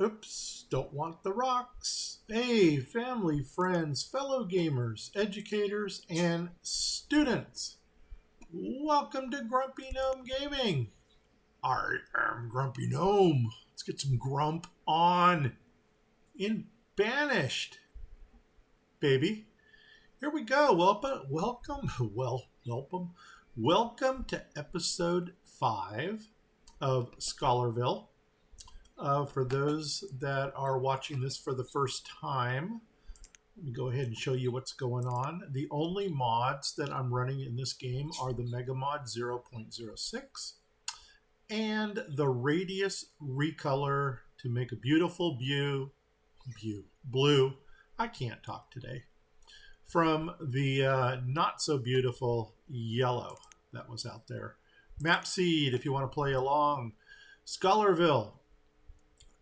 Oops, don't want the rocks. Hey, family, friends, fellow gamers, educators, and students. Welcome to Grumpy Gnome Gaming. I am Grumpy Gnome. Let's get some grump on in Banished, baby. Here we go. Welcome to episode 5 of Scholarville. For those that are watching this for the first time, let me go ahead and show you what's going on. The only mods that I'm running in this game are the Mega Mod 0.06 and the Radius Recolor to make a beautiful blue. I can't talk today. From the not so beautiful yellow that was out there. Map seed if you want to play along. Scholarville.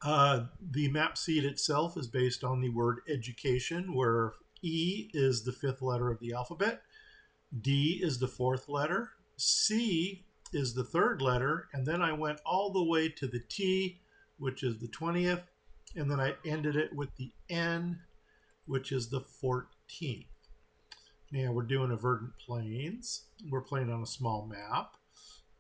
The map seed itself is based on the word education, where E is the 5th letter of the alphabet, D is the 4th letter, C is the 3rd letter, and then I went all the way to the T, which is the 20th, and then I ended it with the N, which is the 14th. Now we're doing a verdant plains. We're playing on a small map,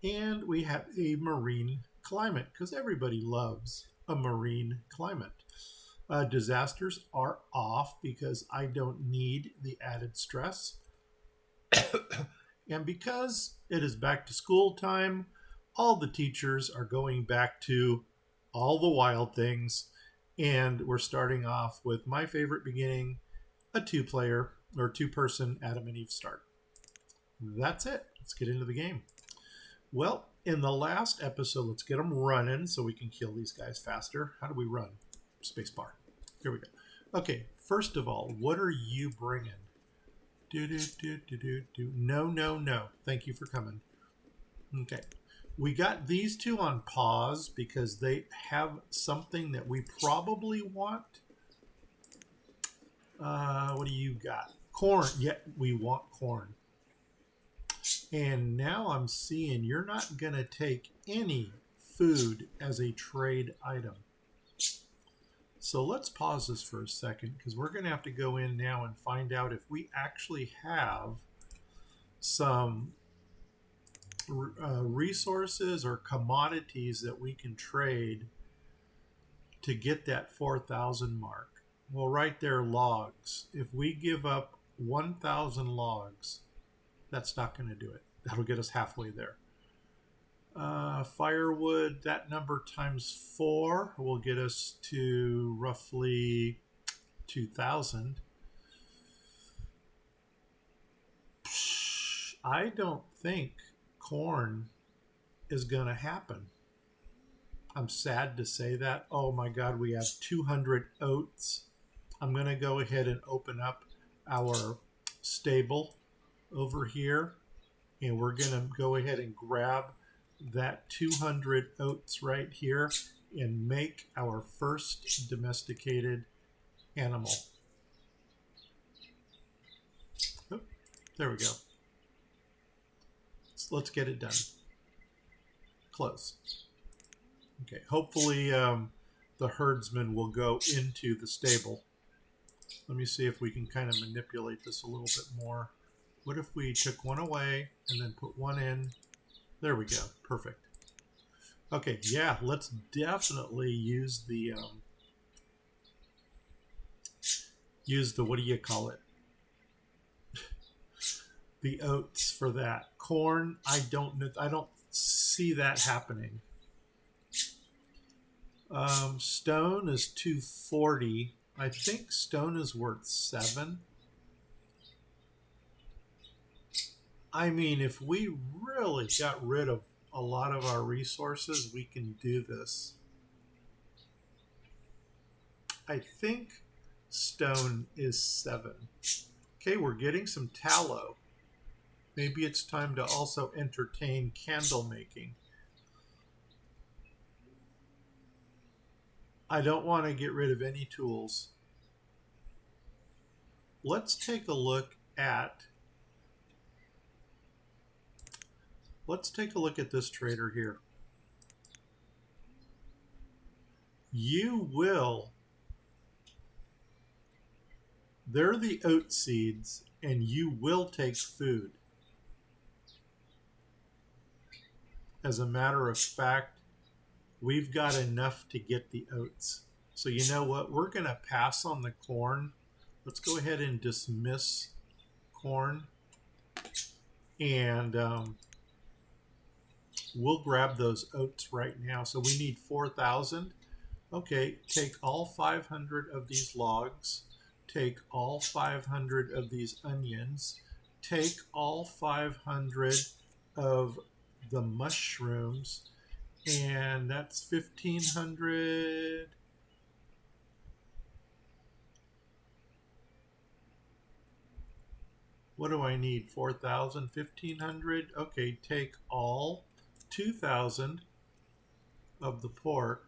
and we have a marine climate because everybody loves a marine climate. Disasters are off because I don't need the added stress. And because it is back to school time, all the teachers are going back to all the wild things. And we're starting off with my favorite beginning, a 2-player or 2-person Adam and Eve start. That's it. Let's get into the game. Well, in the last episode, let's get them running so we can kill these guys faster. How do we run? Spacebar. Here we go. Okay, first of all, what are you bringing? No. Thank you for coming. Okay. We got these two on pause because they have something that we probably want. What do you got? Corn. Yeah, we want corn. And now I'm seeing you're not going to take any food as a trade item. So let's pause this for a second because we're going to have to go in now and find out if we actually have some resources or commodities that we can trade to get that 4,000 mark. Well, right there, logs. If we give up 1,000 logs, that's not going to do it. That'll get us halfway there. Firewood, that number times 4 will get us to roughly 2,000. I don't think corn is going to happen. I'm sad to say that. Oh my God, we have 200 oats. I'm going to go ahead and open up our stable over here, and we're going to go ahead and grab that 200 oats right here and make our first domesticated animal. Oh, there we go. So let's get it done. Close. Okay, hopefully the herdsman will go into the stable. Let me see if we can kind of manipulate this a little bit more. What if we took one away and then put one in? There we go. Perfect. Okay, yeah, let's definitely use the what do you call it? The oats for that. Corn, I don't see that happening. Stone is 240. I think stone is worth 7. I mean, if we really got rid of a lot of our resources, we can do this. I think stone is 7. Okay, we're getting some tallow. Maybe it's time to also entertain candle making. I don't want to get rid of any tools. Let's take a look at this trader here. you will, they're the oat seeds, and you will take food. As a matter of fact, we've got enough to get the oats. So you know what? We're going to pass on the corn. Let's go ahead and dismiss corn. And we'll grab those oats right now. So we need 4,000. Okay, take all 500 of these logs. Take all 500 of these onions. Take all 500 of the mushrooms. And that's 1,500. What do I need? 4,000, 1,500. Okay, take all 2,000 of the pork.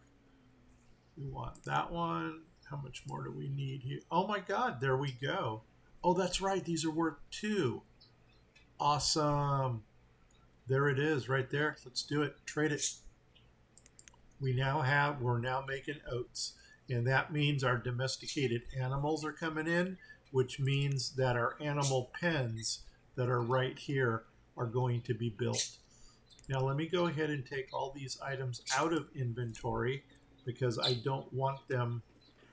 We want that one. How much more do we need here? Oh my God, there we go. Oh, that's right. These are worth 2. Awesome. There it is right there. Let's do it. Trade it. We're now making oats. And that means our domesticated animals are coming in, which means that our animal pens that are right here are going to be built. Now let me go ahead and take all these items out of inventory because I don't want them.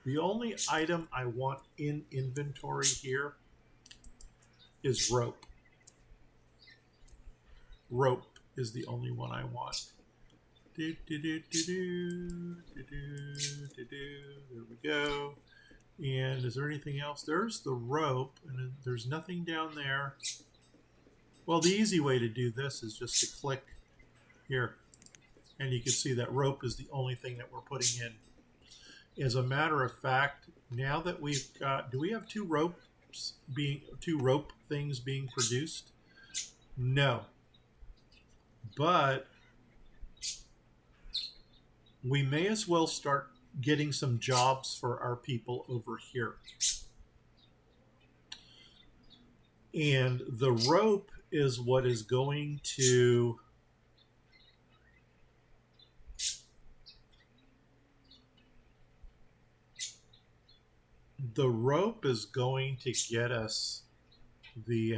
The only item I want in inventory here is rope. Rope is the only one I want. There we go. And is there anything else? There's the rope, and there's nothing down there. Well, the easy way to do this is just to click here. And you can see that rope is the only thing that we're putting in. As a matter of fact, now that we've got, do we have two rope things being produced? No. But we may as well start getting some jobs for our people over here. And the rope is what is going to get us the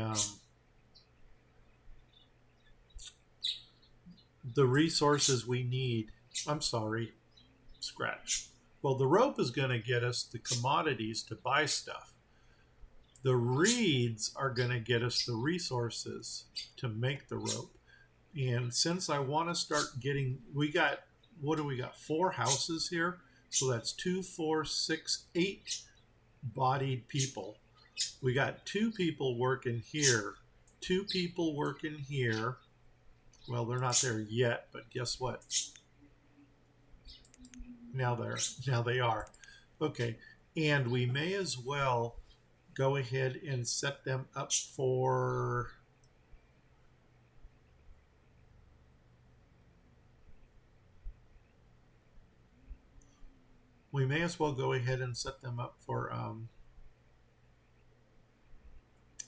resources we need. I'm sorry, scratch. Well, the rope is going to get us the commodities to buy stuff. The reeds are going to get us the resources to make the rope. And since I want to start getting, what do we got? 4 houses here. So that's 2, 4, 6, 8 bodied people. We got 2 people working here, 2 people working here. Well, they're not there yet, but guess what? Now they are. Okay, and we may as well go ahead and set them up for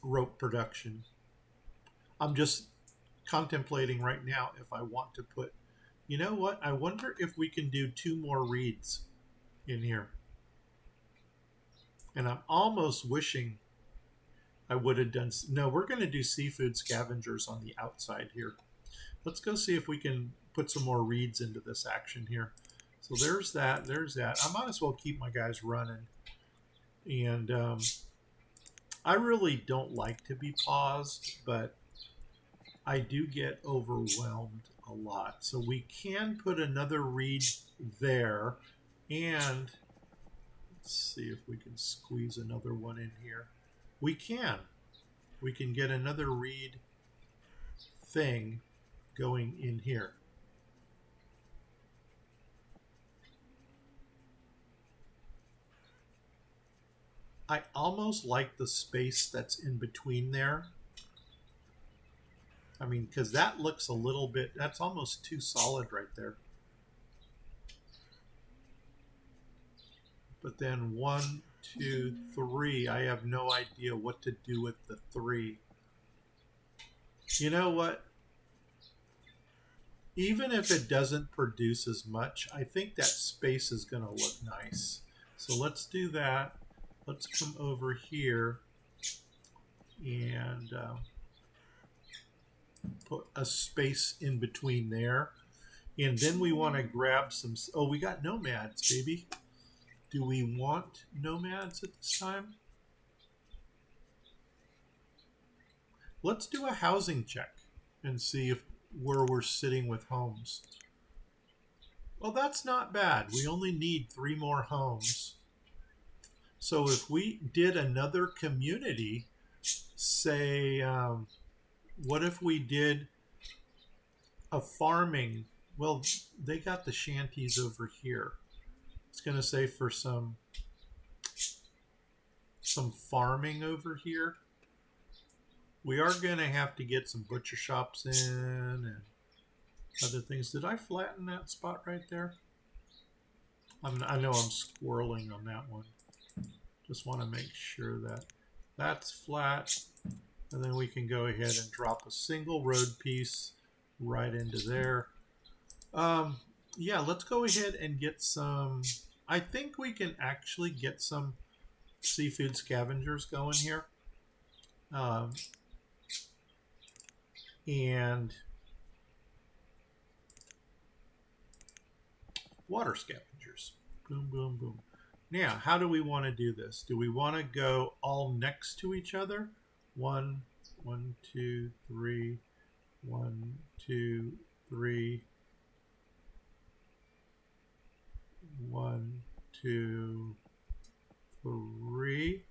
rope production. I'm just contemplating right now if I want to put, you know what? I wonder if we can do 2 more reeds in here. And I'm almost wishing I would have done. No, we're going to do seafood scavengers on the outside here. Let's go see if we can put some more reeds into this action here. So there's that. I might as well keep my guys running. And I really don't like to be paused, but I do get overwhelmed a lot. So we can put another reed there, and let's see if we can squeeze another one in here. We can get another reed thing going in here. I almost like the space that's in between there. I mean, because that looks a little bit, that's almost too solid right there. But then 1, 2, 3, I have no idea what to do with the 3. You know what? Even if it doesn't produce as much, I think that space is going to look nice. So let's do that. Let's come over here and put a space in between there. And then we want to grab some, oh, we got nomads, baby. Do we want nomads at this time? Let's do a housing check and see if where we're sitting with homes. Well, that's not bad. We only need 3 more homes. So if we did another community, say, what if we did a farming? Well, they got the shanties over here. It's going to say for some farming over here. We are going to have to get some butcher shops in and other things. Did I flatten that spot right there? I know I'm squirreling on that one. Just want to make sure that that's flat. And then we can go ahead and drop a single road piece right into there. Yeah, let's go ahead and get some. I think we can actually get some seafood scavengers going here. And water scavengers. Boom, boom, boom. Now, how do we want to do this? Do we want to go all next to each other? 1, 1, 2, 3, 1, 2, 3, 1, 2, 3.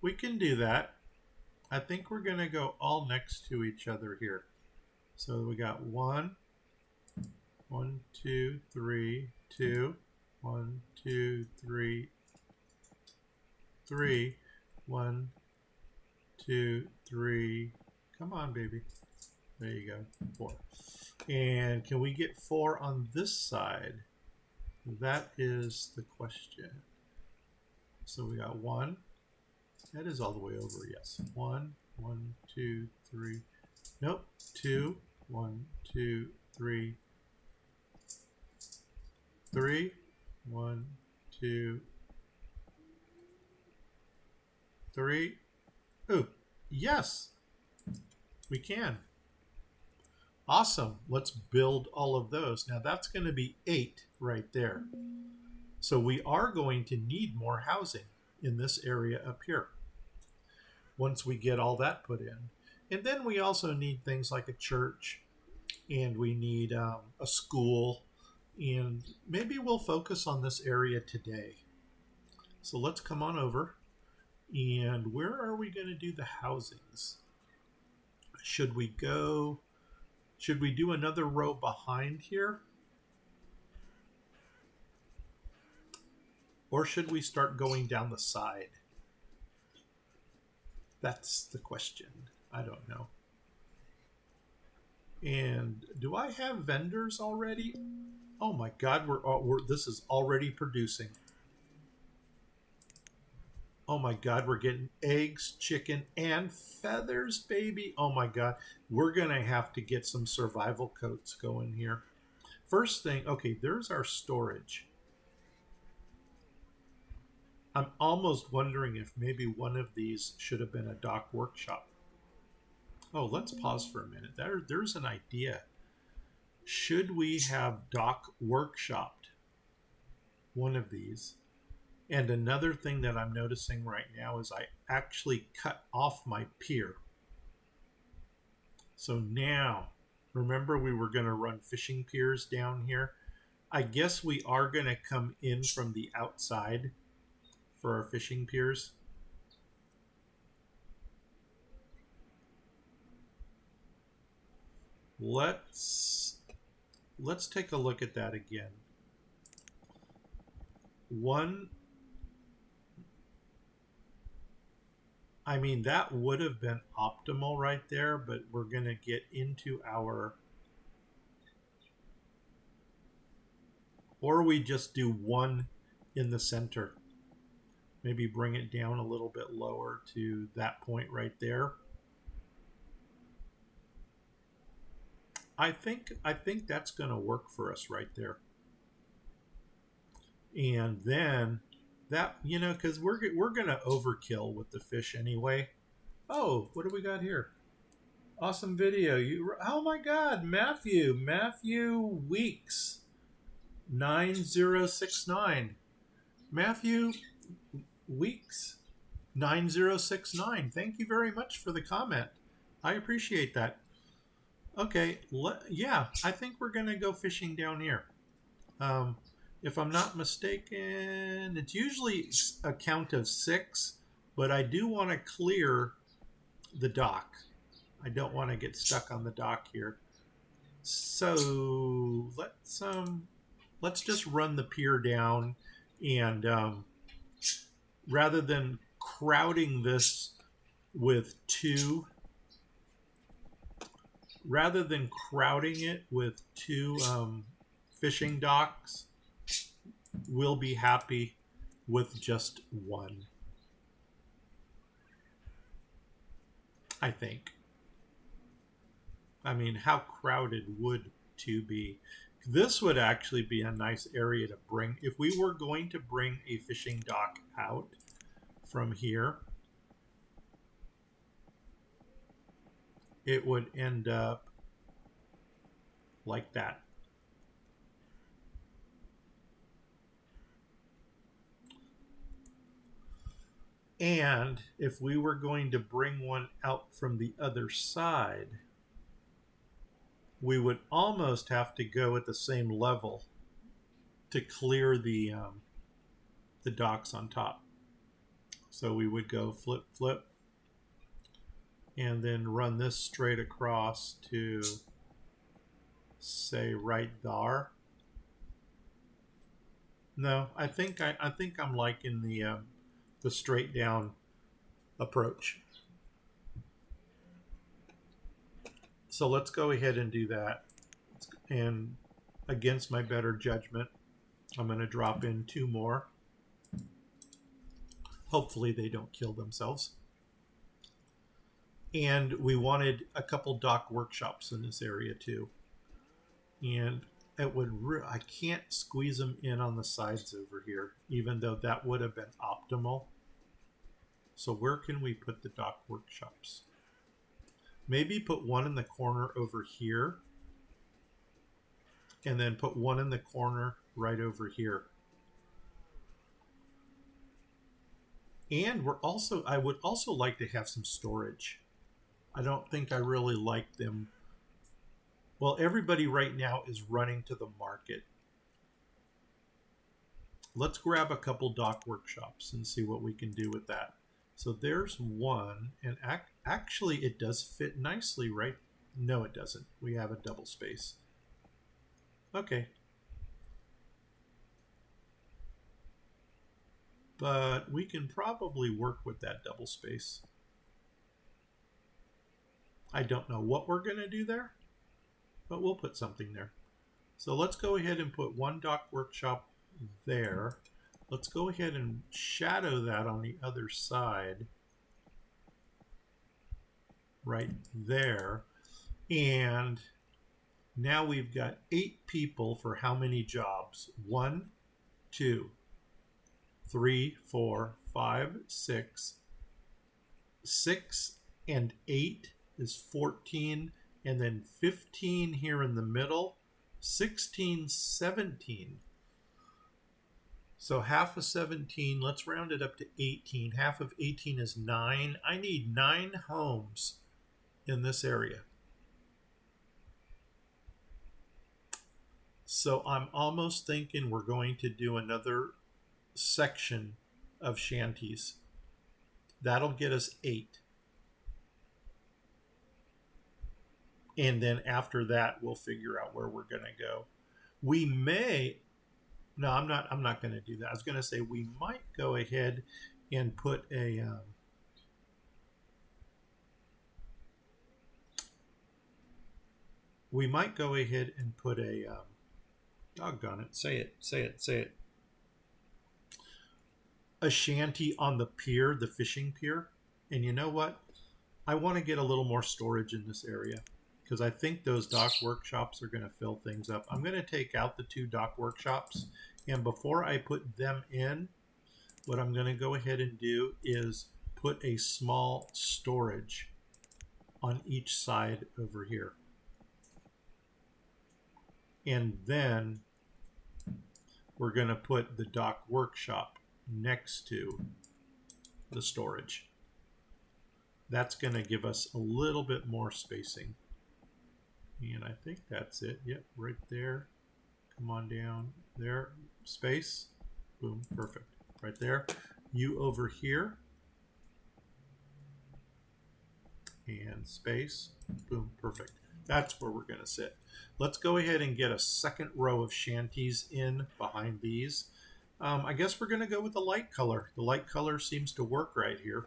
We can do that. I think we're going to go all next to each other here. So we got 1, 1, 2, 3, 2, 1, 2, 3, 3, 1, 2, 3. Come on, baby. There you go. 4. And can we get 4 on this side? That is the question. So we got 1. That is all the way over, yes. 1, 1, 2, 3. Nope. 2, 1, 2, 3. 3, 1, 2, 3. Oh, yes, we can. Awesome. Let's build all of those. Now that's going to be 8 right there. So we are going to need more housing in this area up here once we get all that put in. And then we also need things like a church, and we need a school, and maybe we'll focus on this area today. So let's come on over. And where are we going to do the housings? Should we do another row behind here? Or should we start going down the side? That's the question. I don't know. And do I have vendors already? Oh my God, this is already producing. Oh my God, we're getting eggs, chicken, and feathers, baby. Oh my God, we're going to have to get some survival coats going here. First thing, okay, there's our storage. I'm almost wondering if maybe one of these should have been a dock workshop. Oh, let's pause for a minute. There's an idea. Should we have dock workshopped one of these? And another thing that I'm noticing right now is I actually cut off my pier. So now, remember we were going to run fishing piers down here? I guess we are going to come in from the outside for our fishing piers. Let's take a look at that again. I mean, that would have been optimal right there, but we're going to get into our... Or we just do 1 in the center. Maybe bring it down a little bit lower to that point right there. I think that's going to work for us right there. And then that, because we're going to overkill with the fish anyway. Oh, what do we got here? Awesome video. Oh my God, Matthew Weeks 9069. Matthew Weeks 9069. Thank you very much for the comment. I appreciate that. Okay, yeah, I think we're going to go fishing down here. If I'm not mistaken, it's usually a count of 6, but I do want to clear the dock. I don't want to get stuck on the dock here. So let's just run the pier down, and rather than crowding this with two fishing docks, we'll be happy with just one, I think. I mean, how crowded would two be? This would actually be a nice area to bring. If we were going to bring a fishing dock out from here, it would end up like that. And if we were going to bring one out from the other side, we would almost have to go at the same level to clear the docks on top. So we would go flip, flip, and then run this straight across to, say, right there. No, I think I'm liking the straight down approach. So let's go ahead and do that. And against my better judgment, I'm going to drop in 2 more. Hopefully they don't kill themselves. And we wanted a couple dock workshops in this area too. And it would I can't squeeze them in on the sides over here, even though that would have been optimal. So where can we put the dock workshops? Maybe put one in the corner over here, and then put one in the corner right over here. And I would also like to have some storage. I don't think I really like them. Well, everybody right now is running to the market. Let's grab a couple dock workshops and see what we can do with that. So there's one, and actually it does fit nicely, right? No, it doesn't. We have a double space. Okay. But we can probably work with that double space. I don't know what we're going to do there, but we'll put something there. So let's go ahead and put one dock workshop there. Let's go ahead and shadow that on the other side right there. And now we've got 8 people for how many jobs? 1, 2, 3, 4, 5, 6. 6 and 8 is 14, and then 15 here in the middle, 16, 17. So half of 17, let's round it up to 18. Half of 18 is 9. I need 9 homes in this area. So I'm almost thinking we're going to do another section of shanties. That'll get us 8. And then after that, we'll figure out where we're going to go. We may... No, I'm not going to do that. I was going to say we might go ahead and put a... we might go ahead and put a... doggone it. Say it. A shanty on the pier, the fishing pier. And you know what? I want to get a little more storage in this area, because I think those dock workshops are going to fill things up. I'm going to take out the 2 dock workshops, and before I put them in, what I'm going to go ahead and do is put a small storage on each side over here. And then we're going to put the dock workshop next to the storage. That's going to give us a little bit more spacing. And I think that's it. Yep, right there. Come on down there. Space. Boom, perfect. Right there. You over here. And space. Boom, perfect. That's where we're going to sit. Let's go ahead and get a second row of shanties in behind these. I guess we're going to go with the light color. The light color seems to work right here.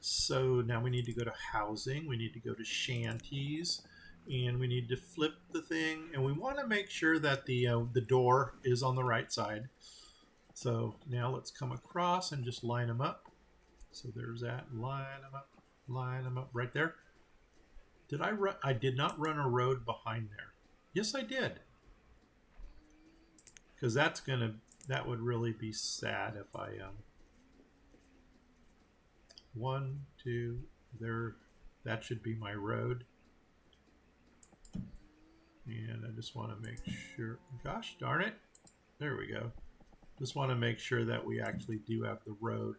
So now we need to go to housing. We need to go to shanties. And we need to flip the thing. And we want to make sure that the door is on the right side. So now let's come across and just line them up. So there's that. Line them up. Line them up right there. Did I run? I did not run a road behind there. Yes, I did. Because that would really be sad if I 1, 2, there. That should be my road. And I just want to make sure. Gosh darn it! There we go. Just want to make sure that we actually do have the road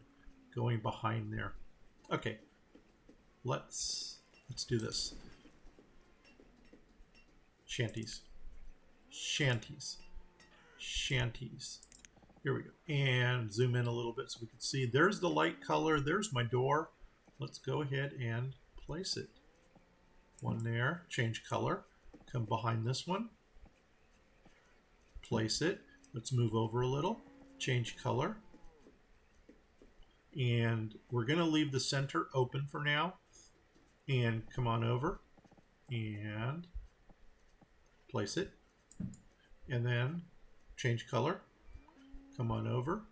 going behind there. Okay. Let's do this. Shanties. Shanties. Shanties. Here we go. And zoom in a little bit so we can see. There's the light color. There's my door. Let's go ahead and place it. One there. Change color. Come behind this one. Place it. Let's move over a little. Change color. And we're going to leave the center open for now. And come on over and place it. And then change color. Come on over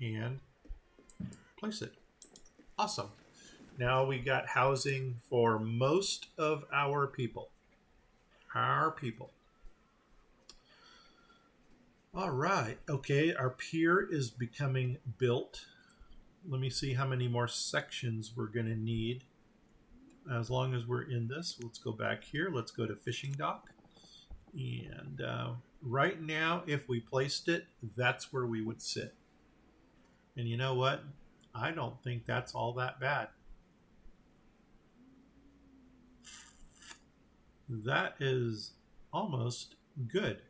and place it. Awesome. Now we got housing for most of our people. All right. Okay, our pier is becoming built. Let me see how many more sections we're going to need. As long as we're in this, let's go back here. Let's go to fishing dock. And right now, if we placed it, that's where we would sit. And you know what? I don't think that's all that bad. That is almost good.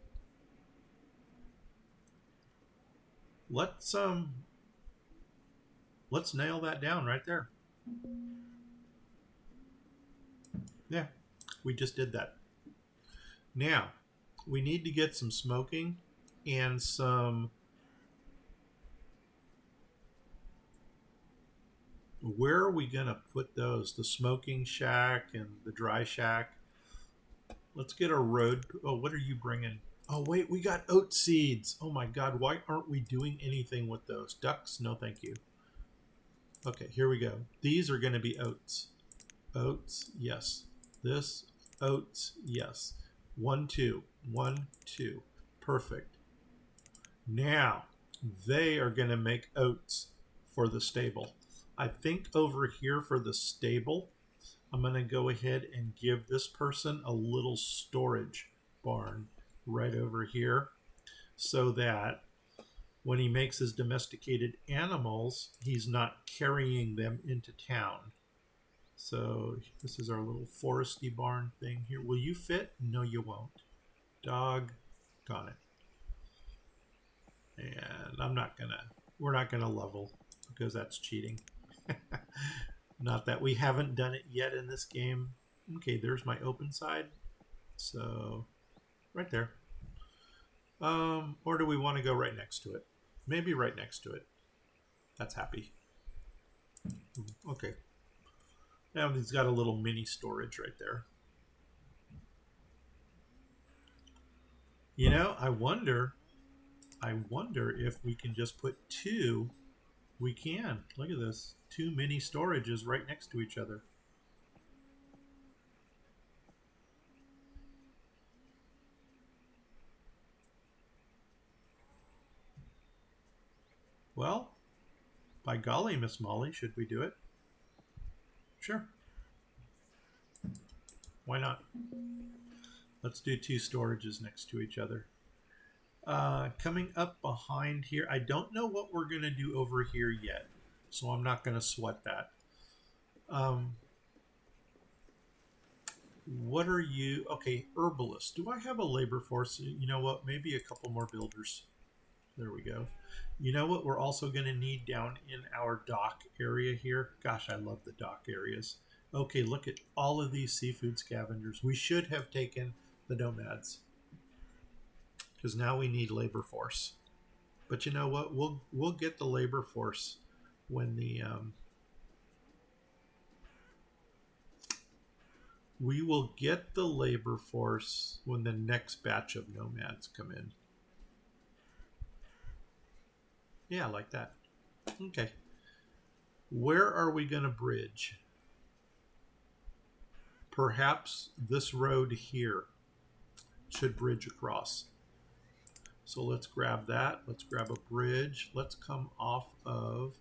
Let's nail that down right there. Yeah, we just did that. Now, we need to get some smoking and some... Where are we going to put those? The smoking shack and the dry shack. Let's get a road... Oh, what are you bringing? Oh, wait, we got oat seeds. Oh, my God. Why aren't we doing anything with those? Ducks? No, thank you. Okay, here we go. These are going to be oats. Oats, yes. This, oats, yes. 1, 2. 1, 2. Perfect. Now, they are going to make oats for the stable. I think over here for the stable, I'm going to go ahead and give this person a little storage barn right over here so that when he makes his domesticated animals, he's not carrying them into town. So this is our little foresty barn thing here. Will you fit? No, you won't. Doggone it. And we're not gonna level because that's cheating. Not that we haven't done it yet in this game. Okay, there's my open side. So right there. Or do we want to go right next to it? Maybe right next to it. That's happy. Okay. Now he's got a little mini storage right there. You know, I wonder if we can just put 2. We can. Look at this. 2 mini storages right next to each other. Well, by golly, Miss Molly, should we do it? Sure. Why not? Let's do 2 storages next to each other. Coming up behind here, I don't know what we're going to do over here yet, so I'm not going to sweat that. What are you? Okay, herbalist. Do I have a labor force? You know what? Maybe a couple more builders. There we go. You know what we're also going to need down in our dock area here? Gosh, I love the dock areas. Okay, look at all of these seafood scavengers. We should have taken the nomads because now we need labor force. But you know what? We'll get the labor force when the we will get the labor force when the next batch of nomads come in. Yeah, like that. Okay. Where are we going to bridge? Perhaps this road here should bridge across. So let's grab that. Let's grab a bridge. Let's come off of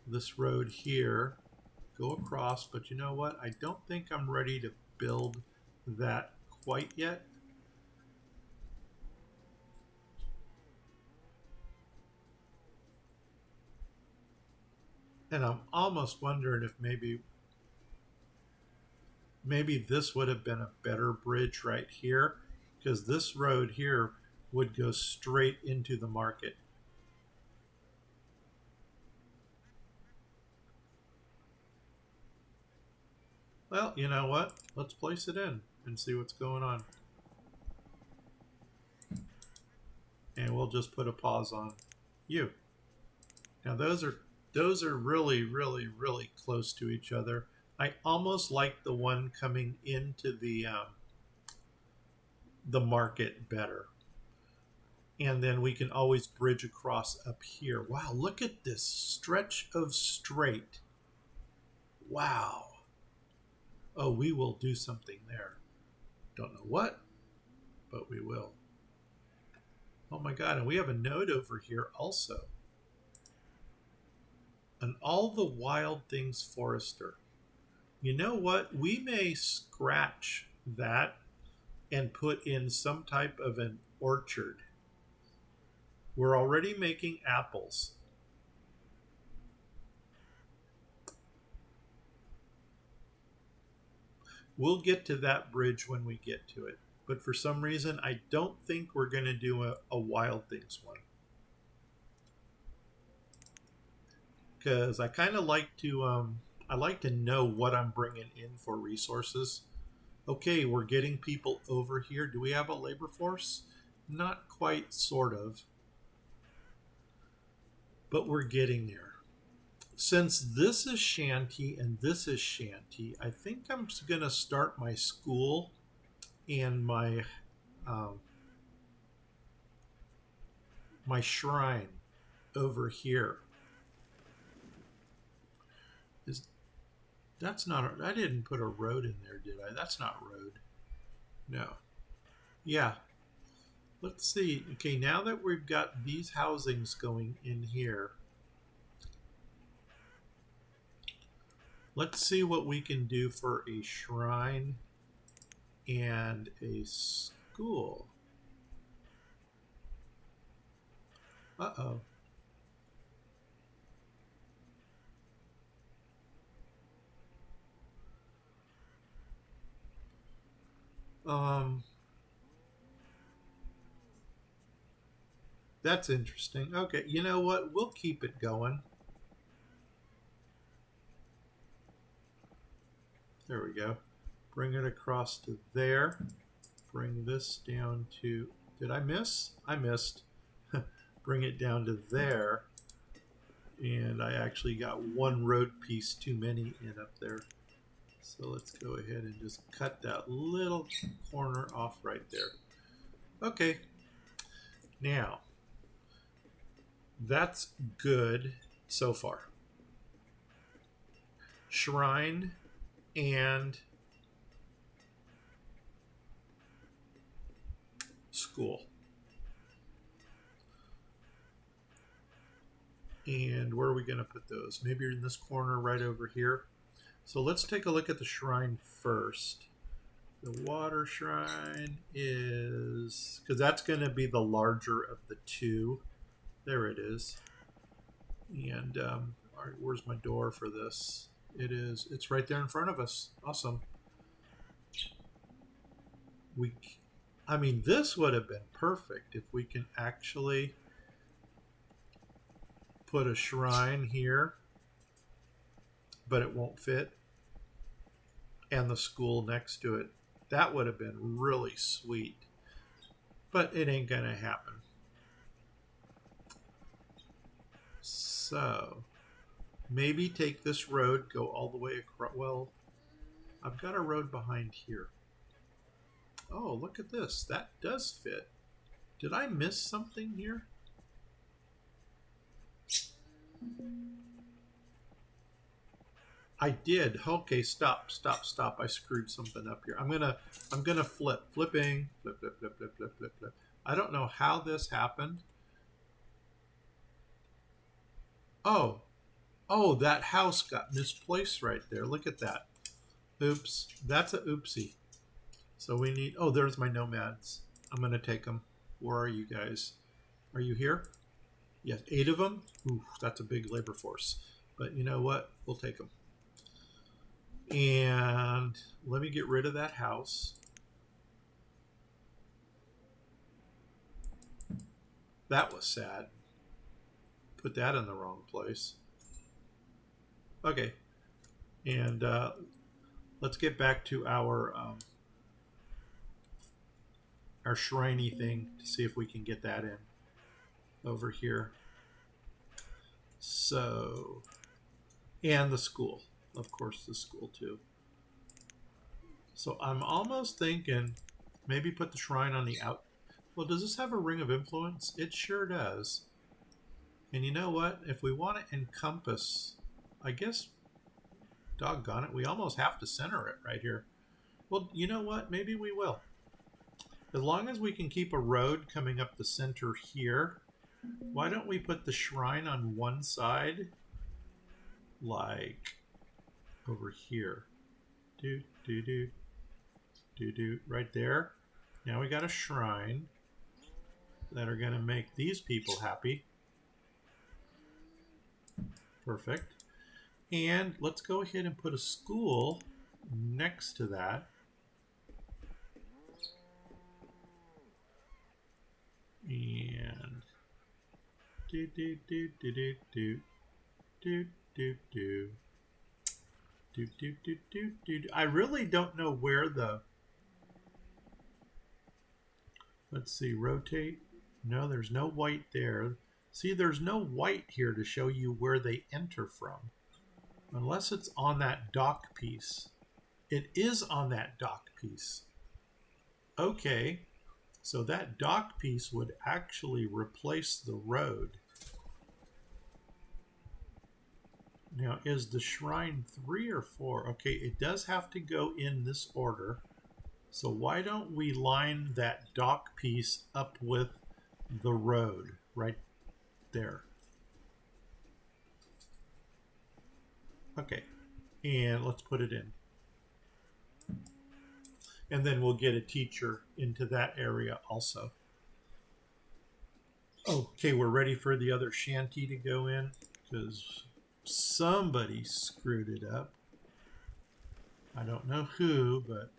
this road here, go across. But you know what? I don't think I'm ready to build that quite yet. And I'm almost wondering if maybe this would have been a better bridge right here, because this road here would go straight into the market. Well, you know what? Let's place it in and see what's going on. And we'll just put a pause on you. Now those are really, really, really close to each other. I almost like the one coming into the market better. And then we can always bridge across up here. Wow, look at this stretch of straight. Wow. Oh, we will do something there. Don't know what, but we will. Oh my God, and we have a node over here also. An All the Wild Things Forester. You know what? We may scratch that and put in some type of an orchard. We're already making apples. We'll get to that bridge when we get to it. But for some reason, I don't think we're going to do a Wild Things one. Because I kind of like to, I like to know what I'm bringing in for resources. Okay, we're getting people over here. Do we have a labor force? Not quite, sort of. But we're getting there. Since this is shanty and this is shanty, I think I'm going to start my school and my my shrine over here. That's not I didn't put a road in there, did I? That's not road. No. Yeah. Let's see. Okay, now that we've got these housings going in here, let's see what we can do for a shrine and a school. Uh-oh. That's interesting. Okay, you know what? We'll keep it going. There we go. Bring it across to there. Bring this down to... Did I miss? I missed. Bring it down to there. And I actually got one road piece too many in up there. So let's go ahead and just cut that little corner off right there. Okay. Now, that's good so far. Shrine and school. And where are we going to put those? Maybe in this corner right over here. So let's take a look at the shrine first. The water shrine is, because that's going to be the larger of the two. There it is. And all right, where's my door for this? It's right there in front of us. Awesome. I mean, this would have been perfect if we can actually put a shrine here, but it won't fit, and the school next to it. That would have been really sweet, but it ain't gonna happen. So maybe take this road, go all the way across. Well, I've got a road behind here. Oh, look at this. That does fit. Did I miss something here? I did. Okay, stop. I screwed something up here. I'm gonna flipping, flip. I don't know how this happened. Oh, that house got misplaced right there. Look at that. Oops, that's a oopsie. So we need. Oh, there's my nomads. I'm gonna take them. Where are you guys? Are you here? Yes, 8 of them. Ooh, that's a big labor force. But you know what? We'll take them. And let me get rid of that house. That was sad. Put that in the wrong place. Okay. And let's get back to our shriney thing to see if we can get that in over here. So, and the school. Of course, the school too. So I'm almost thinking maybe put the shrine on the out. Well, does this have a ring of influence? It sure does. And you know what? If we want to encompass, I guess, doggone it, we almost have to center it right here. Well, you know what? Maybe we will. As long as we can keep a road coming up the center here, why don't we put the shrine on one side, like over here? Do, right there. Now we got a shrine that are going to make these people happy. Perfect. And let's go ahead and put a school next to that. And I really don't know where the, let's see, rotate. No, there's no white there. See, there's no white here to show you where they enter from. Unless it's on that dock piece. It is on that dock piece. Okay, so that dock piece would actually replace the road. Now, is the shrine 3 or 4? Okay, it does have to go in this order. So why don't we line that dock piece up with the road right there? Okay, and let's put it in. And then we'll get a teacher into that area also. Okay, we're ready for the other shanty to go in because somebody screwed it up. I don't know who, but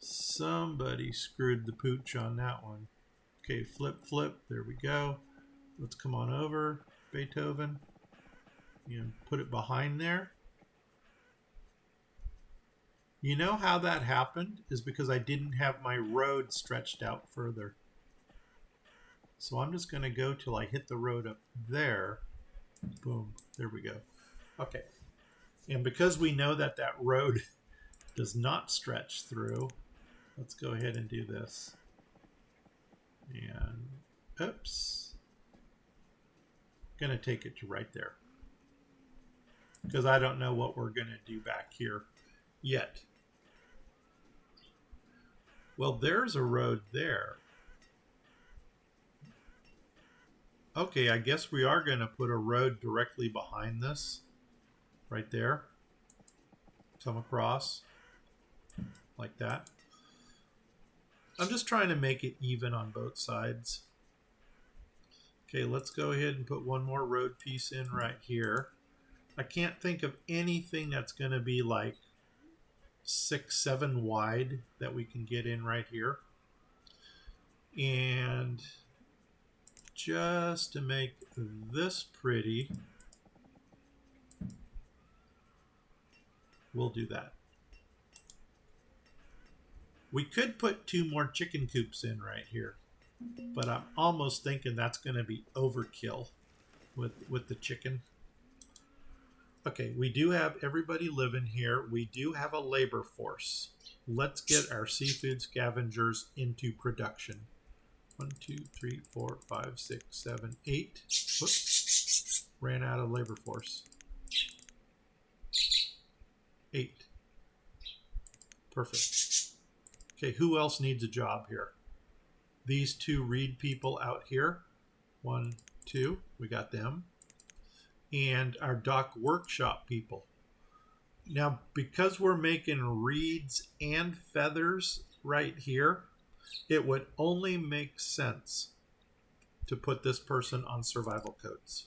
somebody screwed the pooch on that one. Okay, flip. There we go. Let's come on over, Beethoven, and put it behind there. You know how that happened is because I didn't have my road stretched out further. So I'm just going to go till I hit the road up there. Boom. There we go. Okay. And because we know that that road does not stretch through, let's go ahead and do this. And oops. Going to take it to right there. Because I don't know what we're going to do back here yet. Well, there's a road there. Okay, I guess we are going to put a road directly behind this, right there. Come across like that. I'm just trying to make it even on both sides. Okay, let's go ahead and put one more road piece in right here. I can't think of anything that's going to be like 6, 7 wide that we can get in right here. And just to make this pretty, we'll do that. We could put 2 more chicken coops in right here, but I'm almost thinking that's going to be overkill with the chicken. Okay, we do have everybody living here. We do have a labor force. Let's get our seafood scavengers into production. 1, 2, 3, 4, 5, 6, 7, 8. Whoops. Ran out of labor force. 8. Perfect. Okay, who else needs a job here? These 2 reed people out here. 1, 2. We got them. And our dock workshop people. Now, because we're making reeds and feathers right here, it would only make sense to put this person on survival coats.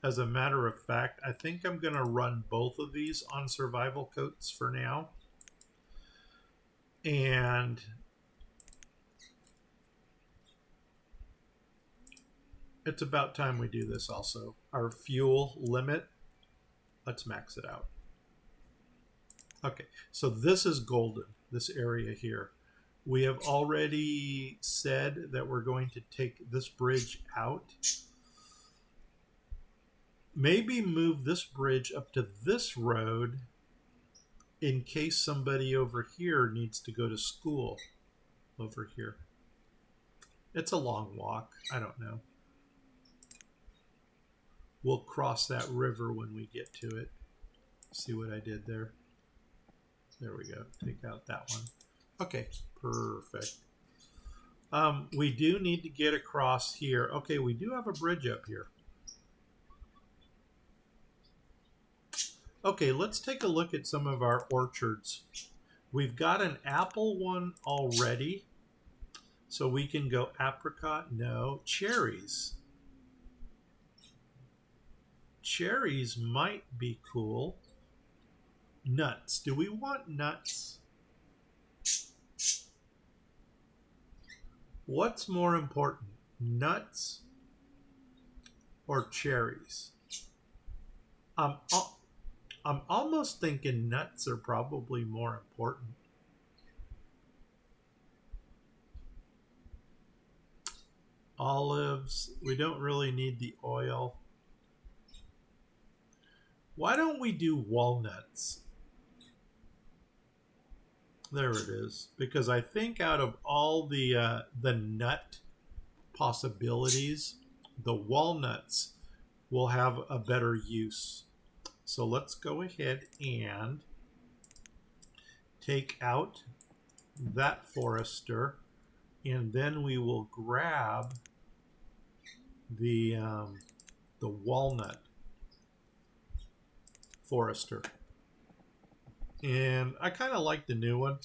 As a matter of fact, I think I'm going to run both of these on survival coats for now. And it's about time we do this also. Our fuel limit, let's max it out. Okay, so this is golden, this area here. We have already said that we're going to take this bridge out. Maybe move this bridge up to this road in case somebody over here needs to go to school over here. It's a long walk. I don't know. We'll cross that river when we get to it. See what I did there? There we go. Take out that one. Okay, perfect. We do need to get across here. Okay, we do have a bridge up here. Okay, let's take a look at some of our orchards. We've got an apple one already. So we can go apricot, no. Cherries. Cherries might be cool. Nuts. Do we want nuts? What's more important, nuts or cherries? I'm almost thinking nuts are probably more important. Olives, we don't really need the oil. Why don't we do walnuts? There it is. Because I think out of all the nut possibilities, the walnuts will have a better use. So let's go ahead and take out that forester, and then we will grab the walnut forester. And I kind of like the new one.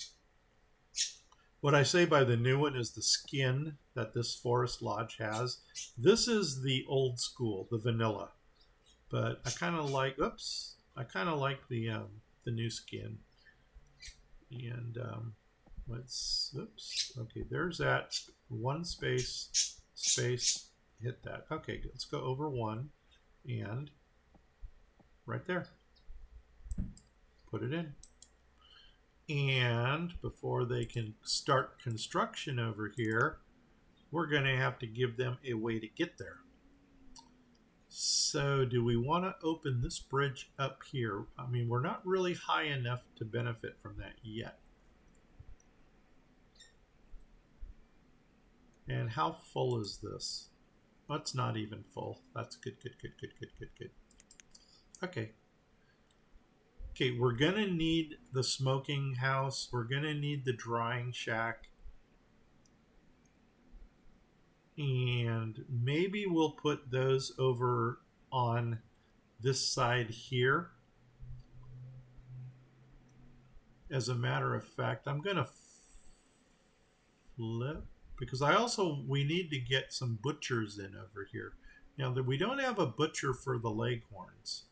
What I say by the new one is the skin that this forest lodge has. This is the old school, the vanilla. But I kind of like, I kind of like the new skin. And okay, there's that. One space, hit that. Okay, let's go over one and right there. Put it in. And before they can start construction over here, we're going to have to give them a way to get there. So do we want to open this bridge up here? I mean, we're not really high enough to benefit from that yet. And how full is this? Well, it's not even full. That's good. Okay. Okay, we're going to need the smoking house. We're going to need the drying shack. And maybe we'll put those over on this side here. As a matter of fact, I'm going to flip because we need to get some butchers in over here. Now that we don't have a butcher for the leghorns.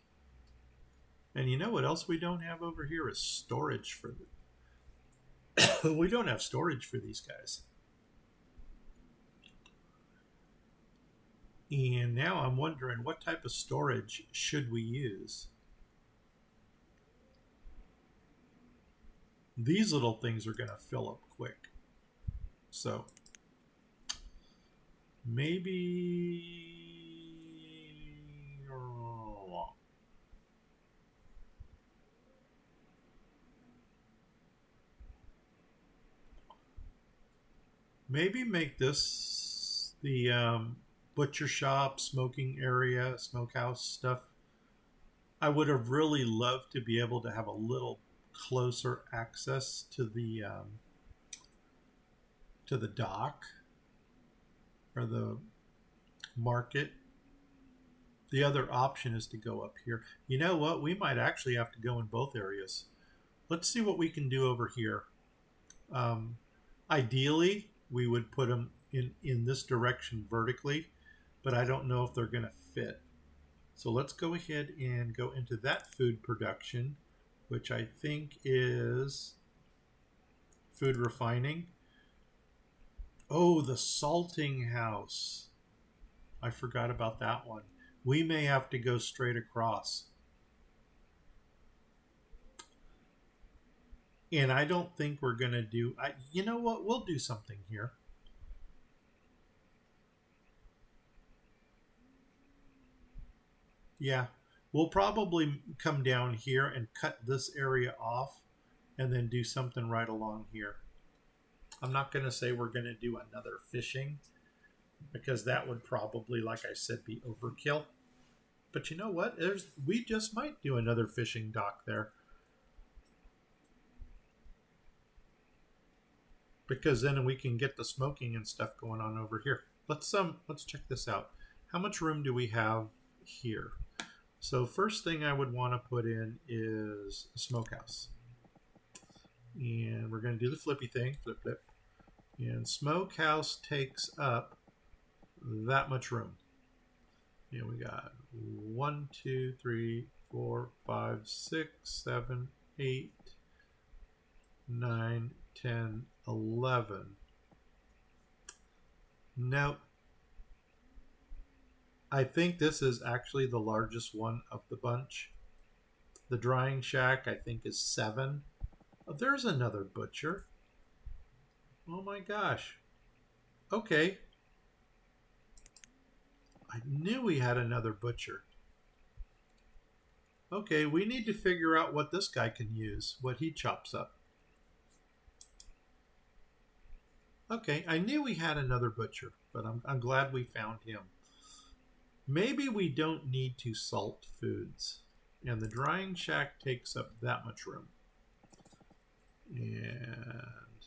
And you know what else we don't have over here is storage for we don't have storage for these guys. And now I'm wondering what type of storage should we use? These little things are going to fill up quick. So maybe make this the butcher shop, smoking area, smokehouse stuff. I would have really loved to be able to have a little closer access to the dock or the market. The other option is to go up here. You know what? We might actually have to go in both areas. Let's see what we can do over here. Ideally, we would put them in this direction vertically, but I don't know if they're going to fit. So let's go ahead and go into that food production, which I think is food refining. Oh, the salting house. I forgot about that one. We may have to go straight across. And I don't think we're going to do... you know what? We'll do something here. Yeah. We'll probably come down here and cut this area off and then do something right along here. I'm not going to say we're going to do another fishing because that would probably, like I said, be overkill. But you know what? We just might do another fishing dock there. Because then we can get the smoking and stuff going on over here. Let's check this out. How much room do we have here? So first thing I would want to put in is a smokehouse. And we're going to do the flippy thing, flip, flip. And smokehouse takes up that much room. And we got 1, 2, 3, 4, 5, 6, 7, 8, 9, 10, 11. Now, I think this is actually the largest one of the bunch. The drying shack, I think, is 7. Oh, there's another butcher. Oh my gosh. Okay. I knew we had another butcher. Okay, we need to figure out what this guy can use, what he chops up. Okay, I knew we had another butcher, but I'm glad we found him. Maybe we don't need to salt foods. And the drying shack takes up that much room. And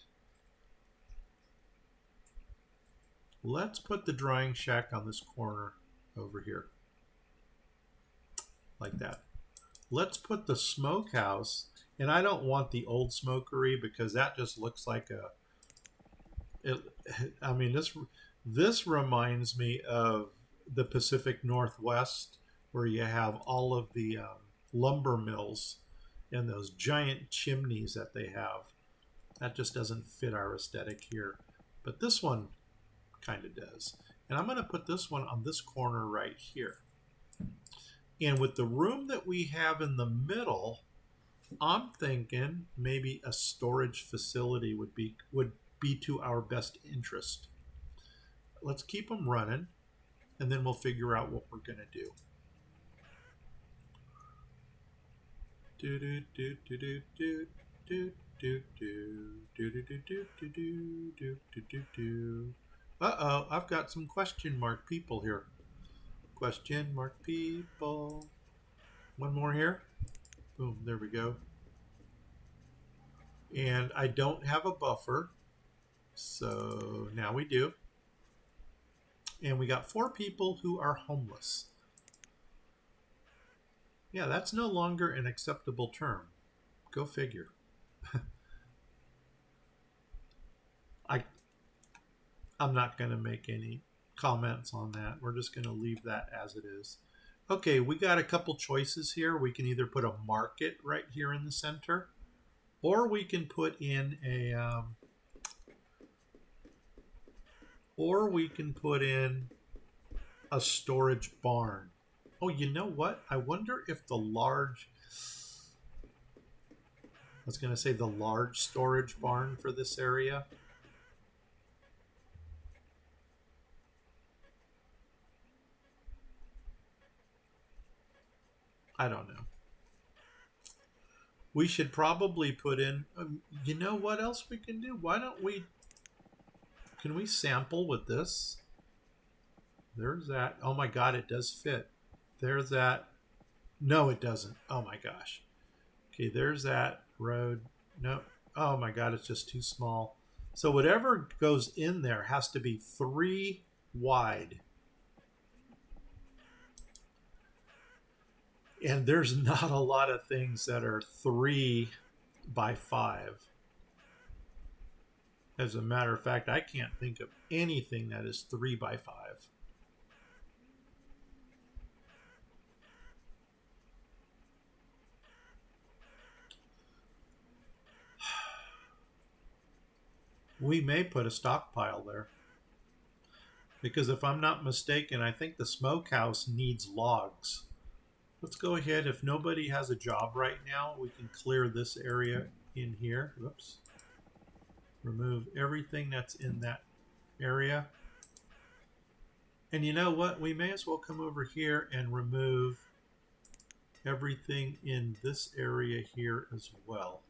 let's put the drying shack on this corner over here. Like that. Let's put the smokehouse, and I don't want the old smokery because that just looks like I mean, this reminds me of the Pacific Northwest, where you have all of the lumber mills and those giant chimneys that they have. That just doesn't fit our aesthetic here. But this one kind of does. And I'm going to put this one on this corner right here. And with the room that we have in the middle, I'm thinking maybe a storage facility would be to our best interest. Let's keep them running, and then we'll figure out what we're going to do. Uh-oh, I've got some question mark people here. Question mark people. One more here. Boom, there we go. And I don't have a buffer, so now we do. And we got 4 people who are homeless. Yeah, that's no longer an acceptable term. Go figure. I, I'm not going to make any comments on that. We're just going to leave that as it is. Okay, we got a couple choices here. We can either put a market right here in the center, or we can put in a storage barn. Oh, you know what? I wonder if the large, I was going to say the large storage barn for this area. I don't know. We should probably put in, you know what else we can do? Why don't we, can we sample with this? There's that. Oh my God, it does fit. There's that. No, it doesn't. Oh my gosh. Okay, there's that road. No. Oh my God, it's just too small. So whatever goes in there has to be 3 wide. And there's not a lot of things that are 3 by 5. As a matter of fact, I can't think of anything that is 3 by 5. We may put a stockpile there. Because if I'm not mistaken, I think the smokehouse needs logs. Let's go ahead. If nobody has a job right now, we can clear this area in here. Whoops. Remove everything that's in that area. And you know what? We may as well come over here and remove everything in this area here as well.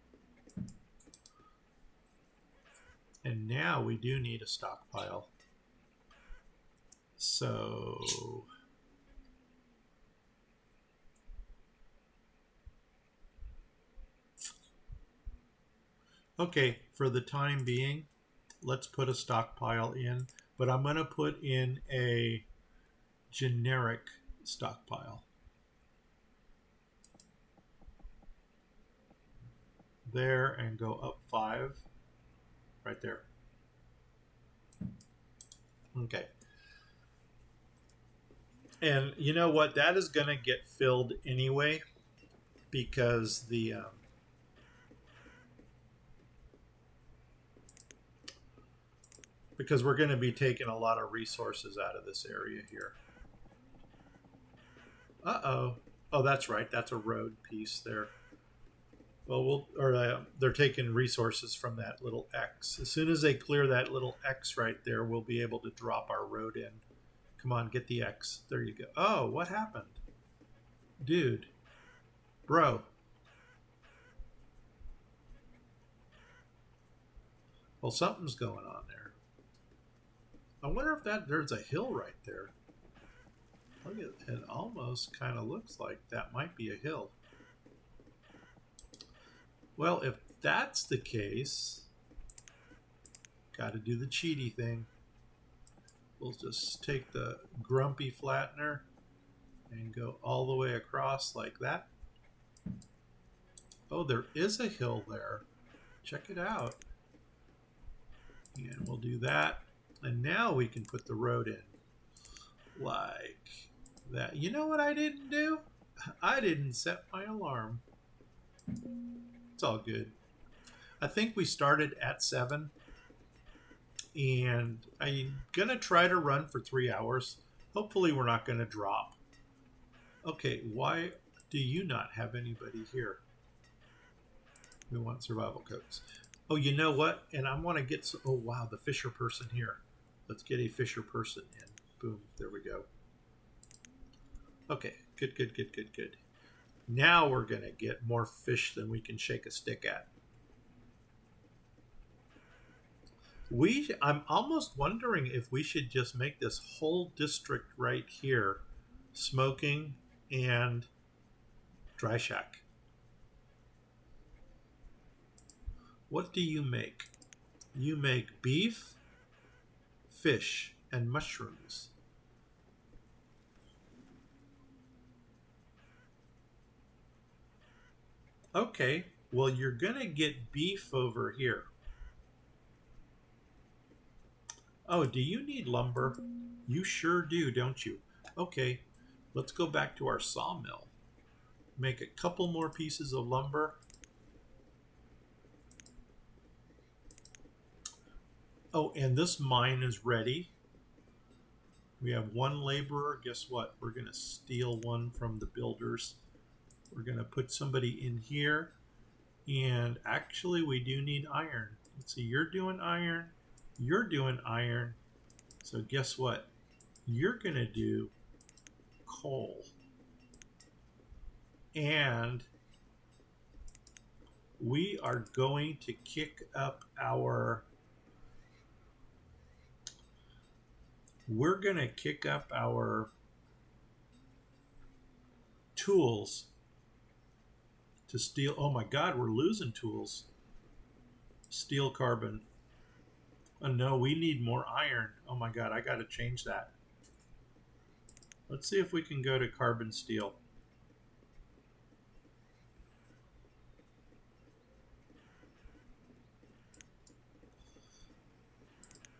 And now we do need a stockpile. So okay, for the time being, let's put a stockpile in, but I'm going to put in a generic stockpile. There, and go up 5 right there. Okay. And you know what? That is going to get filled anyway because because we're going to be taking a lot of resources out of this area here. Uh-oh. Oh, that's right. That's a road piece there. Well, they're taking resources from that little X. As soon as they clear that little X right there, we'll be able to drop our road in. Come on, get the X. There you go. Oh, what happened? Dude. Bro. Well, something's going on there. I wonder if there's a hill right there. Look at it. Almost kind of looks like that might be a hill. Well, if that's the case, got to do the cheaty thing. We'll just take the grumpy flattener and go all the way across like that. Oh, there is a hill there. Check it out. And we'll do that. And now we can put the road in like that. You know what I didn't do? I didn't set my alarm. It's all good. I think we started at 7. And I'm going to try to run for 3 hours. Hopefully we're not going to drop. Okay, why do you not have anybody here? We want survival coats. Oh, you know what? And I want to get some, oh wow, the fisher person here. Let's get a fisher person in. Boom, there we go. Okay, good, good, good, good, good. Now we're going to get more fish than we can shake a stick at. I'm almost wondering if we should just make this whole district right here smoking and dry shack. What do you make? You make beef, fish, and mushrooms. Okay, well, you're going to get beef over here. Oh, do you need lumber? You sure do, don't you? Okay, let's go back to our sawmill. Make a couple more pieces of lumber. Oh, and this mine is ready. We have one laborer. Guess what? We're going to steal one from the builders. We're going to put somebody in here. And actually, we do need iron. Let's see, you're doing iron. You're doing iron. So guess what? You're going to do coal. And we are going to kick up our... We're going to kick up our tools to steal. Oh my God, we're losing tools. Steel carbon. Oh no, we need more iron. Oh my God, I got to change that. Let's see if we can go to carbon steel.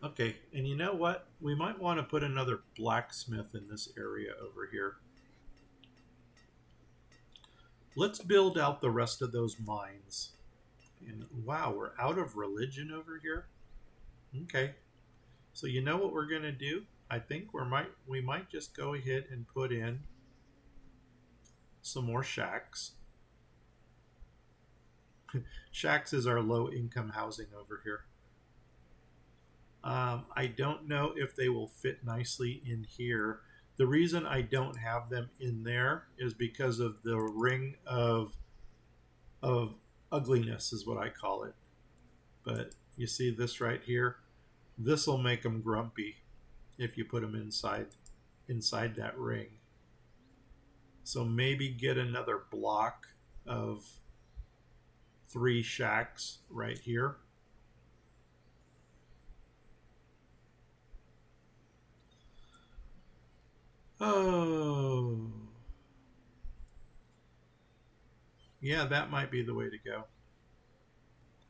Okay, and you know what? We might want to put another blacksmith in this area over here. Let's build out the rest of those mines. And wow, we're out of religion over here. Okay, so you know what we're going to do? I think we might just go ahead and put in some more shacks. Shacks is our low income housing over here. I don't know if they will fit nicely in here. The reason I don't have them in there is because of the ring of ugliness is what I call it. But you see this right here? This will make them grumpy if you put them inside that ring. So maybe get another block of 3 shacks right here. Oh. Yeah, that might be the way to go.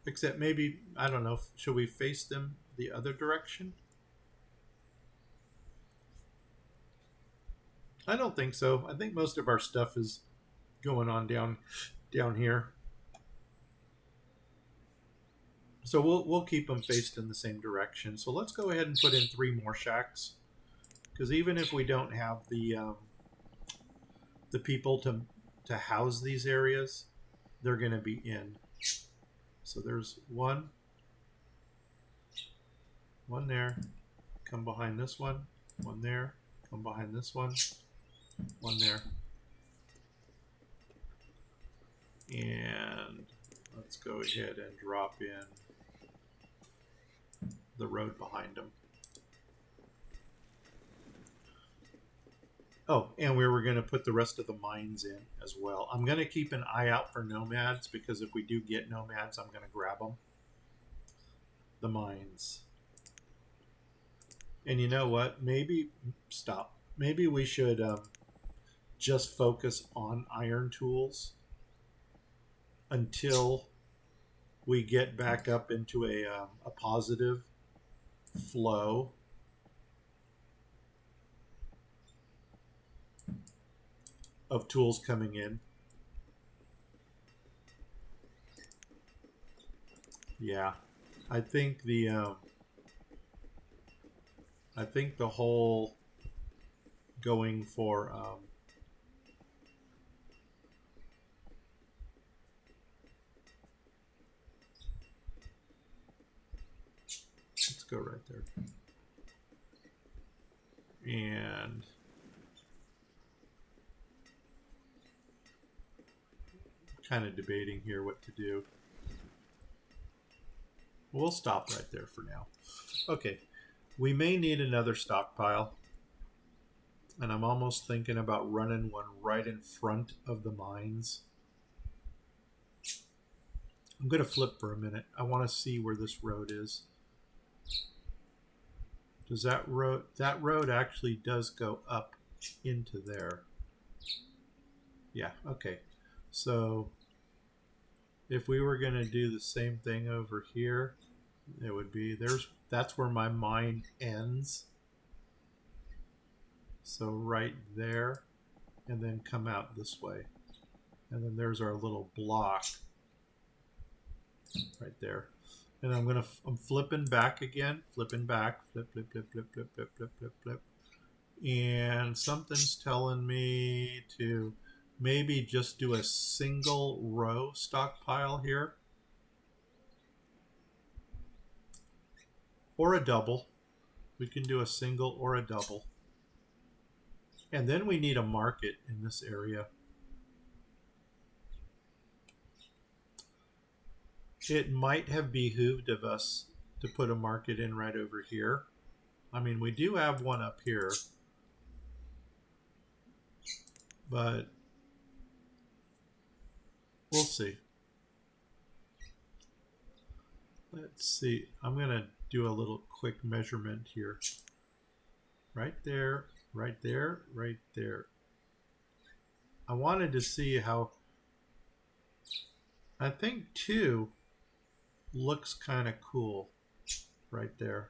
Except maybe, I don't know, should we face them the other direction? I don't think so. I think most of our stuff is going on down here. So we'll keep them faced in the same direction. So let's go ahead and put in 3 more shacks. Because even if we don't have the people to house these areas, they're going to be in. So there's one there, come behind this one there, come behind this one there. And let's go ahead and drop in the road behind them. Oh, and we were going to put the rest of the mines in as well. I'm going to keep an eye out for nomads, because if we do get nomads, I'm going to grab them. The mines. And you know what? Maybe we should just focus on iron tools until we get back up into a positive flow. Of tools coming in. Yeah, I think the whole going for let's go right there. And kind of debating here what to do. We'll stop right there for now. Okay, we may need another stockpile, and I'm almost thinking about running one right in front of the mines. I'm going to flip for a minute. I want to see where this road is. Does that road actually does go up into there? Yeah, okay. So if we were going to do the same thing over here, it would be that's where my mine ends. So right there, and then come out this way. And then there's our little block right there. And I'm flipping back again, flipping back, flip, flip, flip, flip, flip, flip, flip, flip, flip. And something's telling me to maybe just do a single row stockpile here. Or a double. We can do a single or a double. And then we need a market in this area. It might have behooved of us to put a market in right over here. I mean, we do have one up here. But we'll see. Let's see. I'm going to do a little quick measurement here. Right there, right there, right there. I wanted to see how... I think 2 looks kind of cool right there.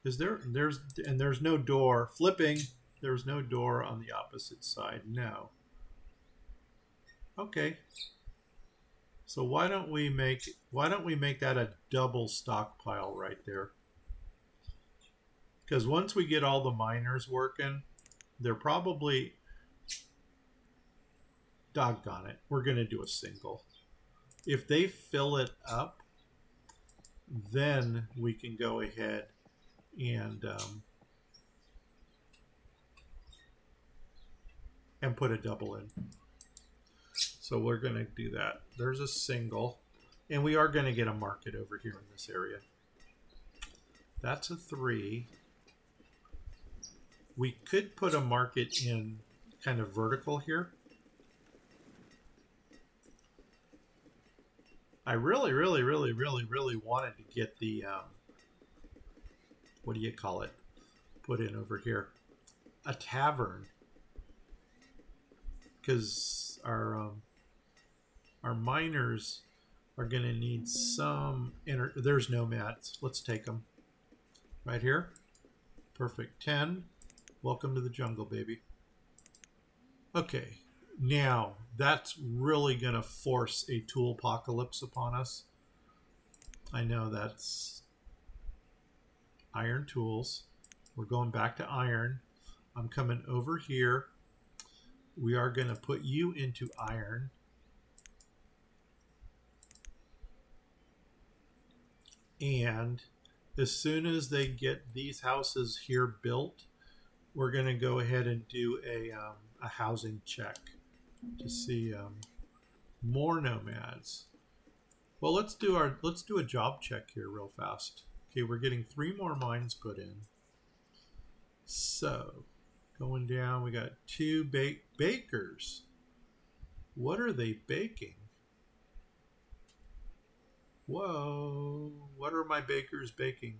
There's no door. Flipping. There's no door on the opposite side. No. Okay. So why don't we make that a double stockpile right there? Because once we get all the miners working, they're probably, doggone it, we're going to do a single. If they fill it up, then we can go ahead and put a double in. So we're going to do that. There's a single, and we are going to get a market over here in this area. That's a 3. We could put a market in kind of vertical here. I really wanted to get the, what do you call it, put in over here, a tavern, because our miners are going to need some, there's nomads. Let's take them right here. Perfect. 10. Welcome to the jungle, baby. Okay. Now, that's really going to force a tool apocalypse upon us. I know that's iron tools. We're going back to iron. I'm coming over here. We are going to put you into iron. And as soon as they get these houses here built, we're going to go ahead and do a housing check to see more nomads. Well, let's do a job check here real fast. Okay, we're getting 3 more mines put in. So going down, we got 2 bakers. What are they baking? Whoa, what are my bakers baking?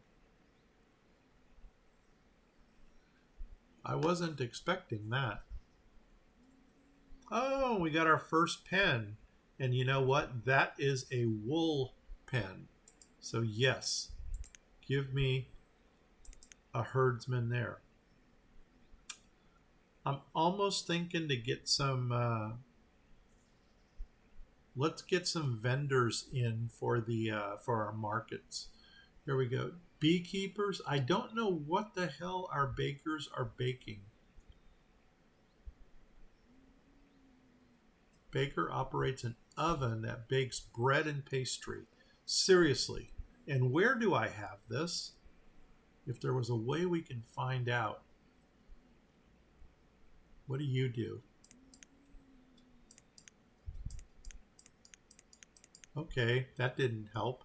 I wasn't expecting that. Oh, we got our first pen. And you know what? That is a wool pen. So yes, give me a herdsman there. I'm almost thinking to get some, let's get some vendors in for the for our markets. Here we go. Beekeepers. I don't know what the hell our bakers are baking. Baker operates an oven that bakes bread and pastry. Seriously. And where do I have this? If there was a way we can find out. What do you do? Okay, that didn't help.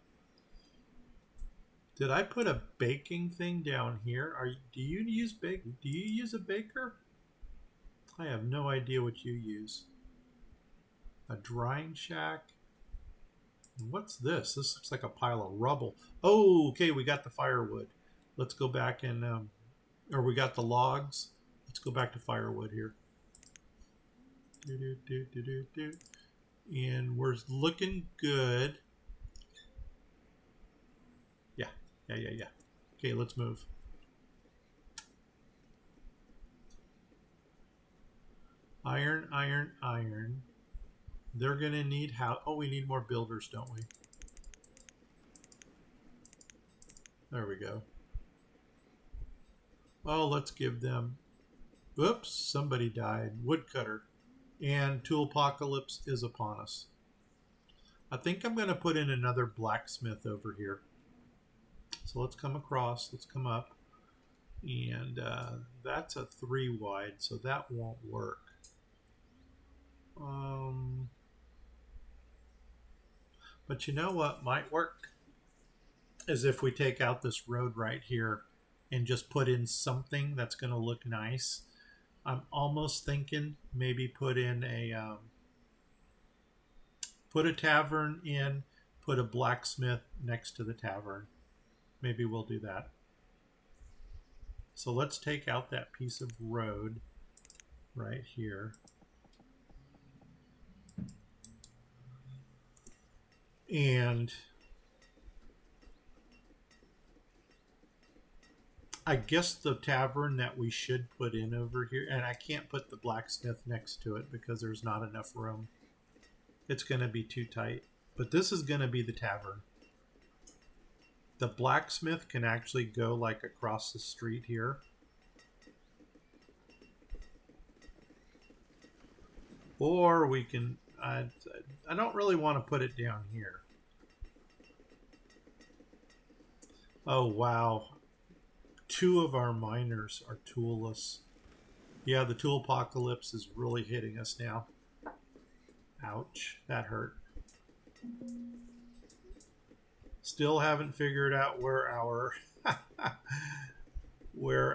Did I put a baking thing down here? Do you use a baker? I have no idea what you use. A drying shack. What's this? This looks like a pile of rubble. Oh, okay, we got the firewood. Let's go back and, or we got the logs. Let's go back to firewood here. And we're looking good. Yeah. Okay, let's move. Iron, iron, iron. They're going to need how? Oh, we need more builders, don't we? There we go. Oh, let's give them... Oops, somebody died. Woodcutter. And tool apocalypse is upon us. I think I'm going to put in another blacksmith over here. So let's come across. Let's come up. And that's a 3 wide, so that won't work. But you know what might work? Is if we take out this road right here and just put in something that's going to look nice. I'm almost thinking maybe put in a put a tavern in, put a blacksmith next to the tavern. Maybe we'll do that. So let's take out that piece of road right here. And I guess the tavern that we should put in over here, and I can't put the blacksmith next to it because there's not enough room. It's going to be too tight. But this is going to be the tavern. The blacksmith can actually go like across the street here. Or we can... I don't really want to put it down here. Oh, wow. 2 of our miners are toolless. Yeah, the tool apocalypse is really hitting us now. Ouch, that hurt. Still haven't figured out where our what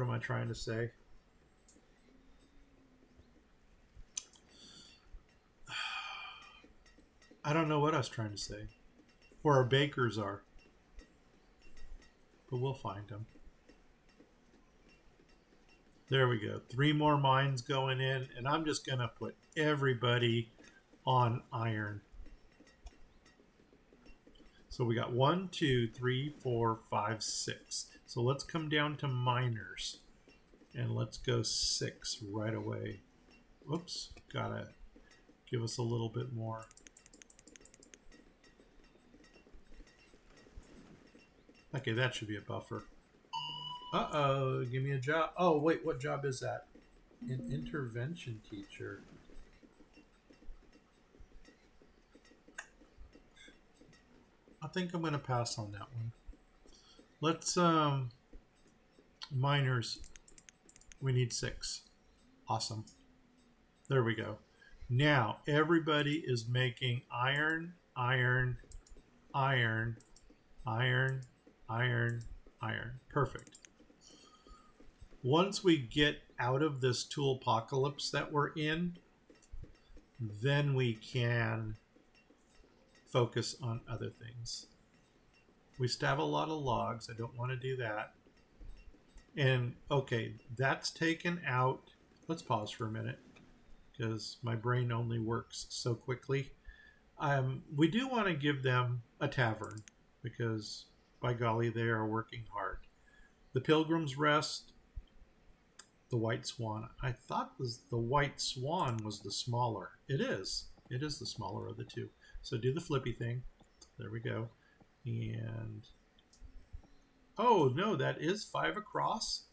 am I trying to say? I don't know what I was trying to say. Where our bakers are. But we'll find them. There we go. 3 more mines going in, and I'm just going to put everybody on iron. So we got 1, 2, 3, 4, 5, 6. So let's come down to miners, and let's go 6 right away. Whoops, gotta give us a little bit more. Okay, that should be a buffer. Uh-oh, give me a job. Oh, wait, what job is that? An intervention teacher. I think I'm going to pass on that one. Let's, miners. We need 6. Awesome. There we go. Now, everybody is making iron, iron, iron, iron, iron, iron. Perfect. Once we get out of this tool apocalypse that we're in, then we can focus on other things. We still have a lot of logs. I don't want to do that. And okay, that's taken out. Let's pause for a minute because my brain only works so quickly. We do want to give them a tavern because by golly, they are working hard. The Pilgrim's Rest, the White Swan. I thought the White Swan was the smaller. It is. It is the smaller of the 2. So do the flippy thing. There we go. And oh no, that is 5 across.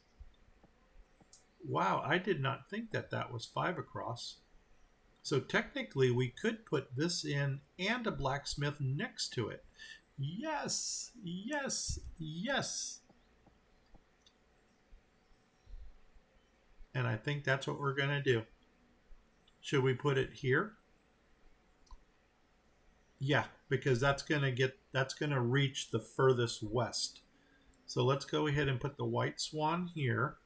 Wow, I did not think that that was 5 across. So technically we could put this in and a blacksmith next to it. Yes, yes, yes. And I think that's what we're going to do. Should we put it here? Yeah, because that's going to reach the furthest west. So let's go ahead and put the White Swan here.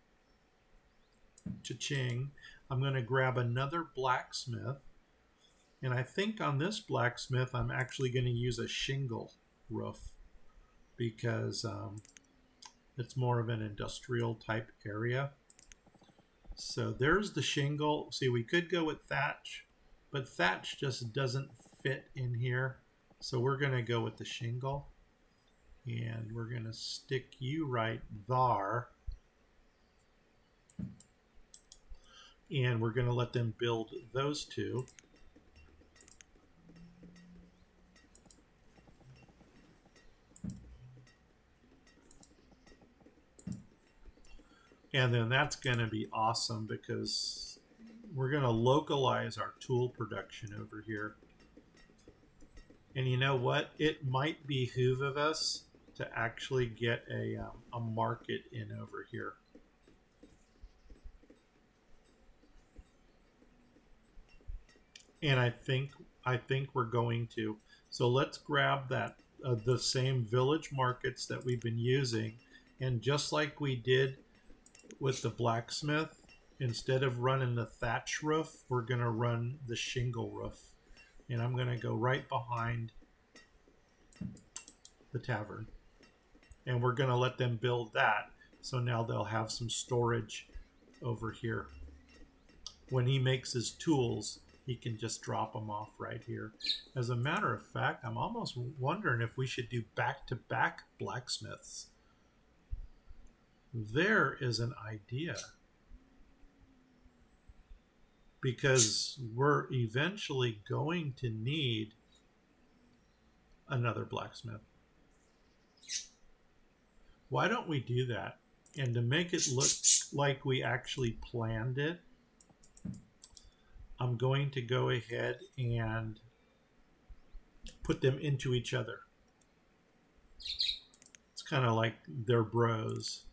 Cha-ching. I'm going to grab another blacksmith. And I think on this blacksmith, I'm actually going to use a shingle roof because it's more of an industrial type area. So there's the shingle. See, we could go with thatch, but thatch just doesn't fit in here. So we're going to go with the shingle. And we're going to stick you right there. And we're going to let them build those two. And then that's going to be awesome because we're going to localize our tool production over here. And you know what? It might behoove of us to actually get a market in over here. And I think we're going to. So let's grab that the same village markets that we've been using, and just like we did with the blacksmith, instead of running the thatch roof, we're going to run the shingle roof. And I'm going to go right behind the tavern. And we're going to let them build that. So now they'll have some storage over here. When he makes his tools, he can just drop them off right here. As a matter of fact, I'm almost wondering if we should do back-to-back blacksmiths. There is an idea. Because we're eventually going to need another blacksmith. Why don't we do that? And to make it look like we actually planned it, I'm going to go ahead and put them into each other. It's kind of like they're bros.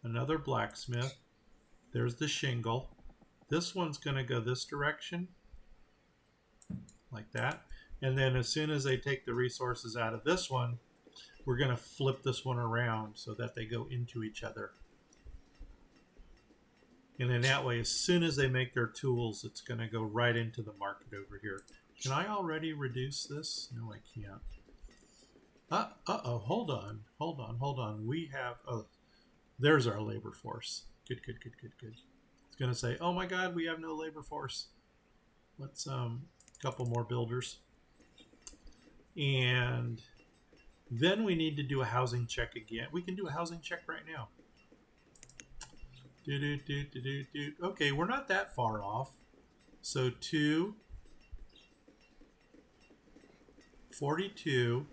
Another blacksmith. There's the shingle. This one's going to go this direction, like that. And then as soon as they take the resources out of this one, we're going to flip this one around so that they go into each other. And then that way, as soon as they make their tools, it's going to go right into the market over here. Can I already reduce this? No, I can't. Uh-oh, hold on. We have, oh, there's our labor force. Good. It's going to say, oh my God, we have no labor force. Let's, couple more builders. And then we need to do a housing check again. We can do a housing check right now. Okay, we're not that far off. So 42.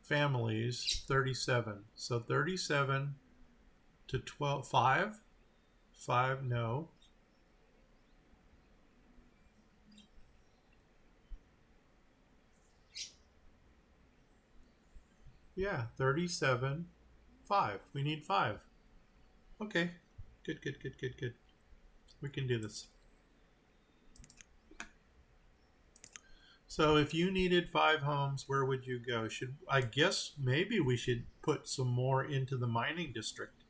Families, 37. So 37 to 12, 5. 5, no. Yeah, 37, 5. We need 5. Okay, good. We can do this. So if you needed 5 homes, where would you go? I guess maybe we should put some more into the mining district.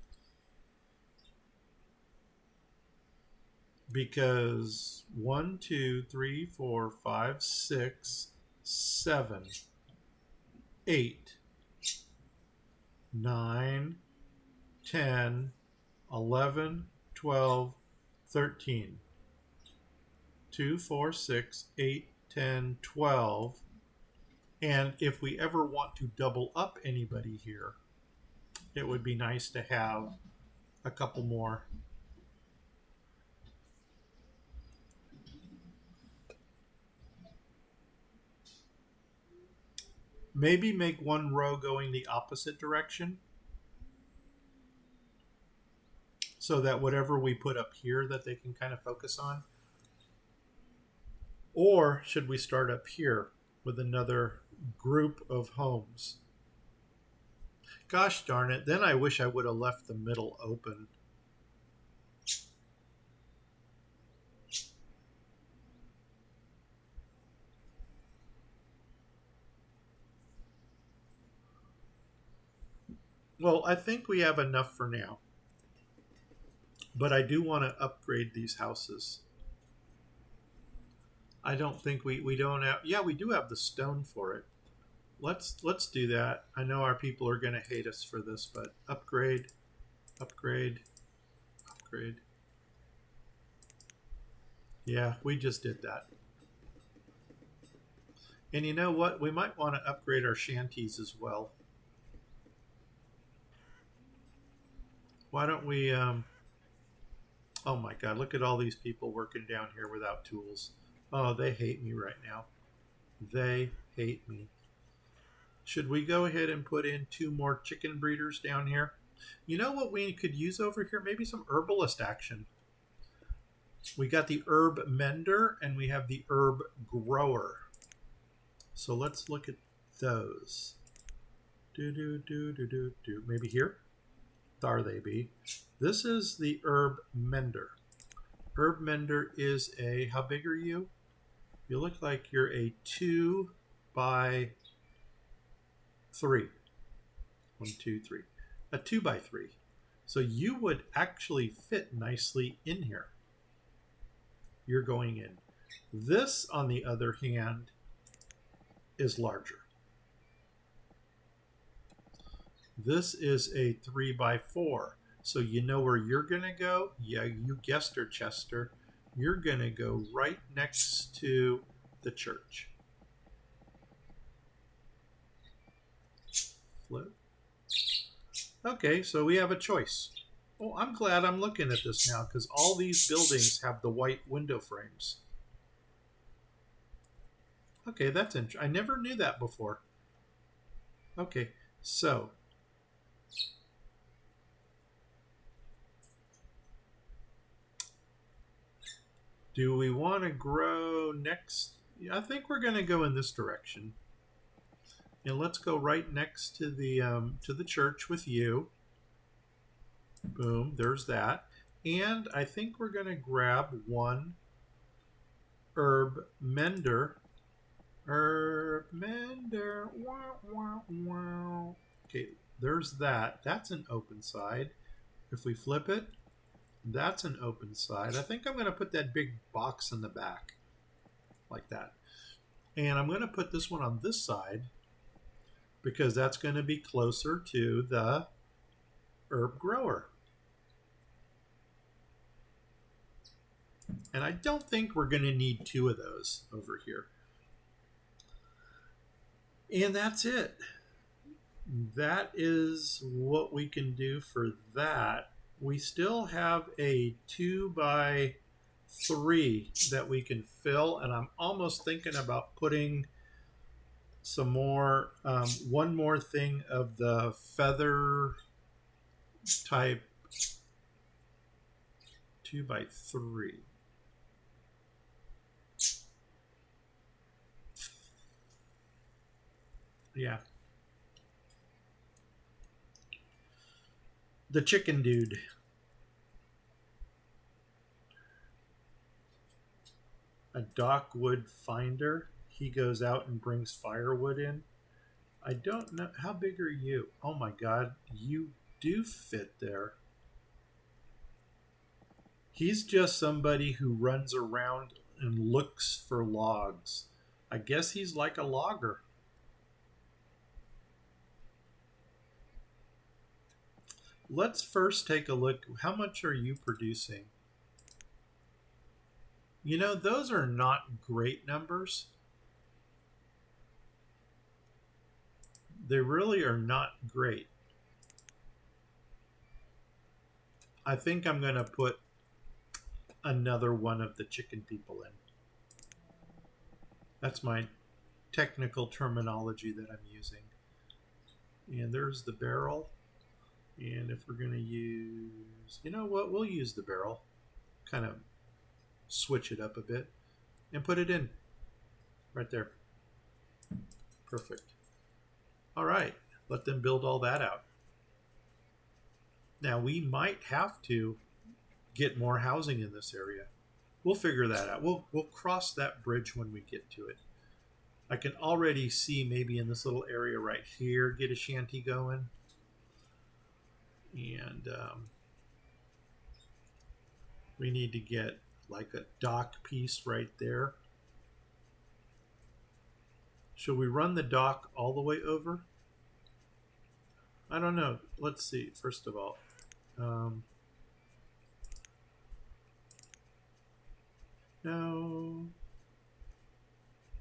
Because 1, 2, 3, 4, 5, 6, 7, 8, 9, 10, 11, 12, 13. 2, 4, 6, 8, 10, 12. And if we ever want to double up anybody here, it would be nice to have a couple more. Maybe make one row going the opposite direction, so that whatever we put up here that they can kind of focus on. Or should we start up here with another group of homes? Gosh darn it, then I wish I would have left the middle open. Well, I think we have enough for now. But I do want to upgrade these houses. I don't think we don't have... Yeah, we do have the stone for it. let's do that. I know our people are going to hate us for this, but upgrade, upgrade, upgrade. Yeah, we just did that. And you know what? We might want to upgrade our shanties as well. Why don't we? Oh my God! Look at all these people working down here without tools. Oh, they hate me right now. They hate me. Should we go ahead and put in 2 more chicken breeders down here? You know what we could use over here? Maybe some herbalist action. We got the herb mender and we have the herb grower. So let's look at those. Do. Maybe here? There they be. This is the herb mender. Herb mender is a, how big are you? You look like you're a 2 by 3. 1, 2, 3. A 2 by 3. So you would actually fit nicely in here. You're going in. This, on the other hand, is larger. This is a 3 by 4. So you know where you're going to go? Yeah, you guessed her, Chester. You're going to go right next to the church. Flip. Okay, so we have a choice. Oh, I'm glad I'm looking at this now because all these buildings have the white window frames. Okay, that's interesting. I never knew that before. Okay, so do we want to grow next? I think we're going to go in this direction. And let's go right next to the church with you. Boom, there's that. And I think we're going to grab 1 herb mender. Herb mender. Wow, wow, wow. Okay, there's that. That's an open side. If we flip it, that's an open side. I think I'm going to put that big box in the back like that. And I'm going to put this one on this side because that's going to be closer to the herb grower. And I don't think we're going to need 2 of those over here. And that's it. That is what we can do for that. We still have a 2 by 3 that we can fill, and I'm almost thinking about putting some more, 1 more thing of the feather type 2 by 3. Yeah. The chicken dude. A dockwood finder. He goes out and brings firewood in. I don't know. How big are you? Oh my God. You do fit there. He's just somebody who runs around and looks for logs. I guess he's like a logger. Let's first take a look. How much are you producing? You know, those are not great numbers. They really are not great. I think I'm going to put another one of the chicken people in. That's my technical terminology that I'm using. And there's the barrel. And if we're going to use, you know what, we'll use the barrel. Kind of switch it up a bit and put it in right there. Perfect. All right, let them build all that out. Now we might have to get more housing in this area. We'll figure that out. We'll cross that bridge when we get to it. I can already see maybe in this little area right here, get a shanty going. And we need to get like a dock piece right there. Should we run the dock all the way over? I don't know. Let's see, first of all. No.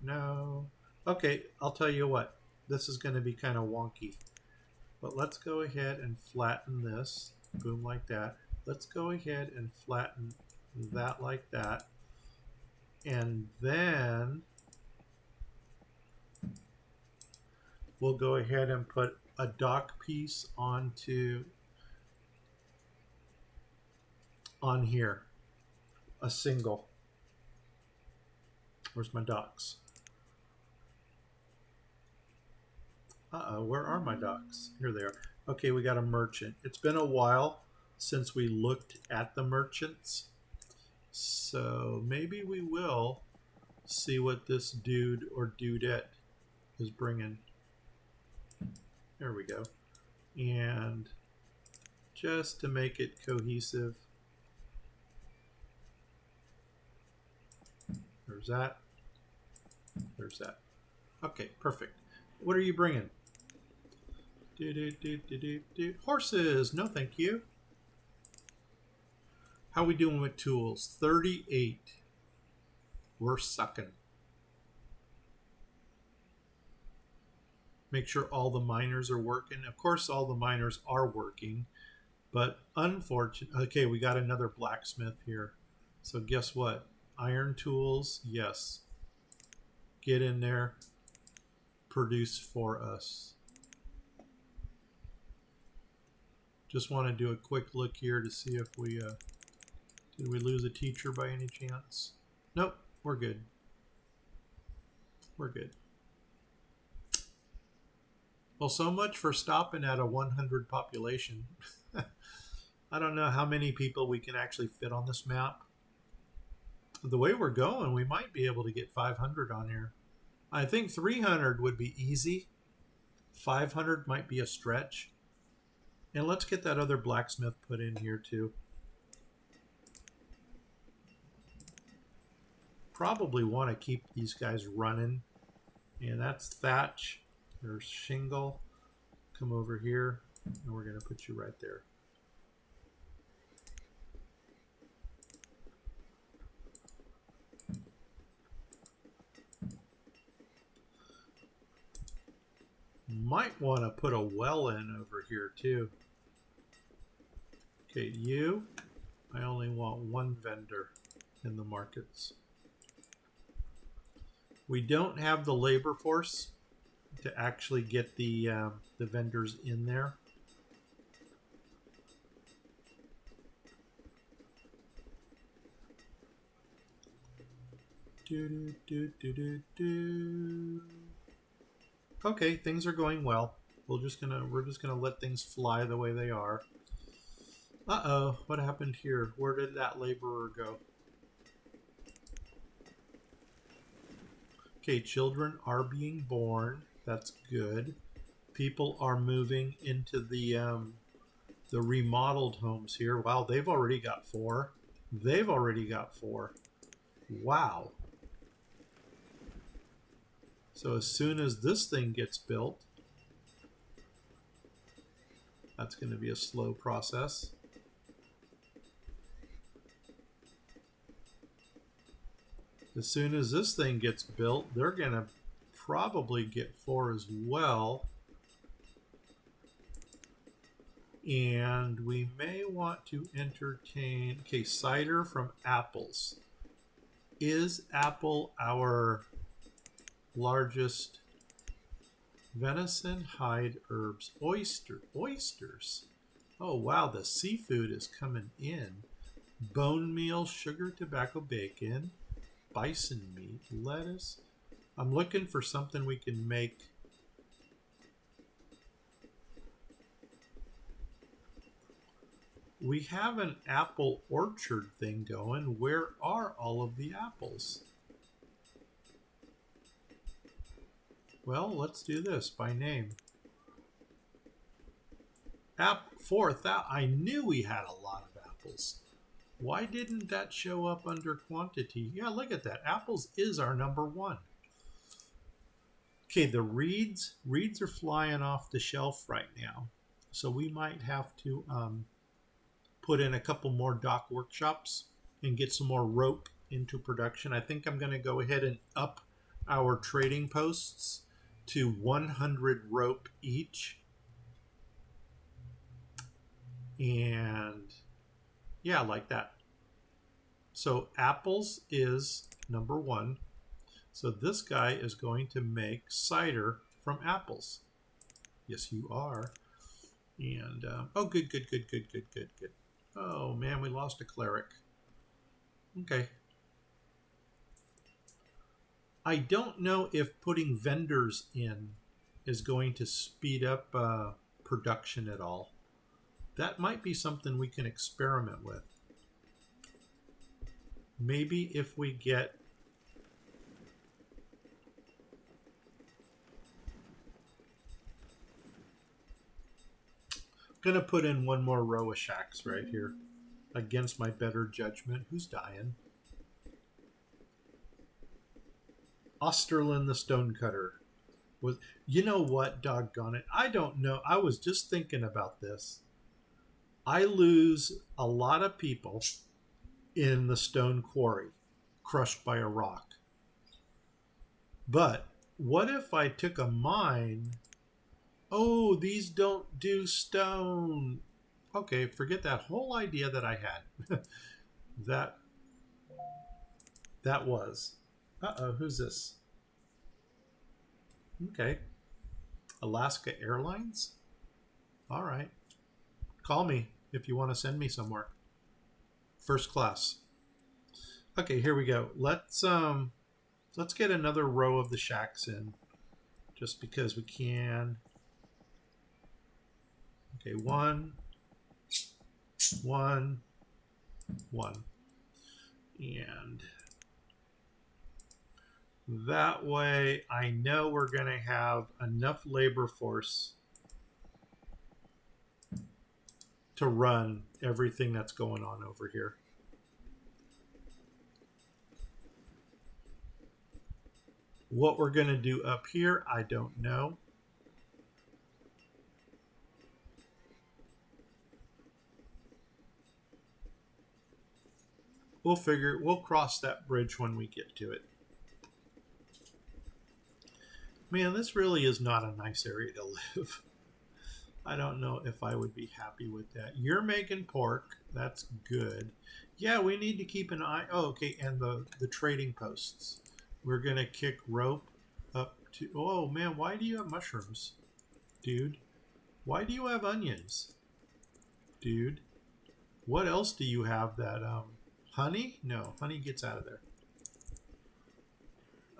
No. Okay, I'll tell you what. This is going to be kind of wonky. But let's go ahead and flatten this. Boom, like that. Let's go ahead and flatten that like that. And then we'll go ahead and put a dock piece on here. A single. Where's my docks? Uh-oh, where are my docks? Here they are. Okay, we got a merchant. It's been a while since we looked at the merchants. So maybe we will see what this dude or dudette is bringing. There we go. And just to make it cohesive, there's that. There's that. Okay, perfect. What are you bringing? Horses. No, thank you. How we doing with tools? 38. We're sucking. Make sure all the miners are working. Of course, all the miners are working, but unfortunately, okay, we got another blacksmith here. So guess what? Iron tools, yes. Get in there. Produce for us. Just want to do a quick look here to see if we did we lose a teacher by any chance? Nope, we're good. We're good. Well, so much for stopping at a 100 population. I don't know how many people we can actually fit on this map. The way we're going, we might be able to get 500 on here. I think 300 would be easy. 500 might be a stretch. And let's get that other blacksmith put in here too. Probably want to keep these guys running. And that's thatch. There's shingle. Come over here. And we're going to put you right there. Might want to put a well in over here too. Okay, you. I only want one vendor in the markets. We don't have the labor force to actually get the vendors in there. Okay, things are going well. We're just gonna let things fly the way they are. Uh-oh, what happened here? Where did that laborer go? Okay, children are being born. That's good. People are moving into the remodeled homes here. Wow, they've already got 4. They've already got 4. Wow. So as soon as this thing gets built, that's going to be a slow process. As soon as this thing gets built, they're going to probably get 4 as well. And we may want to entertain, okay, cider from apples. Is apple our largest? Venison, hide, herbs, oysters. Oh wow, the seafood is coming in. Bone meal, sugar, tobacco, bacon, bison meat, lettuce. I'm looking for something we can make. We have an apple orchard thing going. Where are all of the apples? Well, let's do this by name. 4,000. I knew we had a lot of apples. Why didn't that show up under quantity? Yeah, look at that. Apples is our number 1. Okay, the reeds are flying off the shelf right now. So we might have to put in a couple more dock workshops and get some more rope into production. I think I'm going to go ahead and up our trading posts to 100 rope each. And yeah, like that. So apples is number 1. So this guy is going to make cider from apples. Yes, you are. And, oh, good. Oh, man, we lost a cleric. Okay. I don't know if putting vendors in is going to speed up production at all. That might be something we can experiment with. Maybe if we get... Gonna put in one more row of shacks right here against my better judgment. Who's dying? Osterlin the Stonecutter. You know what, doggone it, I don't know. I was just thinking about this. I lose a lot of people in the stone quarry, crushed by a rock. But what if I took a mine? Oh, these don't do stone. Okay, forget that whole idea that I had. that was. Uh-oh, who's this? Okay. Alaska Airlines? All right. Call me if you want to send me somewhere. First class. Okay, here we go. Let's get another row of the shacks in, just because we can. Okay, 1, 1, 1. And that way I know we're going to have enough labor force to run everything that's going on over here. What we're going to do up here, I don't know. We'll cross that bridge when we get to it. Man, this really is not a nice area to live. I don't know if I would be happy with that. You're making pork. That's good. Yeah, we need to keep an eye. Oh, okay, and the trading posts. We're going to kick rope up to... Oh, man, why do you have mushrooms? Dude. Why do you have onions? Dude. What else do you have that... Honey? No, honey gets out of there.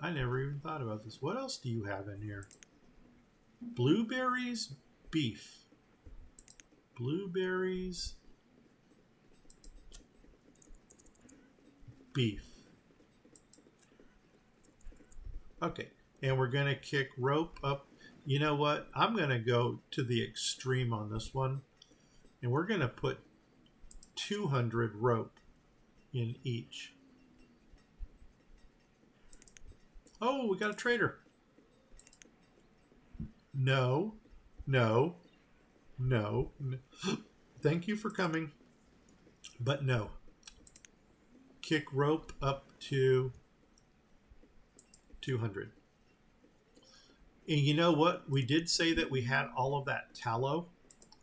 I never even thought about this. What else do you have in here? Blueberries, beef. Blueberries, beef. Okay, and we're going to kick rope up. You know what? I'm going to go to the extreme on this one. And we're going to put 200 rope in each. Oh, we got a trader. No. Thank you for coming. But no. Kick rope up to 200. And you know what? We did say that we had all of that tallow.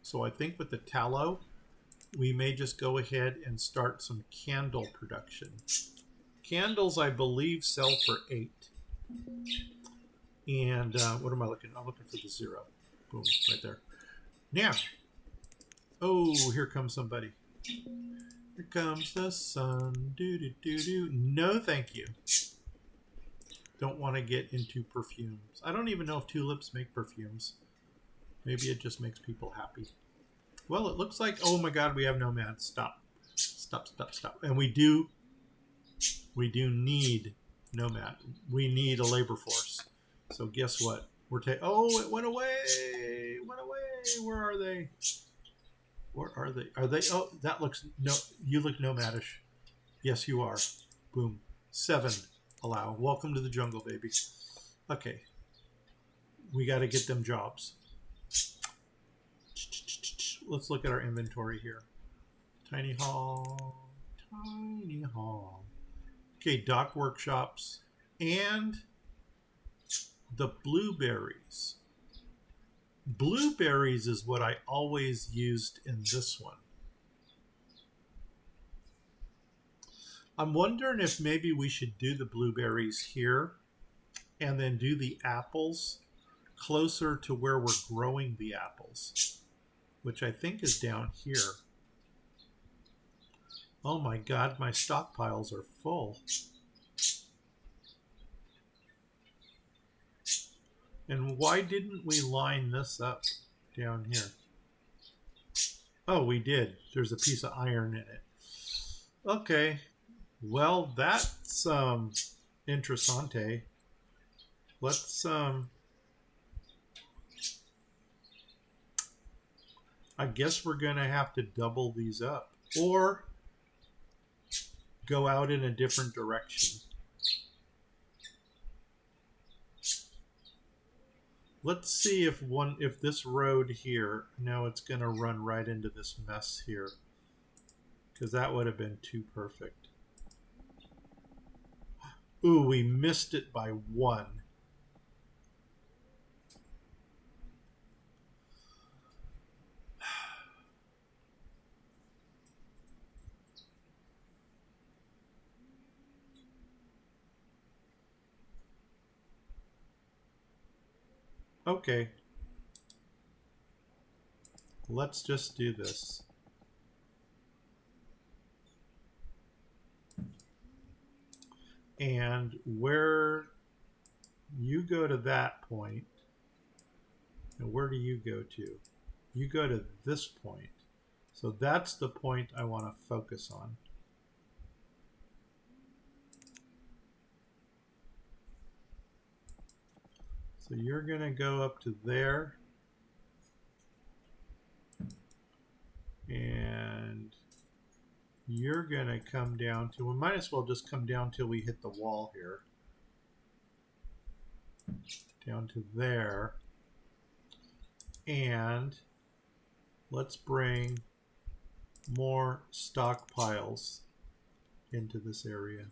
So I think with the tallow, we may just go ahead and start some candle production. Candles, I believe, sell for 8. And what am I looking? I'm looking for the 0. Boom, right there. Now, oh, here comes somebody. Here comes the sun. Do. No, thank you. Don't want to get into perfumes. I don't even know if tulips make perfumes. Maybe it just makes people happy. Well, it looks like, oh my God, we have Nomad. Stop. And we do need Nomad. We need a labor force. So guess what? Oh, it went away. Where are they? Are they? Oh, that looks, no, you look nomadish. Yes, you are. Boom. 7. Allow. Welcome to the jungle, baby. Okay. We got to get them jobs. Let's look at our inventory here. Tiny hall, tiny hall. Okay, dock workshops and the blueberries. Blueberries is what I always used in this one. I'm wondering if maybe we should do the blueberries here and then do the apples closer to where we're growing the apples, which I think is down here. Oh my God, my stockpiles are full. And why didn't we line this up down here? Oh, we did. There's a piece of iron in it. Okay. Well, that's interessante. Let's I guess we're going to have to double these up or go out in a different direction. Let's see if this road here, now it's going to run right into this mess here, because that would have been too perfect. Ooh, we missed it by 1. Okay. Let's just do this. And where you go to that point, and where do you go to? You go to this point. So that's the point I want to focus on. So you're going to go up to there. And you're going to come down to, we might as well just come down till we hit the wall here. Down to there. And let's bring more stockpiles into this area.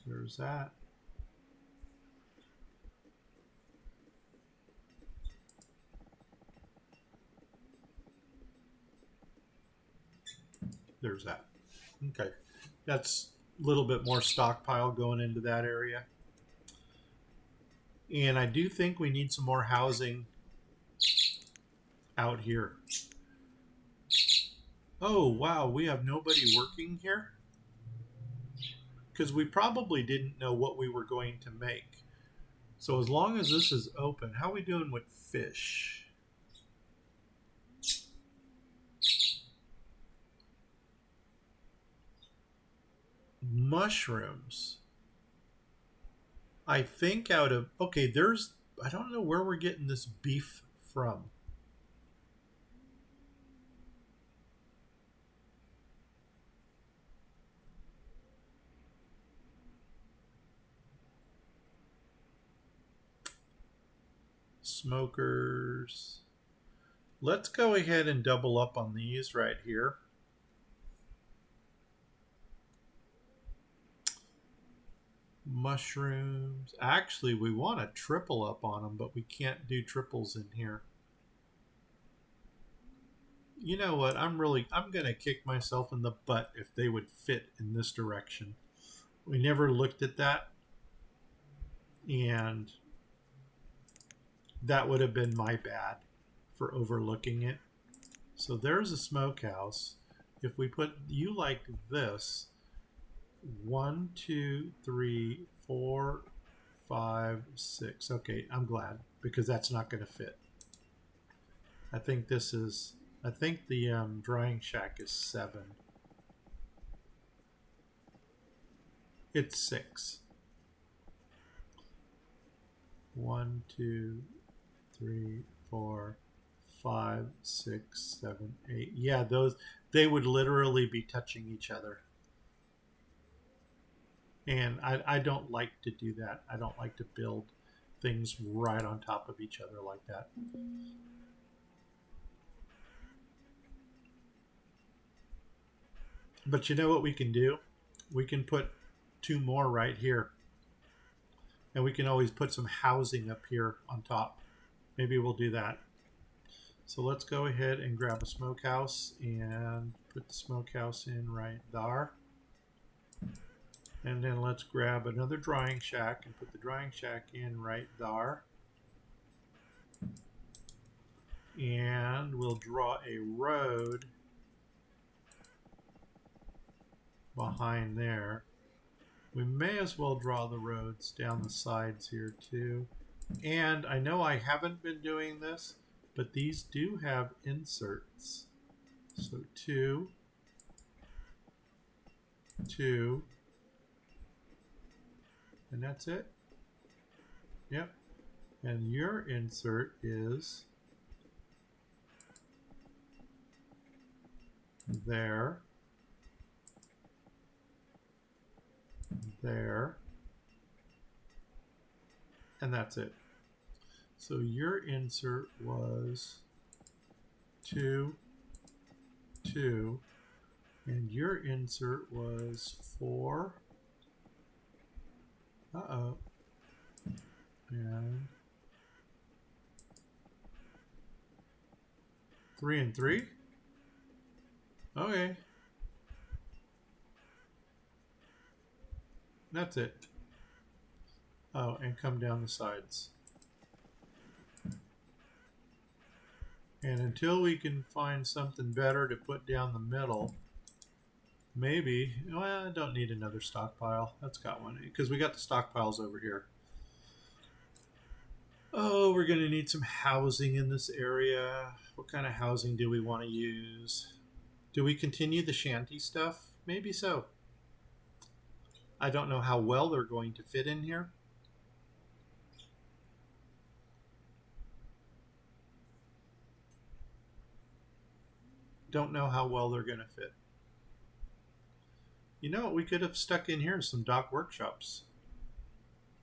There's that. There's that. Okay. That's a little bit more stockpile going into that area. And I do think we need some more housing out here. Oh, wow. We have nobody working here? Because we probably didn't know what we were going to make. So as long as this is open, how are we doing with fish? Mushrooms. I think out of, okay, there's, I don't know where we're getting this beef from. Smokers. Let's go ahead and double up on these right here. Mushrooms. Actually, we want to triple up on them, but we can't do triples in here. You know what? I'm going to kick myself in the butt if they would fit in this direction. We never looked at that. And that would have been my bad for overlooking it. So there's a smokehouse. If we put you like this, 1, 2, 3, 4, 5, 6. Okay, I'm glad because that's not going to fit. I think this is, I think the drying shack is 7. It's 6. 1, 2, 3, 4, 5, 6, 7, 8. Yeah, those, they would literally be touching each other. And I don't like to do that. I don't like to build things right on top of each other like that. But you know what we can do? We can put two more right here. And we can always put some housing up here on top. Maybe we'll do that. So let's go ahead and grab a smokehouse and put the smokehouse in right there. And then let's grab another drying shack and put the drying shack in right there. And we'll draw a road behind there. We may as well draw the roads down the sides here too. And I know I haven't been doing this, but these do have inserts. So 2, 2, and that's it. Yep. And your insert is there, there, and that's it. So your insert was 2, 2, and your insert was 4. Uh-oh. And 3 and 3? Okay. That's it. Oh, and come down the sides. And until we can find something better to put down the middle, maybe, well, I don't need another stockpile. That's got one, because we got the stockpiles over here. Oh, we're going to need some housing in this area. What kind of housing do we want to use? Do we continue the shanty stuff? Maybe so. I don't know how well they're going to fit in here. Don't know how well they're going to fit. You know what we could have stuck in here? Some dock workshops.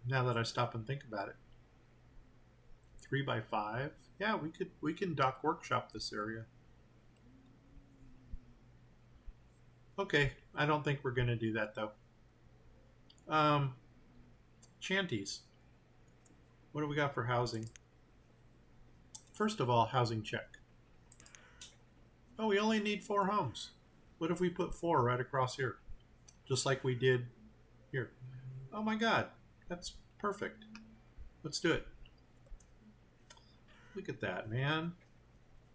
Now that I stop and think about it. 3 by 5. Yeah, we can dock workshop this area. Okay, I don't think we're going to do that though. Shanties. What do we got for housing? First of all, housing check. Oh, we only need 4 homes. What if we put 4 right across here? Just like we did here. Oh my God, that's perfect. Let's do it. Look at that, man.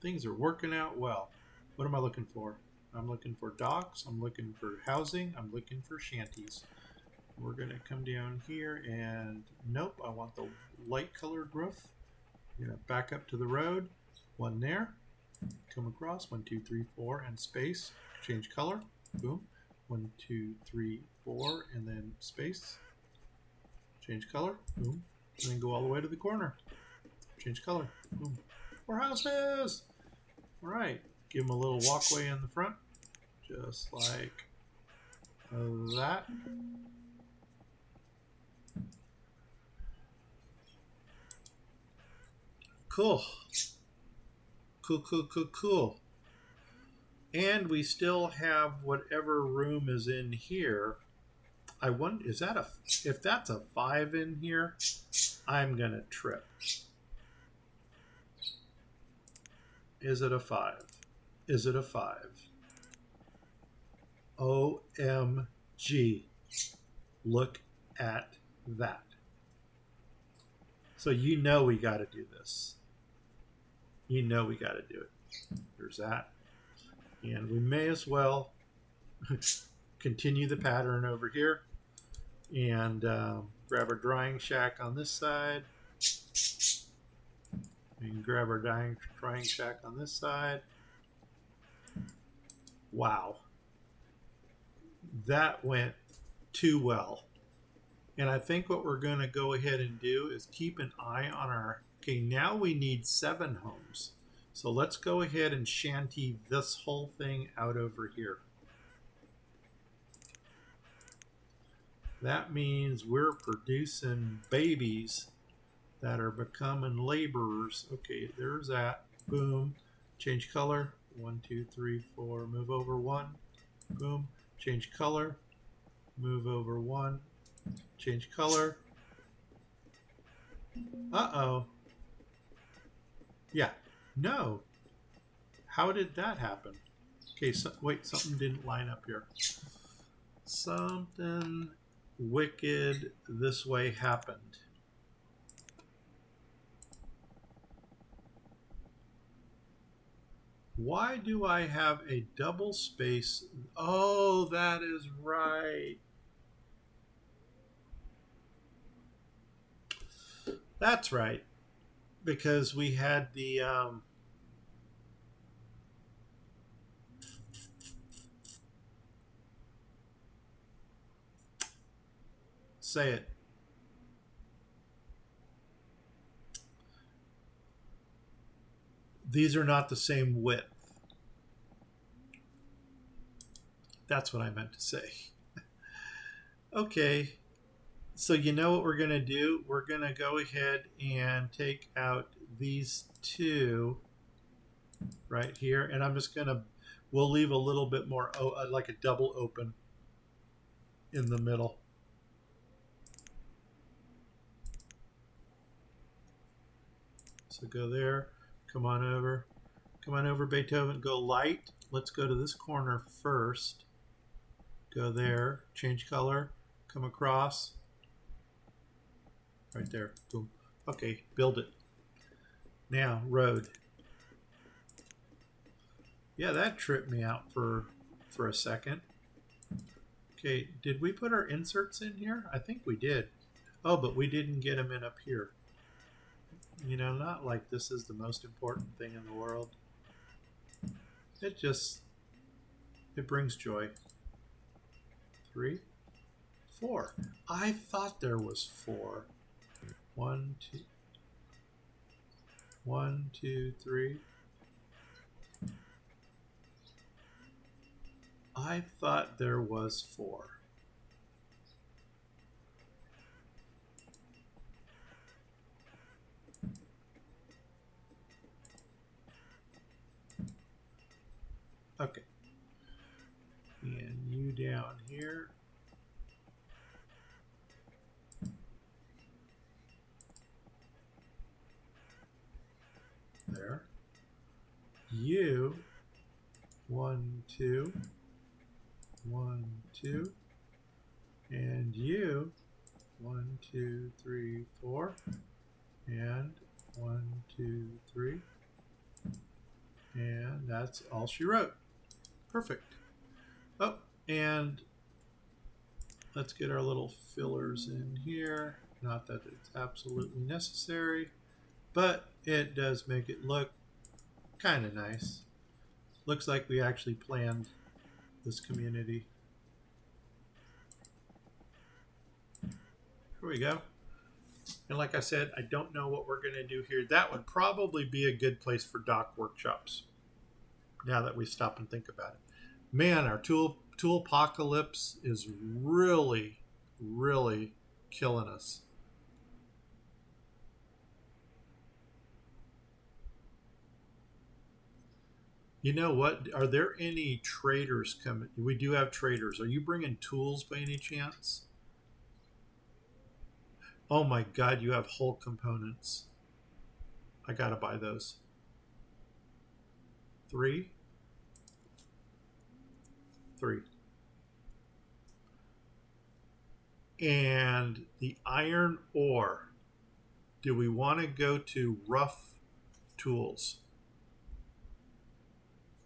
Things are working out well. What am I looking for? I'm looking for docks. I'm looking for housing. I'm looking for shanties. We're going to come down here and nope, I want the light colored roof. We're going to back up to the road. 1 there. Come across. 1, 2, 3, 4, and space. Change color. Boom. 1, 2, 3, 4, and then space. Change color. Boom. And then go all the way to the corner. Change color. Boom. 4 houses. All right. Give them a little walkway in the front, just like that. Cool. Cool. And we still have whatever room is in here. I wonder, is that if that's a 5 in here, I'm gonna trip. Is it a 5? Is it a 5? OMG. Look at that. So you know we got to do this. You know we got to do it. There's that. And we may as well continue the pattern over here and grab our drying shack on this side. And grab our drying shack on this side. Wow. That went too well. And I think what we're going to go ahead and do is keep an eye on our... Okay, now we need 7 homes. So let's go ahead and shanty this whole thing out over here. That means we're producing babies that are becoming laborers. Okay, there's that. Boom. Change color. 1, 2, 3, 4. Move over 1. Boom. Change color. Move over 1. Change color. Uh-oh. Yeah. No. How did that happen? Okay, so, wait, something didn't line up here. Something wicked this way happened. Why do I have a double space? Oh, that is right. That's right. Because we had the say it. These are not the same width. That's what I meant to say. Okay. So you know what we're going to do? We're going to go ahead and take out these two right here. And I'm just going to, we'll leave a little bit more, like a double open in the middle. So go there, come on over, Beethoven, go light. Let's go to this corner first. Go there, change color, come across. Right there, boom. Okay, build it. Now, road. Yeah, that tripped me out for a second. Okay, did we put our inserts in here? I think we did. Oh, but we didn't get them in up here. You know, not like this is the most important thing in the world. It brings joy. 3, 4. I thought there was 4. 1, 2. 1, 2, 3. I thought there was 4. Okay. And you down here. There. You. 1, 2. 1, 2. And you. 1, 2, 3, 4. And 1, 2, 3. And that's all she wrote. Perfect. Oh, and let's get our little fillers in here. Not that it's absolutely necessary, but it does make it look kind of nice. Looks like we actually planned this community. Here we go. And like I said, I don't know what we're going to do here. That would probably be a good place for dock workshops, now that we stop and think about it. Man, our tool apocalypse is really, really killing us. You know what? Are there any traders coming? We do have traders. Are you bringing tools by any chance? Oh my God, you have whole components. I gotta buy those. 3. 3. And the iron ore. Do we want to go to rough tools?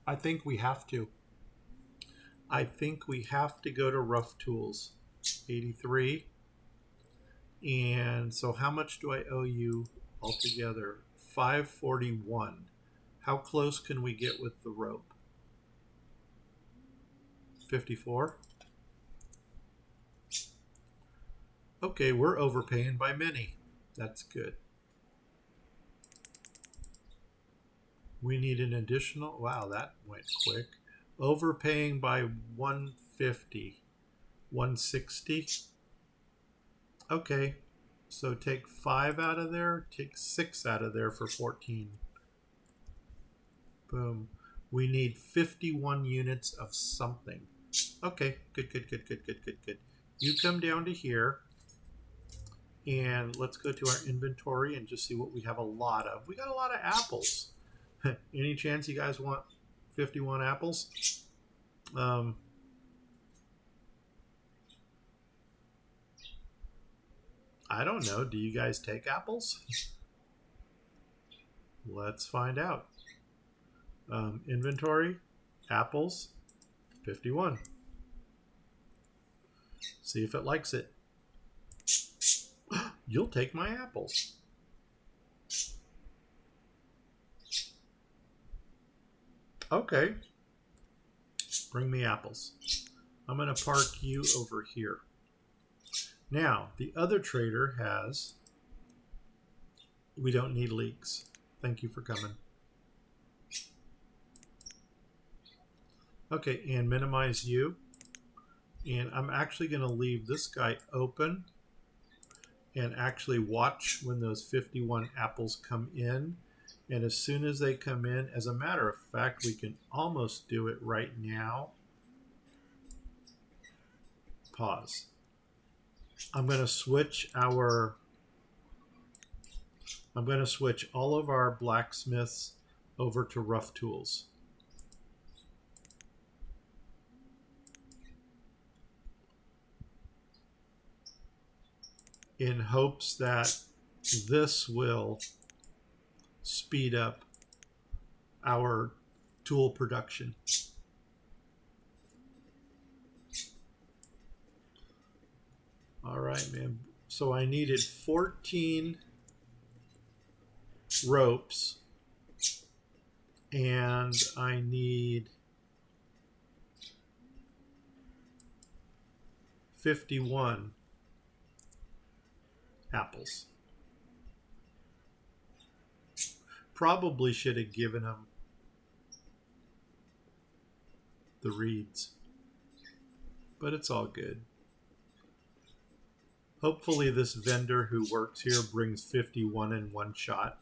I think we have to. I think we have to go to rough tools. 83. And so how much do I owe you altogether? 541. How close can we get with the rope? 54. Okay, we're overpaying by many. That's good. We need an additional, wow, that went quick. Overpaying by 150. 160. Okay, so take 5 out of there, take 6 out of there for 14. Boom. We need 51 units of something. Okay, good, good, good, good, good, good, good. You come down to here, and let's go to our inventory and just see what we have a lot of. We got a lot of apples. Any chance you guys want 51 apples? I don't know. Do you guys take apples? Let's find out. Inventory, apples, 51. See if it likes it. You'll take my apples. Okay. Bring me apples. I'm going to park you over here. Now, the other trader has... We don't need leeks. Thank you for coming. Okay, and minimize you. And I'm actually going to leave this guy open and actually watch when those 51 apples come in. And as soon as they come in, as a matter of fact, we can almost do it right now. Pause. I'm going to switch all of our blacksmiths over to rough tools. In hopes that this will speed up our tool production. All right, man. So I needed 14 ropes, and I need 51 apples. Probably should have given them the reeds, but it's all good. Hopefully this vendor who works here brings 51 in one shot.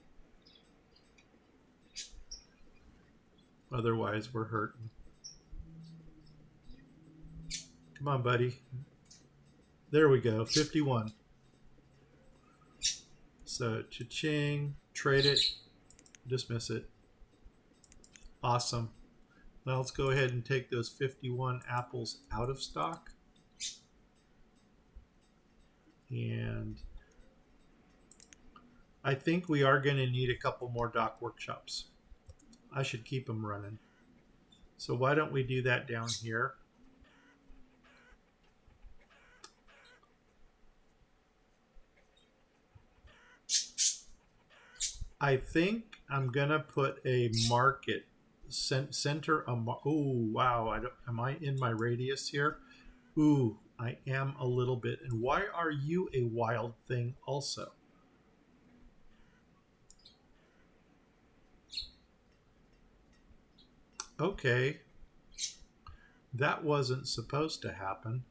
Otherwise we're hurting. Come on, buddy. There we go, 51. So cha-ching, trade it, dismiss it. Awesome. Now let's go ahead and take those 51 apples out of stock. And I think we are going to need a couple more dock workshops. I should keep them running. So why don't we do that down here? I think I'm going to put a market center. Oh, wow. Am I in my radius here? Ooh, I am a little bit. And why are you a wild thing also? Okay. That wasn't supposed to happen.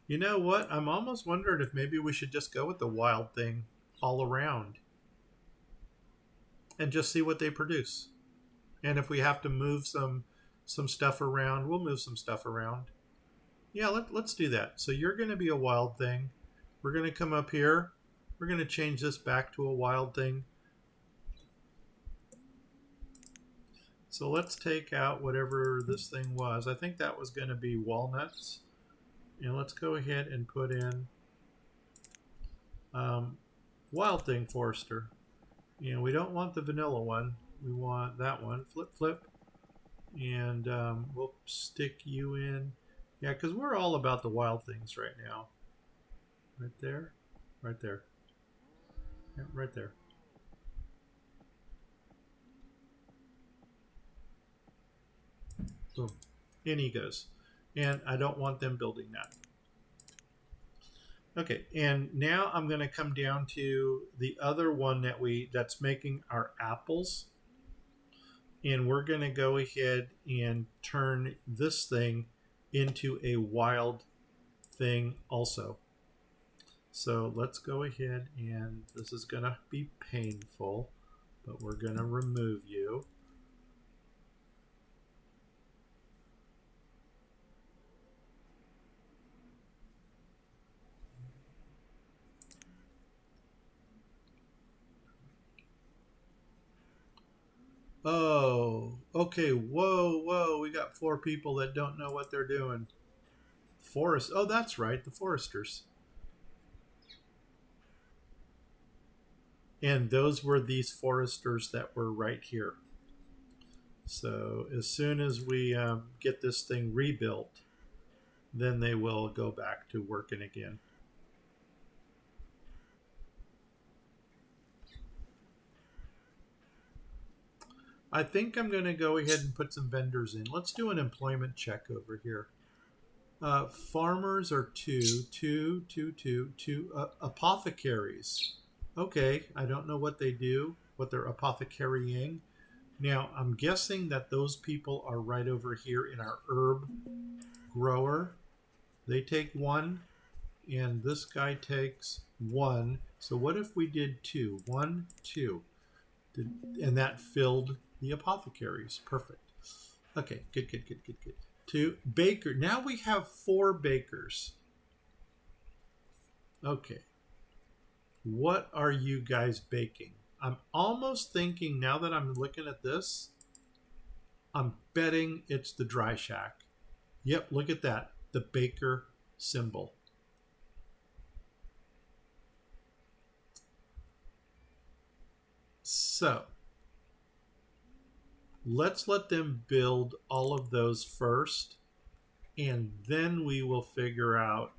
You know what? I'm almost wondering if maybe we should just go with the wild thing all around and just see what they produce. And if we have to move some stuff around, we'll move some stuff around. Yeah, let's do that. So you're going to be a wild thing. We're going to come up here. We're going to change this back to a wild thing. So let's take out whatever this thing was. I think that was going to be walnuts. And let's go ahead and put in wild thing forester. You know, we don't want the vanilla one. We want that one. Flip, flip. And we'll stick you in. Yeah, because we're all about the wild things right now. Right there. Right there. Yeah, right there. Boom. In he goes. And I don't want them building that. Okay, and now I'm going to come down to the other one that's making our apples. And we're going to go ahead and turn this thing into a wild thing also. So let's go ahead, and this is going to be painful, but we're going to remove you. Oh, okay. Whoa, whoa. We got 4 people that don't know what they're doing. Forest. Oh, that's right. The foresters. And those were these foresters that were right here. So as soon as we get this thing rebuilt, then they will go back to working again. I think I'm going to go ahead and put some vendors in. Let's do an employment check over here. Farmers are 2. Apothecaries. Okay, I don't know what they do, what they're apothecarying. Now, I'm guessing that those people are right over here in our herb grower. They take 1, and this guy takes 1. So what if we did 2? 1, 2. And that filled the apothecaries. Perfect. Okay, good. 2. Baker. Now we have 4 bakers. Okay. What are you guys baking? I'm almost thinking, now that I'm looking at this, I'm betting it's the dry shack. Yep, look at that. The baker symbol. So let's let them build all of those first, and then we will figure out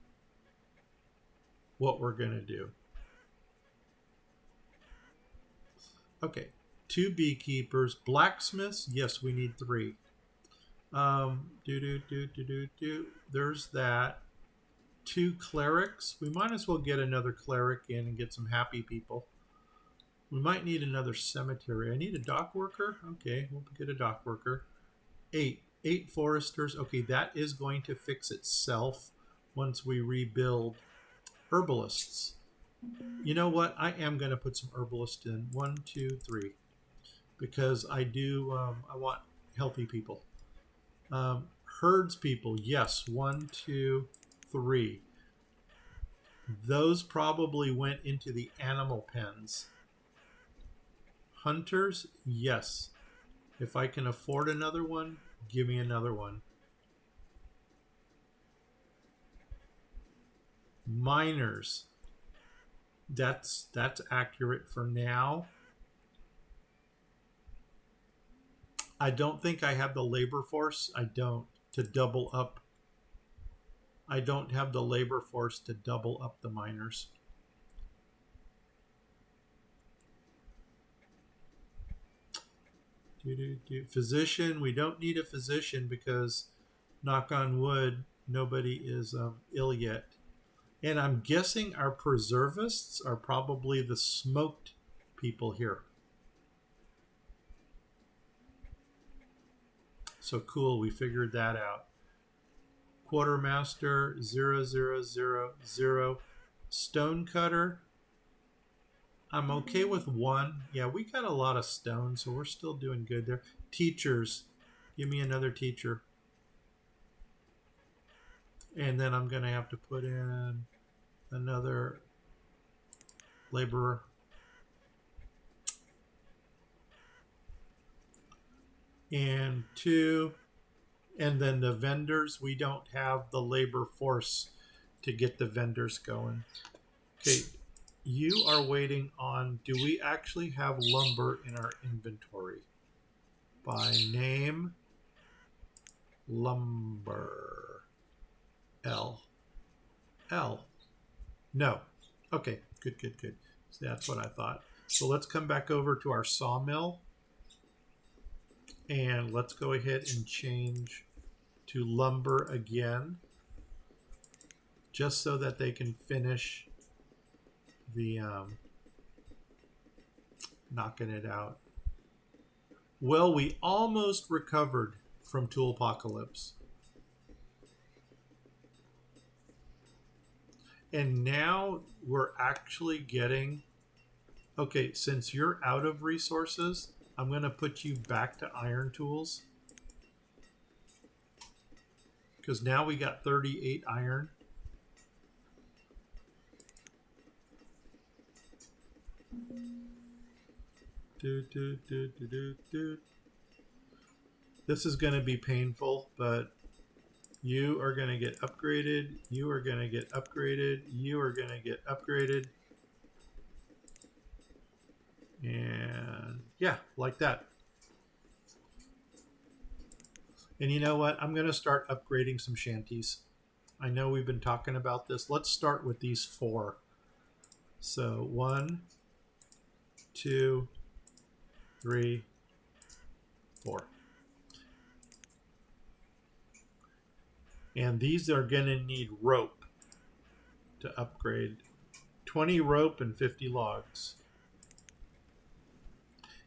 what we're going to do. Okay, 2 beekeepers. Blacksmiths, yes, we need 3. There's that. 2 clerics. We might as well get another cleric in and get some happy people. We might need another cemetery. I need a dock worker. Okay, we'll get a dock worker. 8 foresters. Okay, that is going to fix itself once we rebuild. Herbalists. You know what? I am going to put some herbalists in. 1, 2, 3. Because I do, I want healthy people. Herds people. Yes. 1, 2, 3. Those probably went into the animal pens. Hunters. Yes. If I can afford another one, give me another one. Miners. That's accurate for now. I don't think I have the labor force. I don't to double up. I don't have the labor force to double up the miners. Physician. We don't need a physician because, knock on wood, nobody is ill yet. And I'm guessing our preservists are probably the smoked people here. So cool, we figured that out. Quartermaster 0000. Stonecutter. I'm okay with 1. Yeah, we got a lot of stone, so we're still doing good there. Teachers. Give me another teacher. And then I'm going to have to put in another laborer. And 2. And then the vendors, we don't have the labor force to get the vendors going. Okay, you are waiting on, do we actually have lumber in our inventory? By name, lumber. L. No. Okay, good. So that's what I thought. So let's come back over to our sawmill. And let's go ahead and change to lumber again, just so that they can finish the knocking it out. Well, we almost recovered from Tool Apocalypse. And now we're actually getting... Okay, since you're out of resources, I'm going to put you back to iron tools. Because now we got 38 iron. This is going to be painful, but you are going to get upgraded. You are going to get upgraded. You are going to get upgraded. And yeah, like that. And you know what? I'm going to start upgrading some shanties. I know we've been talking about this. Let's start with these 4. So 1, 2, 3, 4. And these are going to need rope to upgrade. 20 rope and 50 logs.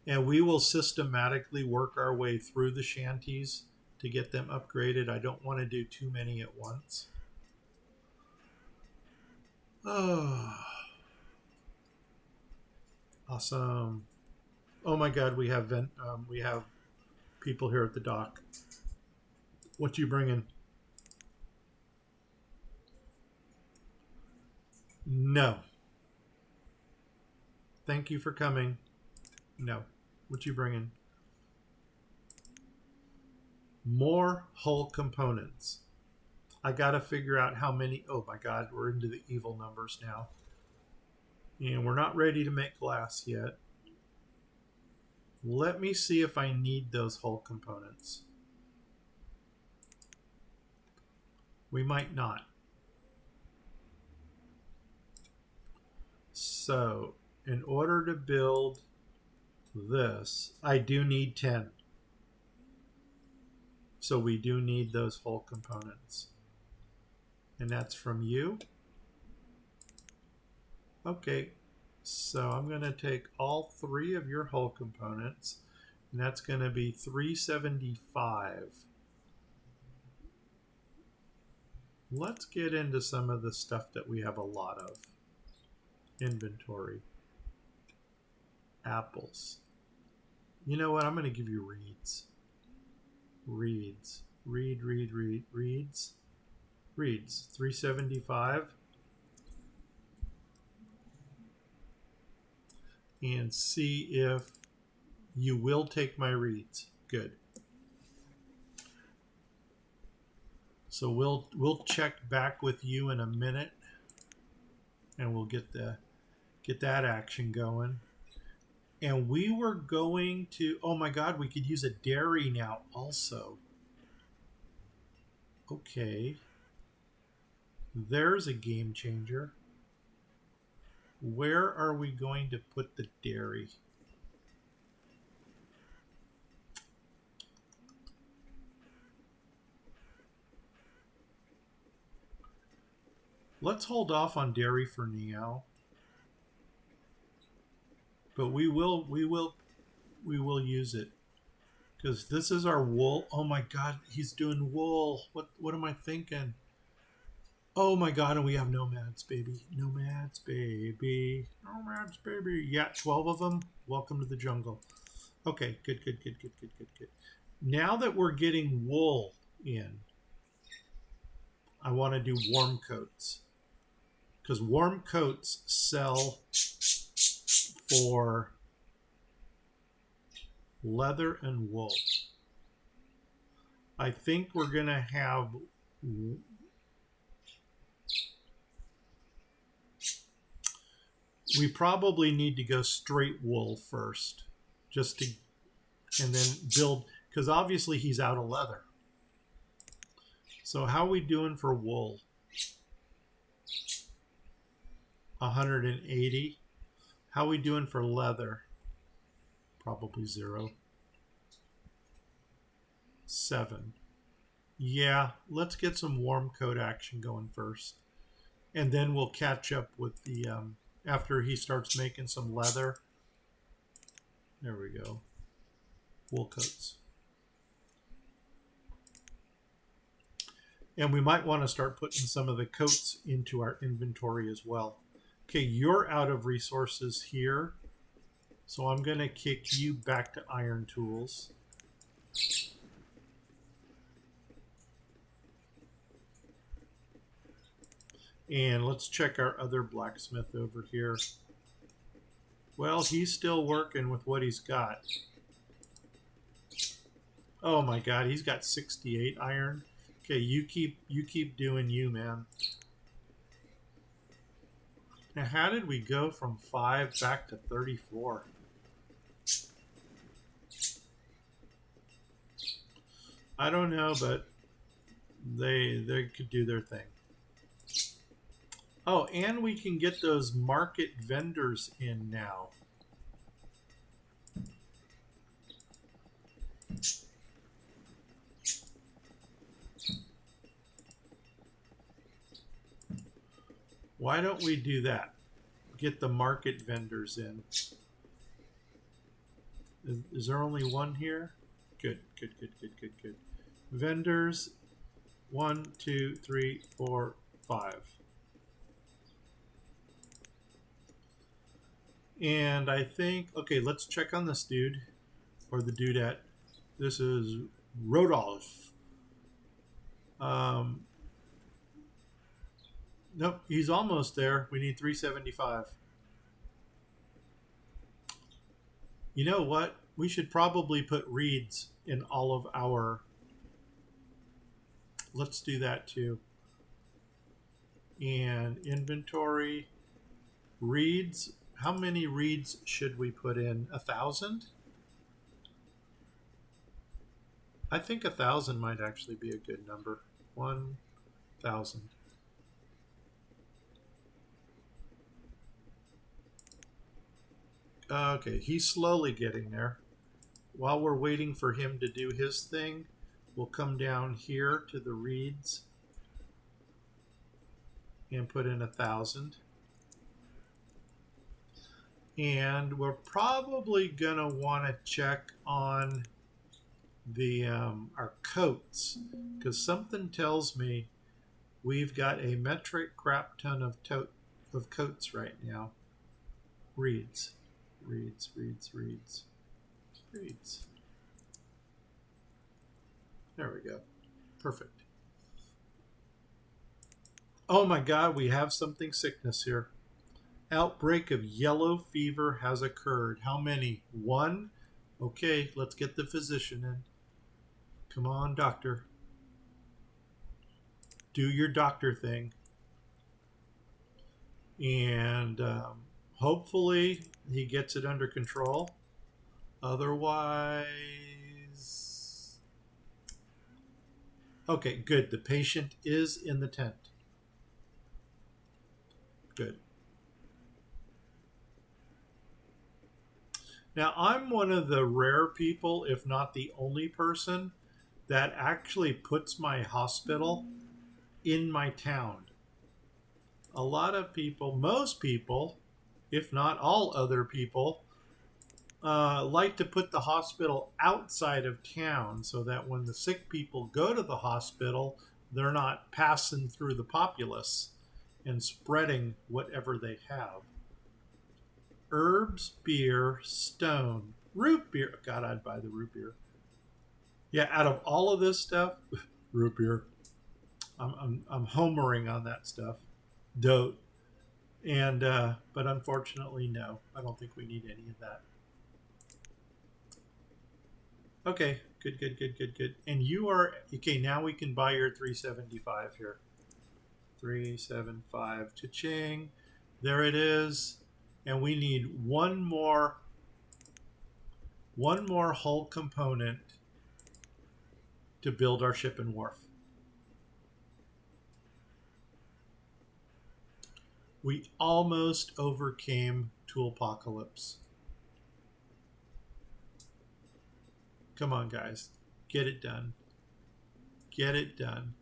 And we will systematically work our way through the shanties to get them upgraded. I don't want to do too many at once. Oh, awesome. Oh my God, we have people here at the dock. What you bringing? No. Thank you for coming. No. What you bringing? More hull components. I got to figure out how many. Oh my God, we're into the evil numbers now. And we're not ready to make glass yet. Let me see if I need those hull components. We might not. So, in order to build this, I do need 10. So we do need those hull components. And that's from you. Okay, so I'm going to take all 3 of your hull components, and that's going to be 375. Let's get into some of the stuff that we have a lot of. Inventory. Apples. You know what? I'm going to give you reeds. Reeds. Reeds. 375. And see if you will take my reeds. Good. So we'll check back with you in a minute, and we'll get that action going. And we were going to, oh my God, we could use a dairy now also. Okay. There's a game changer. Where are we going to put the dairy? Let's hold off on dairy for now. But we will use it. Because this is our wool. Oh my God, he's doing wool. What am I thinking? Oh my God, and we have nomads, baby. Nomads, baby. Nomads, baby. Yeah, 12 of them. Welcome to the jungle. Okay, good. Now that we're getting wool in, I want to do warm coats. Because warm coats sell for leather and wool. I think we're going to have... We probably need to go straight wool first, and then build, because obviously he's out of leather. So how are we doing for wool? 180. How are we doing for leather? Probably 0. 7. Yeah, let's get some warm coat action going first, and then we'll catch up with the after he starts making some leather. There we go. wool coats. And we might want to start putting some of the coats into our inventory as well. Okay, you're out of resources here. So I'm going to kick you back to iron tools. And let's check our other blacksmith over here. Well, he's still working with what he's got. Oh my God, he's got 68 iron. Okay, you keep doing you, man. Now, how did we go from 5 back to 34? I don't know, but they could do their thing. Oh, and we can get those market vendors in now. Why don't we do that? Get the market vendors in. Is there only one here? Good. Vendors, 1, 2, 3, 4, 5. And I think, okay, let's check on this dude, or the dudette. This is Rodolph. Nope, he's almost there. We need 375. You know what? We should probably put reeds in all of our... Let's do that too. And inventory, reeds. How many reeds should we put in? 1,000? I think 1,000 might actually be a good number. 1,000. Okay, he's slowly getting there. While we're waiting for him to do his thing, we'll come down here to the reeds and put in 1,000. And we're probably gonna want to check on the our coats, because something tells me we've got a metric crap ton of coats right now. Reeds. There we go. Perfect. Oh my God, we have something sickness here. Outbreak of yellow fever has occurred. How many? 1? Okay, let's get the physician in. Come on, doctor. Do your doctor thing. And hopefully he gets it under control. Otherwise... Okay, good. The patient is in the tent. Good. Now, I'm one of the rare people, if not the only person, that actually puts my hospital in my town. A lot of people, most people, if not all other people, like to put the hospital outside of town so that when the sick people go to the hospital, they're not passing through the populace and spreading whatever they have. Herbs, beer, stone, root beer. God, I'd buy the root beer. Yeah, out of all of this stuff, root beer. I'm homering on that stuff. Dote. And but unfortunately, no. I don't think we need any of that. Okay, good. And you are okay. Now we can buy your 375 here. 375. Cha-ching. There it is. And we need one more hull component to build our ship and wharf. We almost overcame Toolpocalypse. Come on, guys. Get it done. Get it done.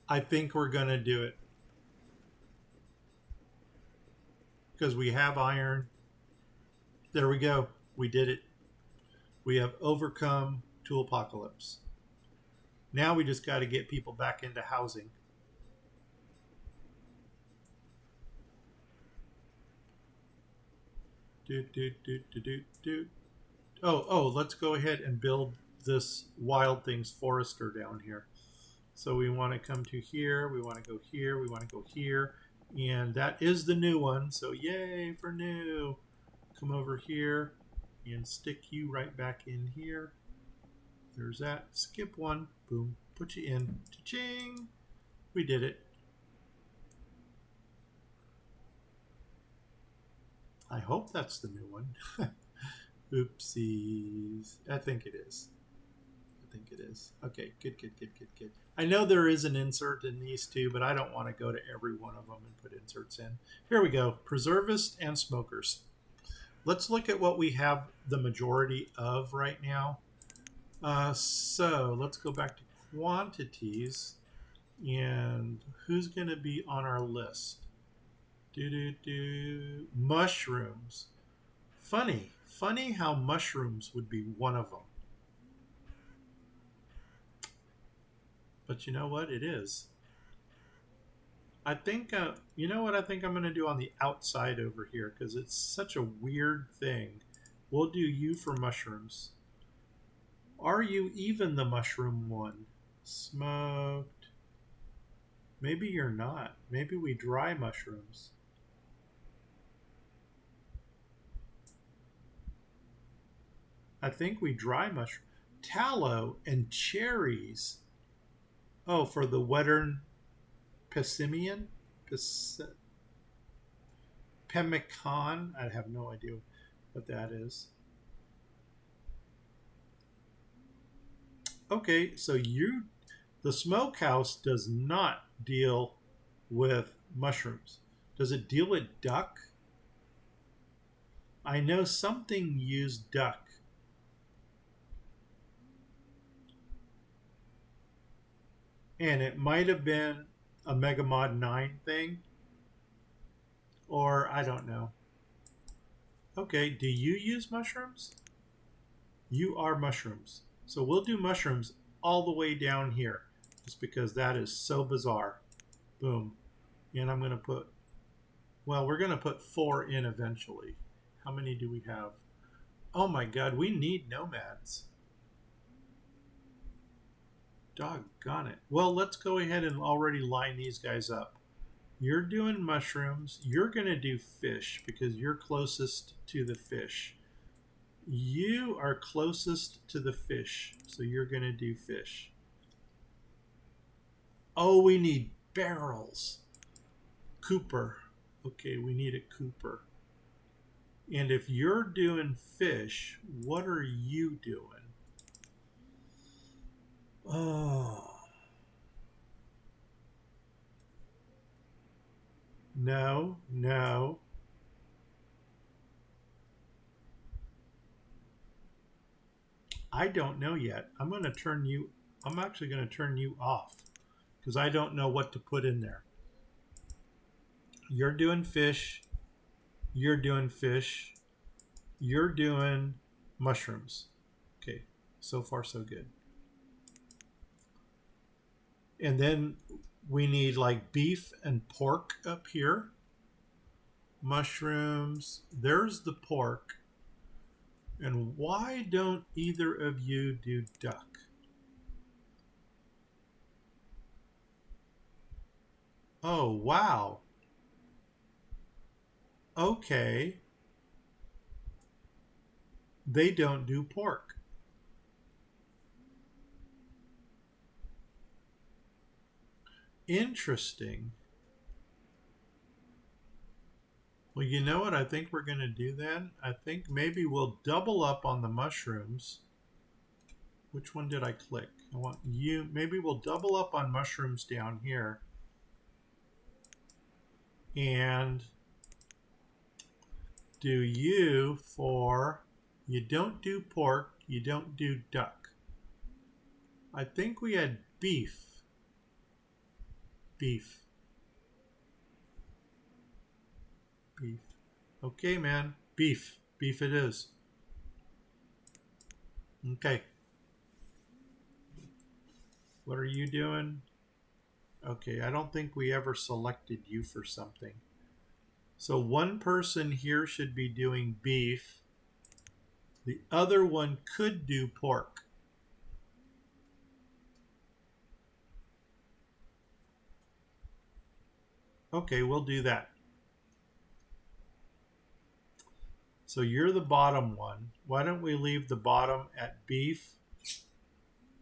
I think we're going to do it. Because we have iron. There we go. We did it. We have overcome tool apocalypse. Now we just got to get people back into housing. Oh, let's go ahead and build this Wild Things Forester down here. So we want to come to here, we want to go here, we want to go here, and that is the new one. So yay for new. Come over here and stick you right back in here. There's that. Skip one. Boom. Put you in. Cha-ching. We did it. I hope that's the new one. Oopsies. I think it is. Okay, good. I know there is an insert in these two, but I don't want to go to every one of them and put inserts in. Here we go. Preservists and smokers. Let's look at what we have the majority of right now. So let's go back to quantities. And who's going to be on our list? Mushrooms. Funny how mushrooms would be one of them. But you know what? It is. I think, you know what I think I'm going to do on the outside over here, because it's such a weird thing. We'll do you for mushrooms. Are you even the mushroom one? Smoked. Maybe you're not. Maybe we dry mushrooms. I think we dry mushroom. Tallow and cherries. Oh, for the Western Pessimian? Pemmican? I have no idea what that is. Okay, so the smokehouse does not deal with mushrooms. Does it deal with duck? I know something used duck. And it might have been a Megamod 9 thing. Or I don't know. Okay, do you use mushrooms? You are mushrooms. So we'll do mushrooms all the way down here. Just because that is so bizarre. Boom. And I'm going to put, well, we're going to put 4 in eventually. How many do we have? Oh my God, we need nomads. Doggone it. Well, let's go ahead and already line these guys up. You're doing mushrooms. You're going to do fish because you're closest to the fish. You are closest to the fish, so you're going to do fish. Oh, we need barrels. Cooper. Okay, we need a Cooper. And if you're doing fish, what are you doing? Oh. No. I don't know yet. I'm actually going to turn you off because I don't know what to put in there. You're doing fish. You're doing fish. You're doing mushrooms. Okay, so far so good. And then we need like beef and pork up here. Mushrooms. There's the pork. And why don't either of you do duck? Oh, wow. Okay. They don't do pork. Interesting. Well, you know what I think we're going to do then? I think maybe we'll double up on the mushrooms. Which one did I click? I want you. Maybe we'll double up on mushrooms down here. And do you for, you don't do pork, you don't do duck. I think we had beef. Beef. Okay, man. Beef. Beef it is. Okay. What are you doing? Okay, I don't think we ever selected you for something. So one person here should be doing beef. The other one could do pork. Okay, we'll do that. So you're the bottom one. Why don't we leave the bottom at beef?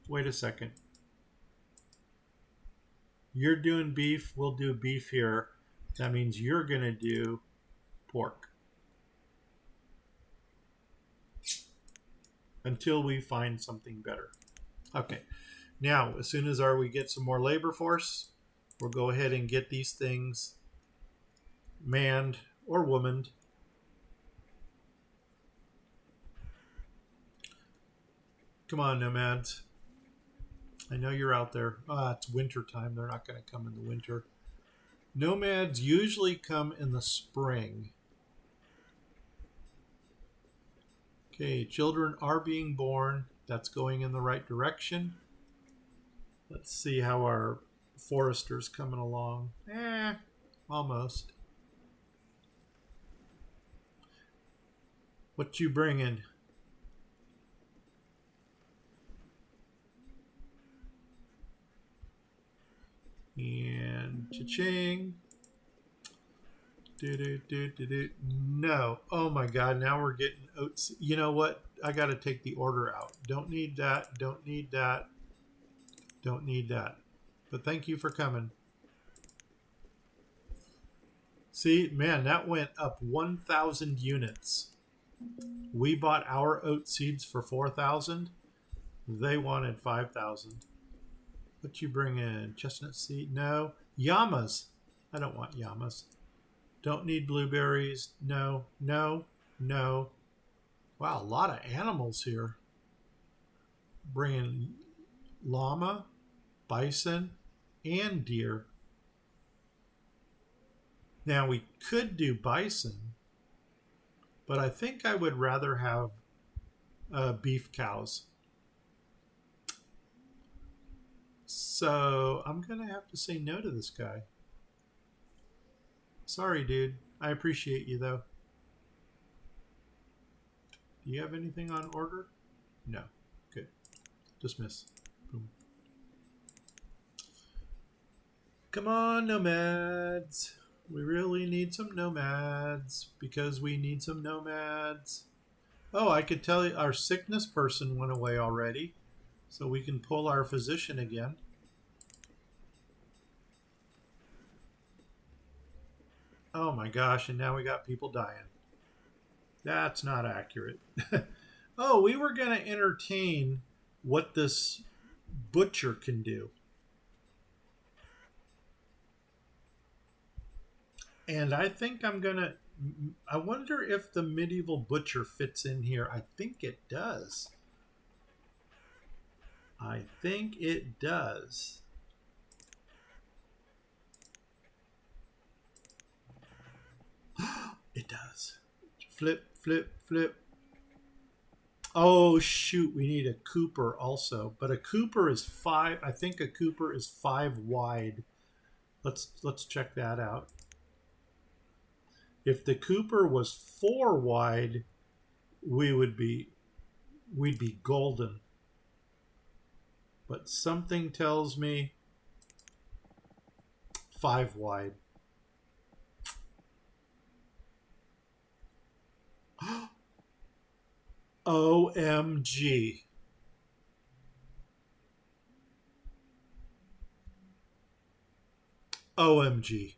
Wait a second. You're doing beef, we'll do beef here. That means you're going to do pork. Until we find something better. Okay. Now, as soon as we get some more labor force, we'll go ahead and get these things manned or womaned. Come on, nomads. I know you're out there. It's winter time. They're not going to come in the winter. Nomads usually come in the spring. Okay, children are being born. That's going in the right direction. Let's see how our forester's coming along. Almost. What you bringing? And cha-ching. No. Oh my God, now we're getting oats. You know what? I got to take the order out. Don't need that. Don't need that. Don't need that. But thank you for coming. See, man, that went up 1,000 units. We bought our oat seeds for 4,000. They wanted 5,000. What you bring in? Chestnut seed? No. Llamas. I don't want llamas. Don't need blueberries. No, no, no. Wow, a lot of animals here. Bringing llama, bison, and deer. Now, we could do bison, but I think I would rather have beef cows. So I'm going to have to say no to this guy. Sorry, dude. I appreciate you, though. Do you have anything on order? No. Good. Dismiss. Boom. Come on, nomads. We really need some nomads because we need some nomads. Oh, I could tell you our sickness person went away already. So we can pull our physician again. Oh my gosh, and now we got people dying. That's not accurate. Oh, we were going to entertain what this butcher can do. And I think I'm going to... I wonder if the medieval butcher fits in here. I think it does. I think it does. It does. Flip, flip, flip. Oh, shoot. We need a Cooper also. But a Cooper is 5. I think a Cooper is 5 wide. Let's check that out. If the Cooper was 4 wide, we'd be golden. But something tells me 5 wide. OMG. OMG.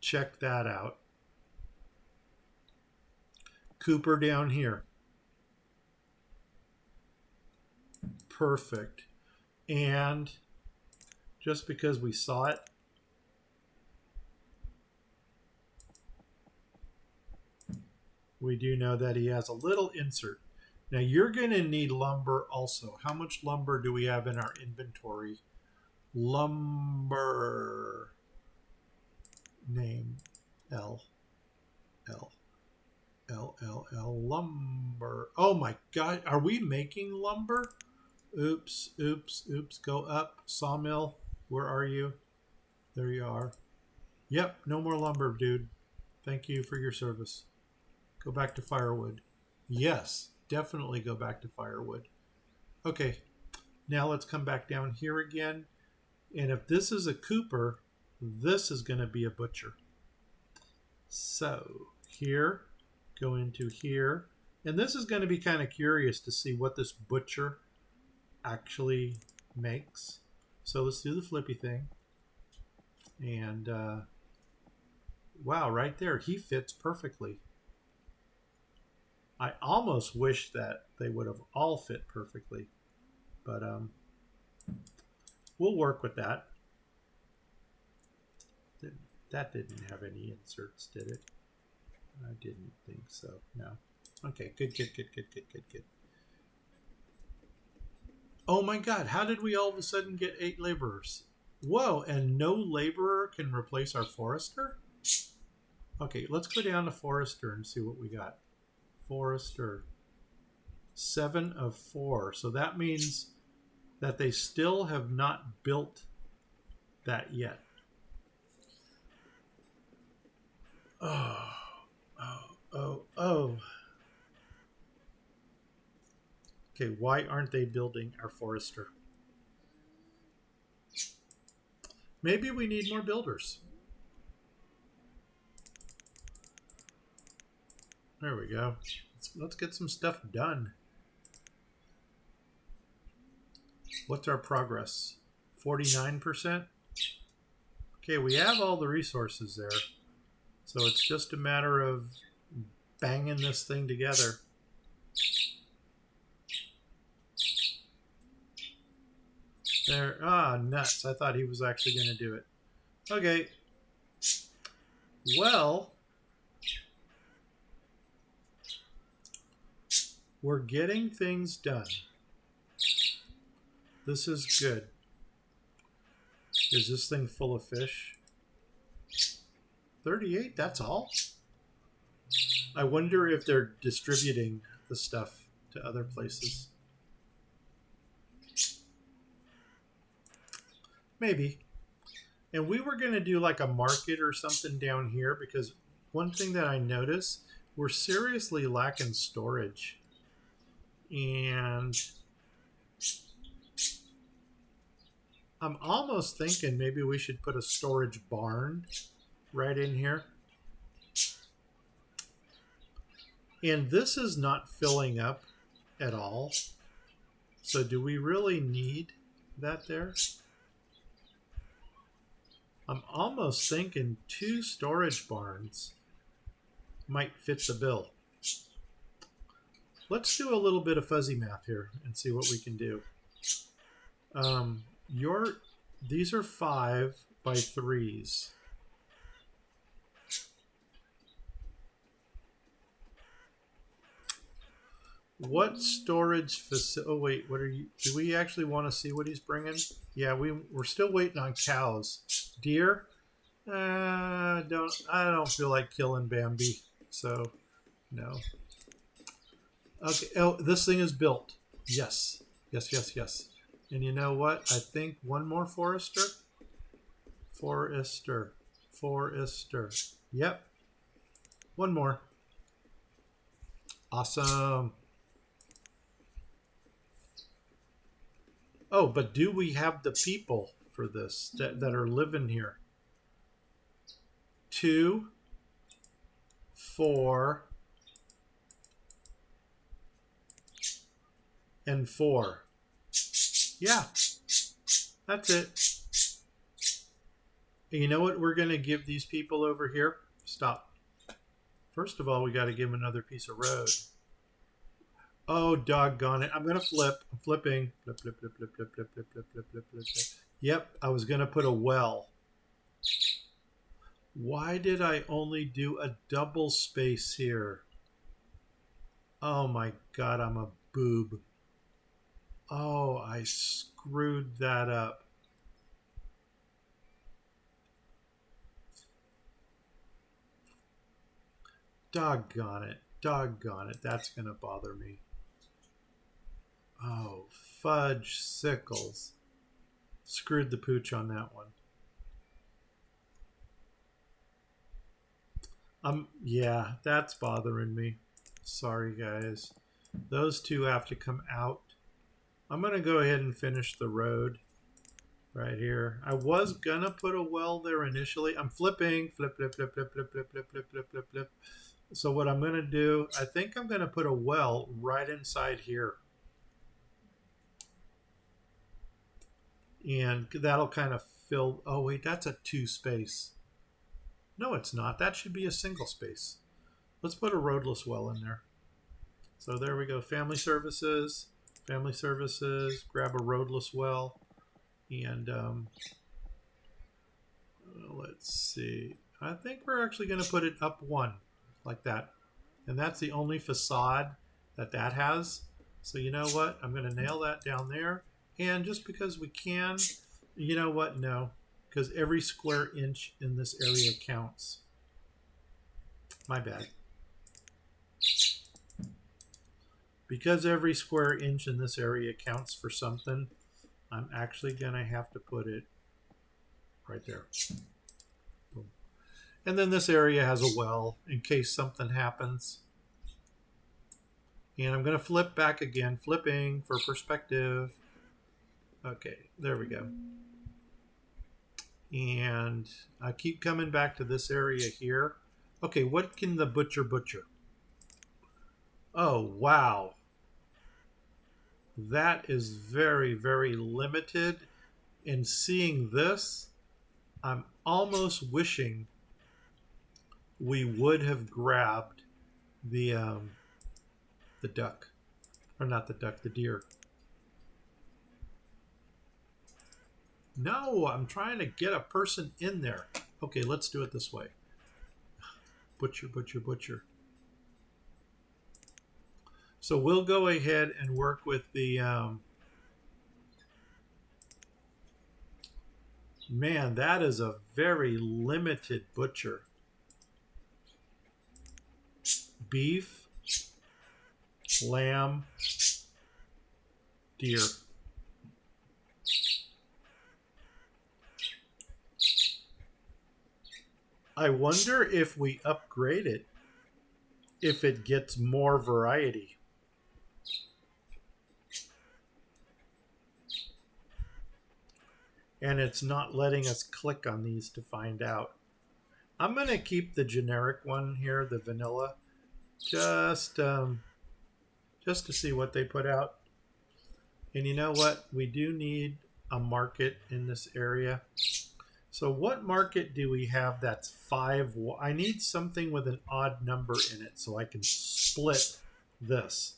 Check that out. Cooper down here. Perfect. And just because we saw it, we do know that he has a little insert. Now you're going to need lumber also. How much lumber do we have in our inventory? Lumber. Name L. L. Lumber. Oh my God. Are we making lumber? Oops, oops, oops. Go up. Sawmill. Where are you? There you are. Yep, no more lumber, dude. Thank you for your service. Go back to firewood. Yes, definitely go back to firewood. Okay, now let's come back down here again. And if this is a cooper, this is going to be a butcher. So here, go into here. And this is going to be kind of curious to see what this butcher actually makes. So let's do the flippy thing. And wow, right there, he fits perfectly. I almost wish that they would have all fit perfectly, but we'll work with that. That didn't have any inserts, did it? I didn't think so. No. Okay, good. Oh my God, how did we all of a sudden get 8 laborers? Whoa, and no laborer can replace our forester? Okay, let's go down to forester and see what we got. Forester. 7 of 4. So that means that they still have not built that yet. Oh. Okay, why aren't they building our forester? Maybe we need more builders. There we go. Let's get some stuff done. What's our progress? 49%? Okay, we have all the resources there. So it's just a matter of banging this thing together. There, nuts. I thought he was actually going to do it. Okay. Well, we're getting things done. This is good. Is this thing full of fish? 38, that's all? I wonder if they're distributing the stuff to other places. Maybe. And we were going to do like a market or something down here because one thing that I noticed, we're seriously lacking storage. And I'm almost thinking maybe we should put a storage barn right in here. And this is not filling up at all. So do we really need that there? I'm almost thinking 2 storage barns might fit the bill. Let's do a little bit of fuzzy math here and see what we can do. These are 5 by 3s. What storage facility? Oh wait, what are you? Do we actually want to see what he's bringing? Yeah, we're still waiting on cows. Deer? I don't feel like killing Bambi, so no. Okay. Oh, this thing is built. Yes. And you know what? I think one more forester. Forester. Yep. One more. Awesome. Oh, but do we have the people for this that are living here? 2, 4, and 4. Yeah, that's it. And you know what we're going to give these people over here? Stop. First of all, we got to give them another piece of road. Oh, doggone it. I'm going to flip. I'm flipping. Flip. Yep, I was going to put a well. Why did I only do a double space here? Oh my God, I'm a boob. Oh, I screwed that up. Doggone it. Doggone it. That's going to bother me. Oh, fudge sickles. Screwed the pooch on that one. Yeah, that's bothering me. Sorry, guys. Those two have to come out. I'm going to go ahead and finish the road right here. I was going to put a well there initially. I'm flipping. Flip, flip, flip, flip, flip, flip, flip, flip, flip, flip, flip. So what I'm going to do, I think I'm going to put a well right inside here. And that'll kind of fill. Oh, wait, that's a 2 space. No, it's not. That should be a single space. Let's put a roadless well in there. So there we go. Family services, grab a roadless well. And let's see. I think we're actually going to put it up 1 like that. And that's the only facade that has. So you know what? I'm going to nail that down there. And just because we can, you know what? No. Because every square inch in this area counts. My bad. Because every square inch in this area counts for something, I'm actually going to have to put it right there. Boom. And then this area has a well in case something happens. And I'm going to flip back again, flipping for perspective. Okay, there we go. And I keep coming back to this area here. Okay, what can the butcher? Oh, wow. That is very, very limited. In seeing this, I'm almost wishing we would have grabbed the duck. Or not the duck, the deer. No, I'm trying to get a person in there. Okay, let's do it this way. Butcher. So we'll go ahead and work with the... man, that is a very limited butcher. Beef, lamb, deer. I wonder if we upgrade it, if it gets more variety. And it's not letting us click on these to find out. I'm going to keep the generic one here, the vanilla, just to see what they put out. And you know what? We do need a market in this area. So what market do we have that's 5? I need something with an odd number in it so I can split this.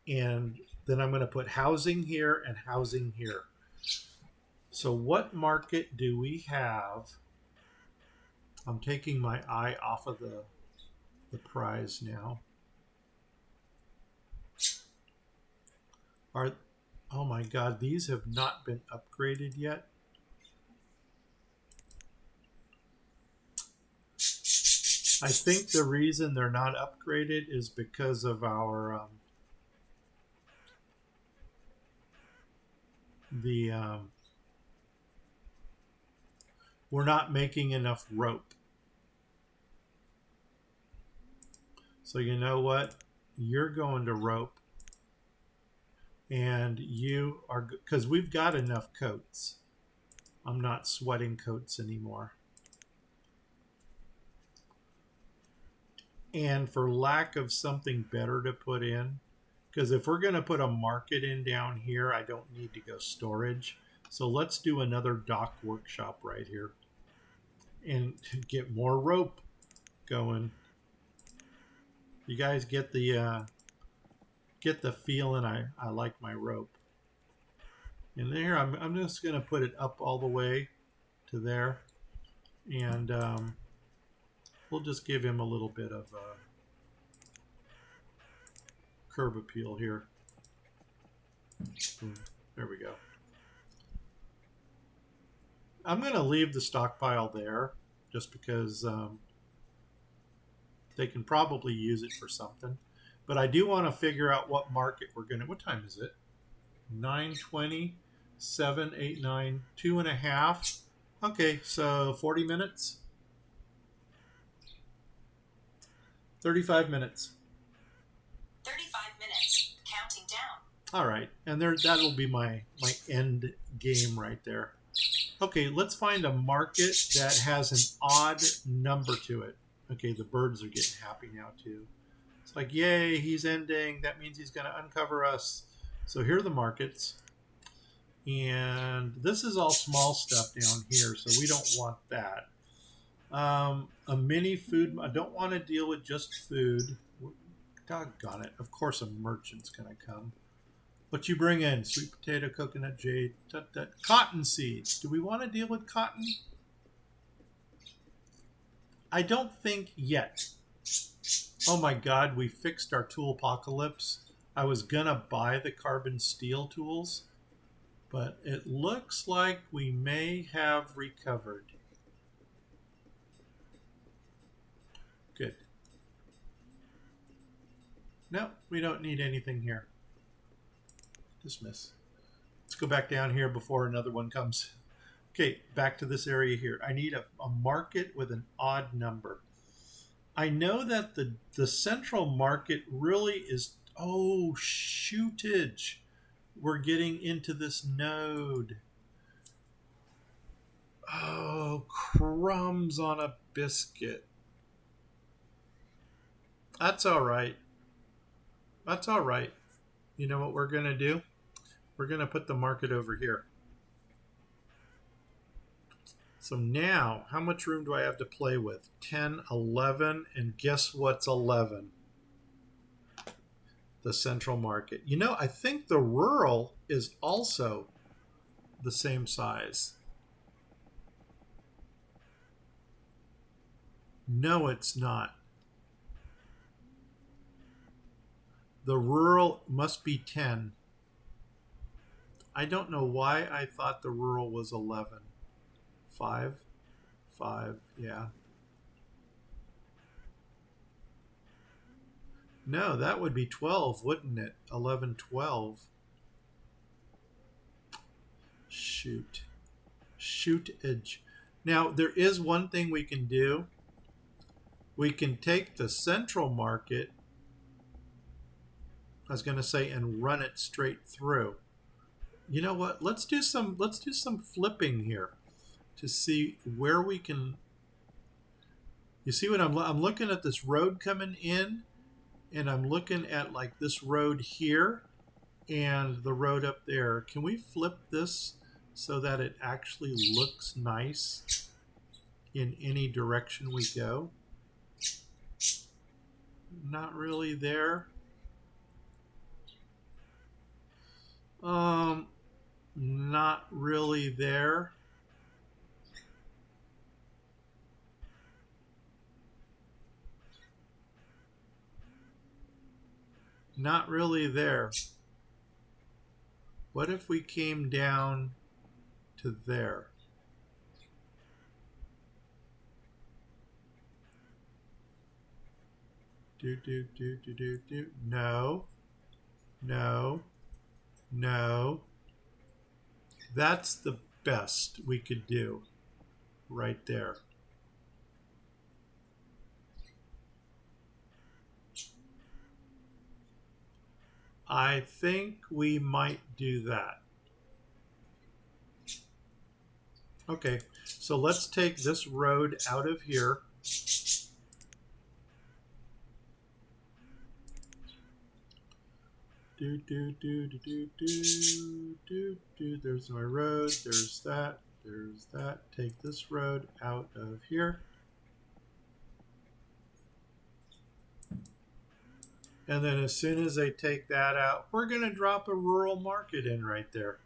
And then I'm going to put housing here and housing here. So what market do we have? I'm taking my eye off of the prize now. Oh my God, these have not been upgraded yet. I think the reason they're not upgraded is because of our we're not making enough rope. So you know what? You're going to rope. And you are, because we've got enough coats. I'm not sweating coats anymore. And for lack of something better to put in, because if we're going to put a market in down here, I don't need to go storage. So let's do another dock workshop right here and get more rope going. You guys get the feeling I like my rope. And there, I'm just going to put it up all the way to there. And we'll just give him a little bit of curb appeal here. Boom. There we go. I'm going to leave the stockpile there just because They can probably use it for something. But I do want to figure out what market we're going to. What time is it? 9:20, 7, 8, 9, 2.5. Okay, so 40 minutes. 35 minutes. 35 minutes. Counting down. All right, and there that'll be my end game right there. Okay, let's find a market that has an odd number to it. Okay, the birds are getting happy now too. It's like, yay, he's ending. That means he's going to uncover us. So here are the markets. And this is all small stuff down here, so we don't want that. A mini food. I don't want to deal with just food. Doggone it. Of course a merchant's going to come. What you bring in? Sweet potato, coconut, jade, cotton seeds. Do we want to deal with cotton? I don't think yet. Oh my God, we fixed our tool apocalypse. I was gonna buy the carbon steel tools, but it looks like we may have recovered. Good. No, we don't need anything here. Dismiss. Let's go back down here before another one comes. Okay, back to this area here. I need a market with an odd number. I know that the central market really is, oh, shootage. We're getting into this node. Oh, crumbs on a biscuit. That's all right. That's all right. You know what we're going to do? We're going to put the market over here. So now, how much room do I have to play with? 10, 11, and guess what's 11? The central market. You know, I think the rural is also the same size. No, it's not. The rural must be 10. I don't know why I thought the rural was 11. 5, yeah. No, that would be 12, wouldn't it? 11, 12. Shoot. Shootage. Now, there is one thing we can do. We can take the central market, I was going to say, and run it straight through. You know what? Let's do some flipping here to see where we can. You see what I'm looking at this road coming in, and I'm looking at like this road here and the road up there. Can we flip this so that it actually looks nice in any direction we go? Not really there. Not really there. Not really there. What if we came down to there? No. No. No. That's the best we could do right there. I think we might do that. Okay, so let's take this road out of here. There's my road. There's that. There's that. Take this road out of here. And then as soon as they take that out, we're going to drop a rural market in right there.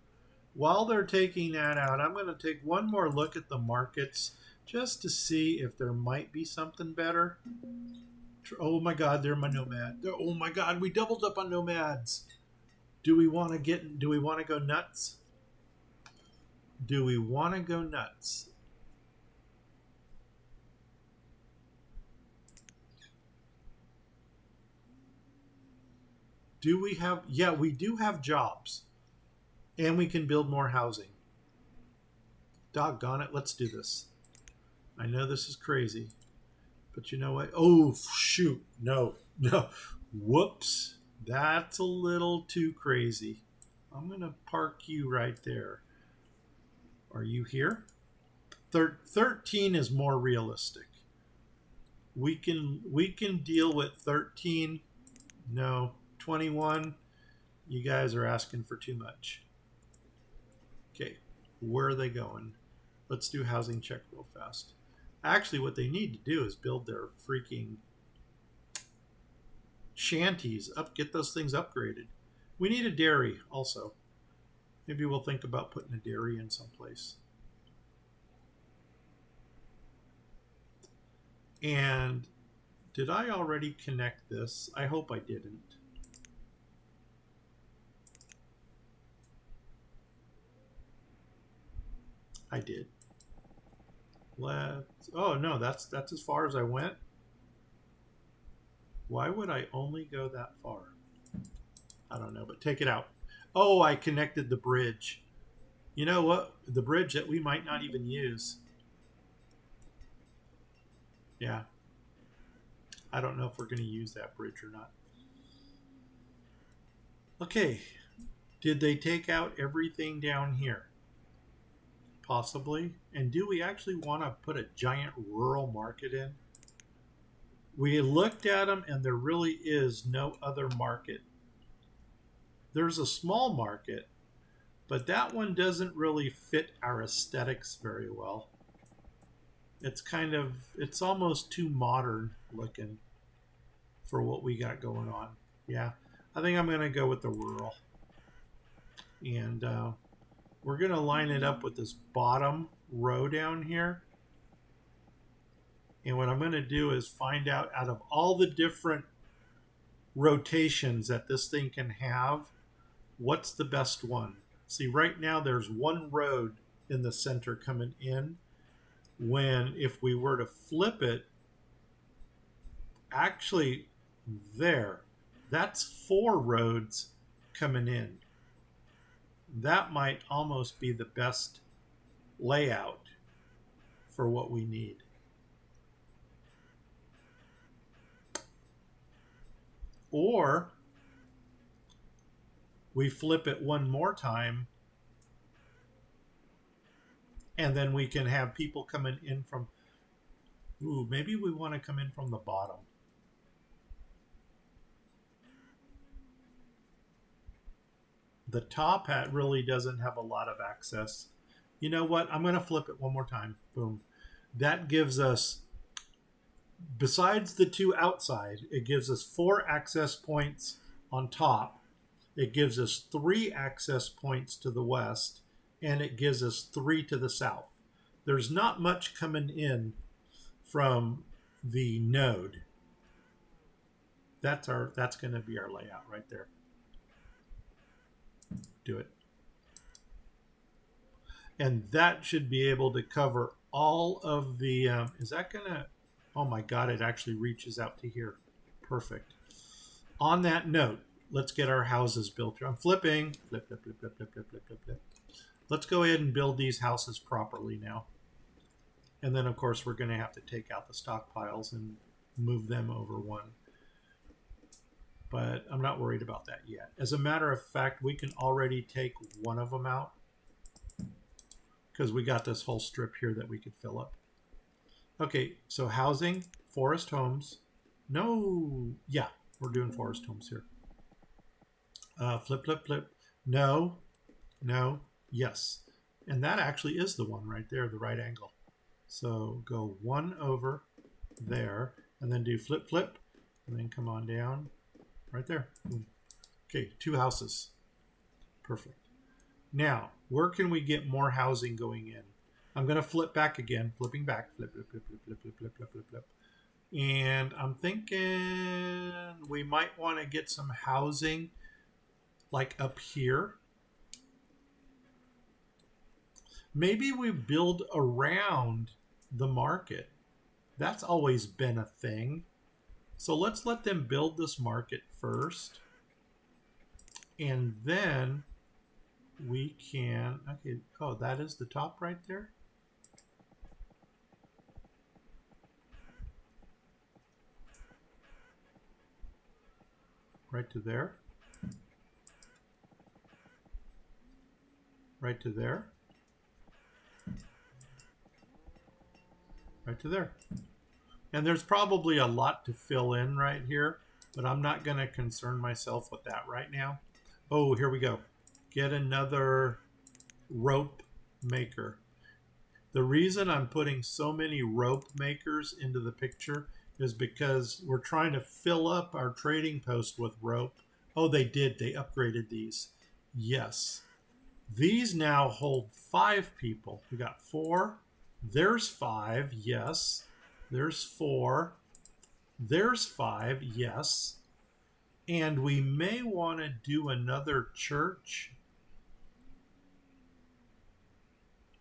While they're taking that out, I'm going to take one more look at the markets just to see if there might be something better. Oh my God, they're my Nomad. Oh my God, we doubled up on Nomads. Do we want to go nuts? Do we want to go nuts? Do we have, yeah, we do have jobs and we can build more housing. Doggone it, let's do this. I know this is crazy, but you know what? Oh, shoot. No, no. Whoops. That's a little too crazy. I'm going to park you right there. Are you here? 13 is more realistic. We can deal with 13. No, 21. You guys are asking for too much. Okay, where are they going? Let's do housing check real fast. Actually, what they need to do is build their freaking shanties up, get those things upgraded. We need a dairy also. Maybe we'll think about putting a dairy in someplace. And did I already connect this? I hope I didn't. I did. Oh no, that's as far as I went. Why would I only go that far? I don't know, but take it out. Oh, I connected the bridge. You know what? The bridge that we might not even use. Yeah. I don't know if we're going to use that bridge or not. Okay. Did they take out everything down here? Possibly. And do we actually want to put a giant rural market in? We looked at them and there really is no other market. There's a small market, but that one doesn't really fit our aesthetics very well. It's almost too modern looking for what we got going on. Yeah, I think I'm going to go with the rural. And we're going to line it up with this bottom row down here. And what I'm going to do is find out of all the different rotations that this thing can have, what's the best one. See, right now there's one road in the center coming in. When if we were to flip it, actually that's 4 roads coming in. That might almost be the best layout for what we need. Or we flip it one more time and then we can have people coming in from, maybe we want to come in from the bottom. The top hat really doesn't have a lot of access. You know what? I'm going to flip it one more time. Boom. That gives us, besides the 2 outside, it gives us 4 access points on top. It gives us 3 access points to the west, and it gives us 3 to the south. There's not much coming in from the node. That's going to be our layout right there. Do it. And that should be able to cover all of the, is that going to, oh my God, it actually reaches out to here. Perfect. On that note, let's get our houses built. I'm flipping. Flip, flip, flip, flip, flip, flip, flip, flip, flip. Let's go ahead and build these houses properly now. And then, of course, we're going to have to take out the stockpiles and move them over one. But I'm not worried about that yet. As a matter of fact, we can already take one of them out because we got this whole strip here that we could fill up. Okay, so housing, forest homes. No, yeah, we're doing forest homes here. Flip, flip, flip. No, no, yes. And that actually is the one right there, the right angle. So go 1 over there and then do flip, flip, and then come on down. Right there. Okay, 2 houses. Perfect. Now, where can we get more housing going in? I'm going to flip back again. Flipping back. Flip, flip, flip, flip, flip, flip, flip, flip, flip, flip. And I'm thinking we might want to get some housing like up here. Maybe we build around the market. That's always been a thing. So let's let them build this market first. And then we can, okay, oh, that is the top right there. Right to there. Right to there. Right to there. And there's probably a lot to fill in right here, but I'm not going to concern myself with that right now. Oh, here we go. Get another rope maker. The reason I'm putting so many rope makers into the picture is because we're trying to fill up our trading post with rope. Oh, they did. They upgraded these. Yes. These now hold 5 people. We got 4. There's 5. Yes. There's 4. There's 5. Yes. And we may want to do another church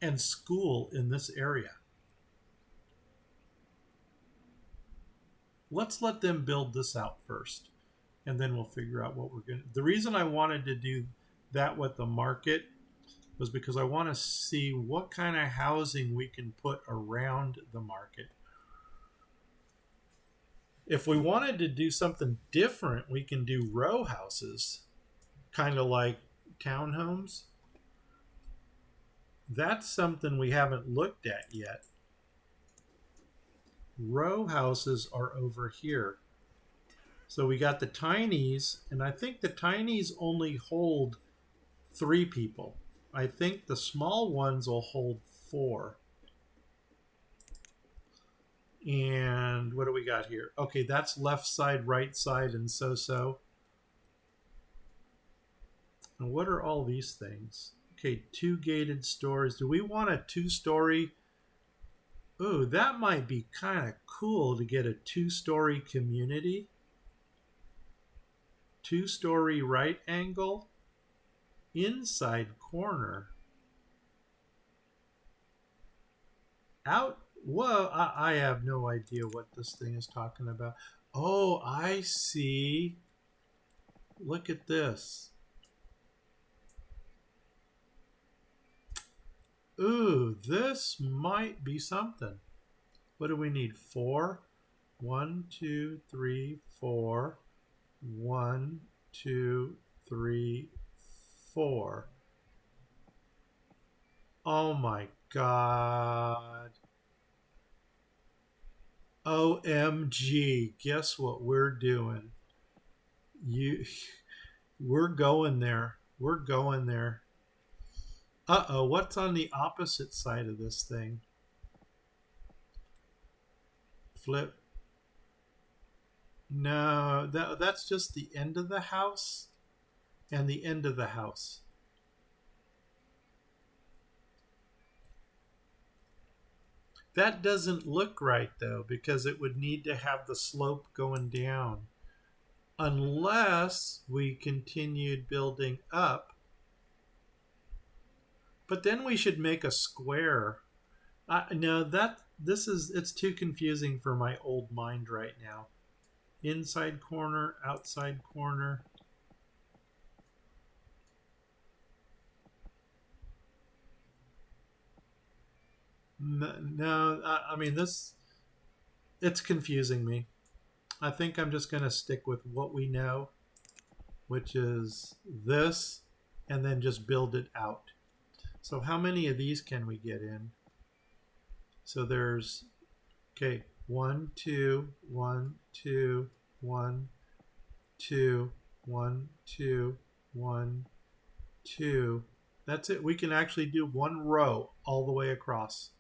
and school in this area. Let's let them build this out first, and then we'll figure out what we're going to. The reason I wanted to do that with the market was because I want to see what kind of housing we can put around the market. If we wanted to do something different, we can do row houses, kind of like townhomes. That's something we haven't looked at yet. Row houses are over here. So we got the tinies, and I think the tinies only hold 3 people. I think the small ones will hold 4. And what do we got here? Okay, that's left side, right side, and so. And what are all these things? Okay, 2 gated stores. Do we want a 2-story? Oh, that might be kind of cool to get a 2-story community. 2-story right angle. Inside corner. Out. Whoa, I have no idea what this thing is talking about. Oh, I see. Look at this. Ooh, this might be something. What do we need? 4? 1, 2, 3, 4. 1, 2, 3, 4. Oh my God. OMG. Guess what we're doing? We're going there. We're going there. Uh-oh, what's on the opposite side of this thing? Flip. No, that's just the end of the house and the end of the house. That doesn't look right, though, because it would need to have the slope going down. Unless we continued building up. But then we should make a square. No, it's too confusing for my old mind right now. Inside corner, outside corner. No, I mean it's confusing me. I think I'm just going to stick with what we know, which is this, and then just build it out. So how many of these can we get in? So there's, okay, 1, 2, 1, 2, 1, 2, 1, 2, 1, 2. That's it. We can actually do 1 row all the way across.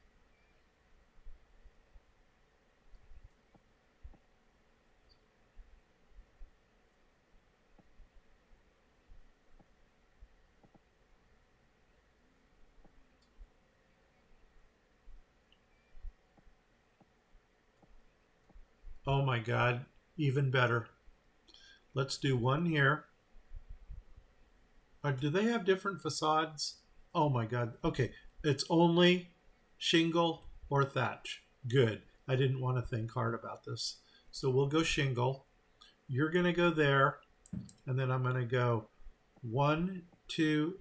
Oh my God, even better. Let's do 1 here. Do they have different facades? Oh my God. Okay, it's only shingle or thatch. Good. I didn't want to think hard about this. So we'll go shingle. You're going to go there, and then I'm going to go 1, 2,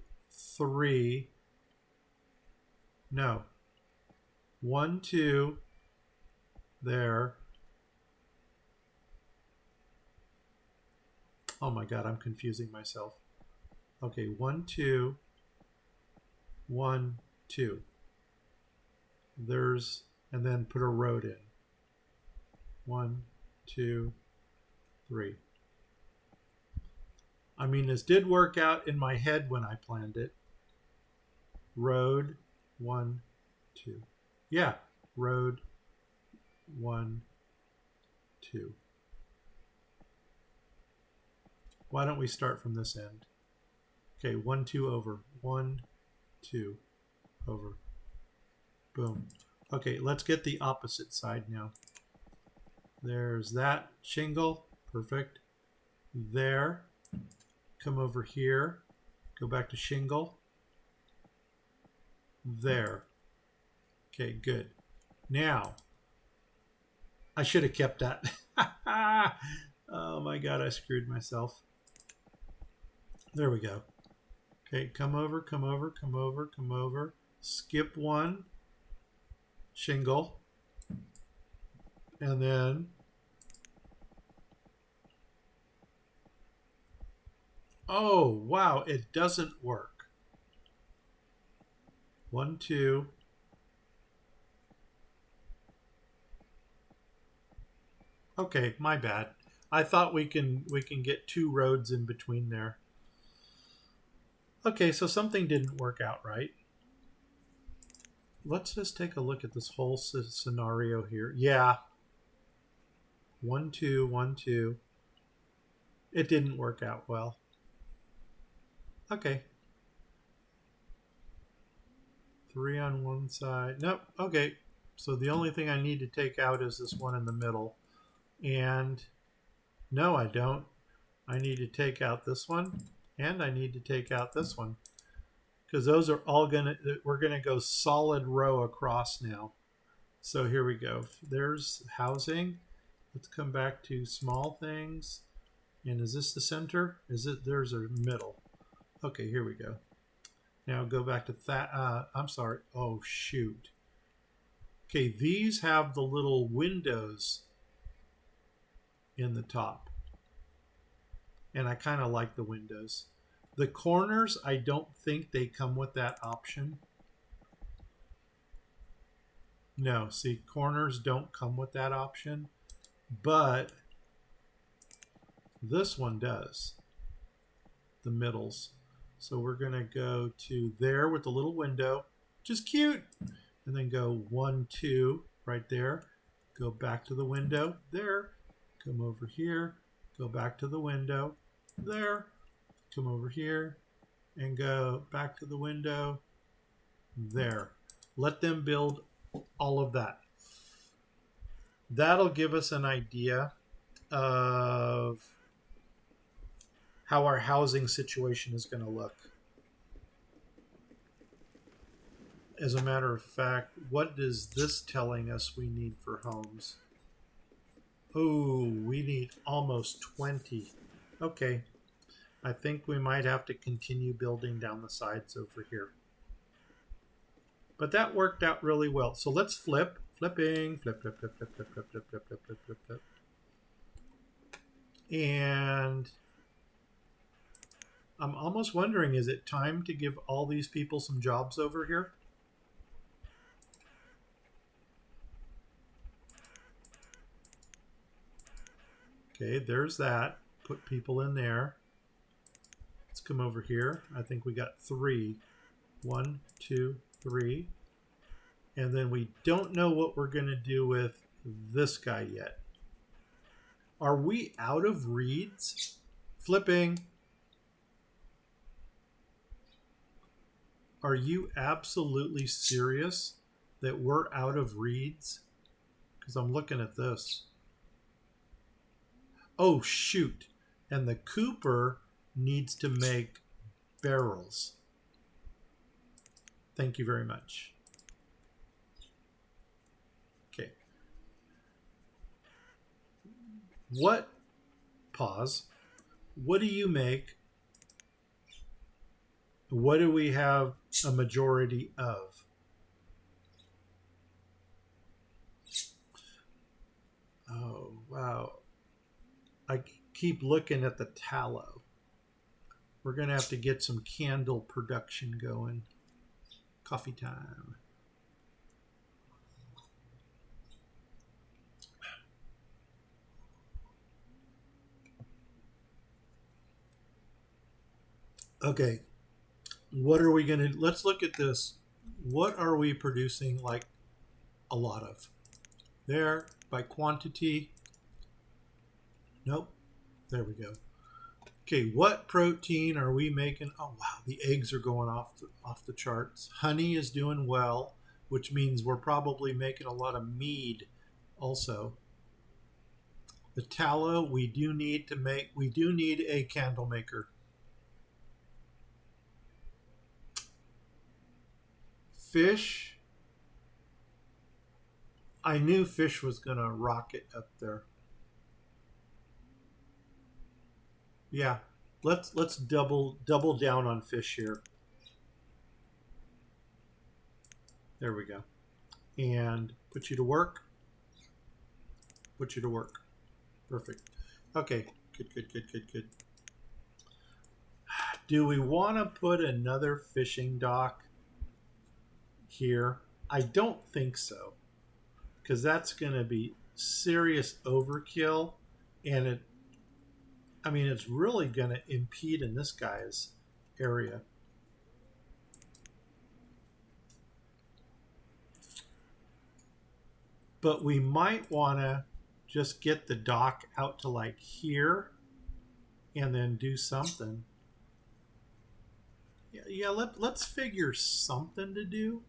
3. No. 1, 2. There. Oh my God, I'm confusing myself. Okay, 1, 2. 1, 2. There's, and then put a road in. 1, 2, 3. I mean, this did work out in my head when I planned it. Road, 1, 2. Yeah, road, 1, 2. Why don't we start from this end? Okay, 1, 2 over. 1, 2 over. Boom. Okay, let's get the opposite side now. There's that shingle. Perfect. There. Come over here. Go back to shingle. There. Okay, good. Now, I should have kept that. Oh my God, I screwed myself. There we go. Okay, come over, come over, come over, come over. Skip one. Shingle. And then oh, wow, it doesn't work. 1, 2. Okay, my bad. I thought we can get 2 roads in between there. Okay, so something didn't work out right. Let's just take a look at this whole scenario here. Yeah. 1, 2, 1, 2. It didn't work out well. Okay. 3 on one side. Nope. Okay. So the only thing I need to take out is this one in the middle. And no, I don't. I need to take out this one. And I need to take out this one. Because those are all we're going to go solid row across now. So here we go. There's housing. Let's come back to small things. And is this the center? There's a middle. Okay, here we go. Now go back to that. I'm sorry. Oh, shoot. Okay, these have the little windows in the top. And I kind of like the windows. The corners, I don't think they come with that option. No, see, corners don't come with that option. But this one does. The middles. So we're going to go to there with the little window, which is cute. And then go 1, 2 right there. Go back to the window there. Come over here. Go back to the window there. Come over here and go back to the window there. Let them build all of that. That'll give us an idea of how our housing situation is going to look. As a matter of fact, what is this telling us we need for homes? Oh, we need almost 20. Okay. I think we might have to continue building down the sides over here. But that worked out really well. So let's flip. Flipping. Flip, flip, flip, flip, flip, flip, flip, flip, flip, flip, flip, flip. And I'm almost wondering, is it time to give all these people some jobs over here? Okay, there's that. Put people in there. Let's come over here. I think we got 3. 1, 2, 3. And then we don't know what we're going to do with this guy yet. Are we out of reeds? Flipping. Are you absolutely serious that we're out of reeds? Because I'm looking at this. Oh, shoot. And the Cooper needs to make barrels. Thank you very much. Okay. Pause. What do you make What do we have a majority of? Oh, wow. I keep looking at the tallow. We're going to have to get some candle production going. Coffee time. Okay. What are we going to, let's look at this. What are we producing like a lot of? There, by quantity. Nope. There we go. Okay, what protein are we making? Oh wow, the eggs are going off the charts. Honey is doing well, which means we're probably making a lot of mead also. The tallow we do need to make, we do need a candle maker. Fish, I knew fish was going to rocket up there. Yeah, let's double down on fish here. There we go. And put you to work. Put you to work. Perfect. Okay. Good. Do we want to put another fishing dock here? I don't think so, because that's going to be serious overkill, and it's really going to impede in this guy's area. But we might want to just get the dock out to like here and then do something. Yeah, let's figure something to do.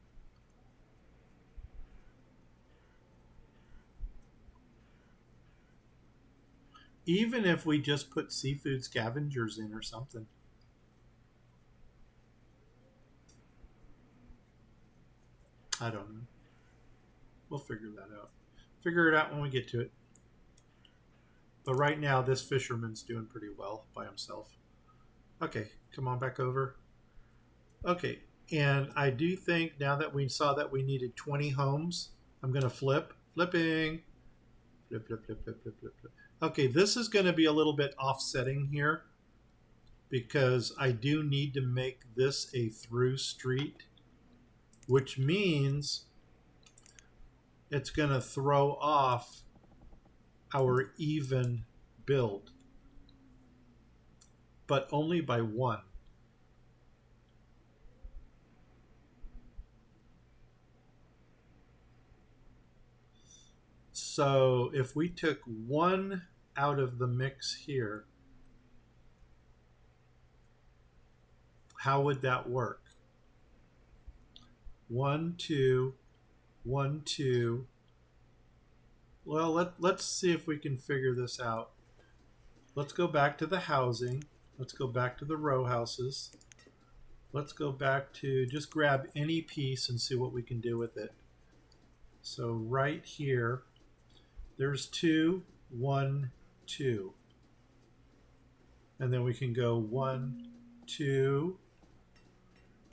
Even if we just put seafood scavengers in or something. I don't know. We'll figure that out. Figure it out when we get to it. But right now, this fisherman's doing pretty well by himself. Okay, come on back over. Okay, and I do think now that we saw that we needed 20 homes, I'm going to flip. Flipping. Flip. Okay, this is going to be a little bit offsetting here because I do need to make this a through street, which means it's going to throw off our even build, but only by one. So if we took one out of the mix here, how would that work? 1, 2, 1, 2. Well, let's see if we can figure this out. Let's go back to the housing. Let's go back to the row houses. Let's go back to just grab any piece and see what we can do with it. So right here, there's 2, 1, 2. And then we can go 1, 2,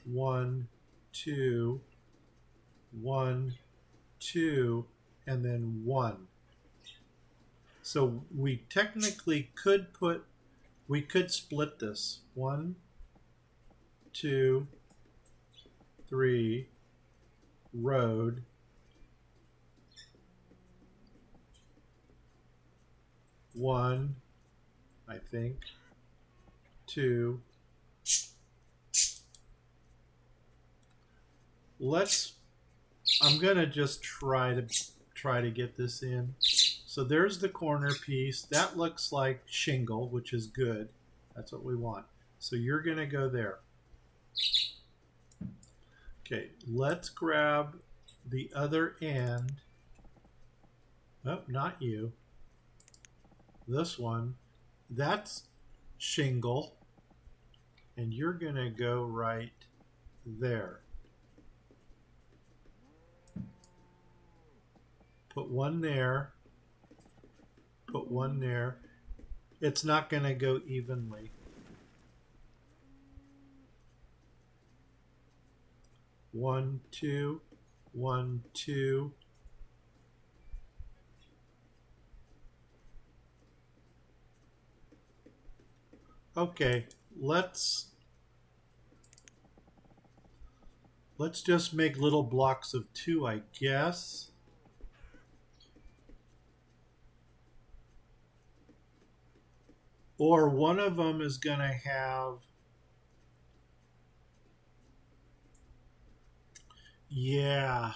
1, 2, 1, 2, and then 1. So we technically could split this. 1, 2, 3, road. 1, I think. 2. I'm gonna just try to get this in. So there's the corner piece. That looks like shingle, which is good. That's what we want. So you're gonna go there. Okay, let's grab the other end. Oh, not you. This one. That's shingle. And you're gonna go right there. Put one there. Put one there. It's not going to go evenly. 1, 2, 1, 2. Okay, let's just make little blocks of 2, I guess. Or one of them is going to have, yeah.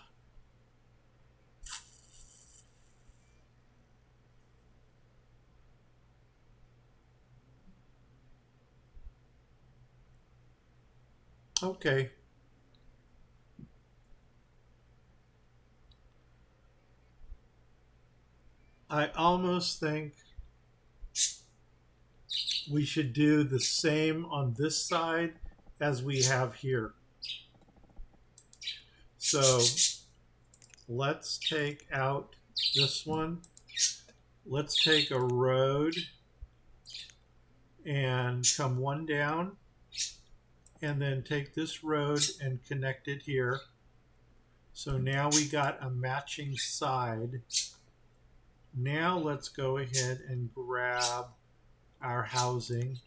Okay. I almost think we should do the same on this side as we have here. So let's take out this one. Let's take a road and come one down, and then take this road and connect it here. So now we got a matching side. Now let's go ahead and grab our housing.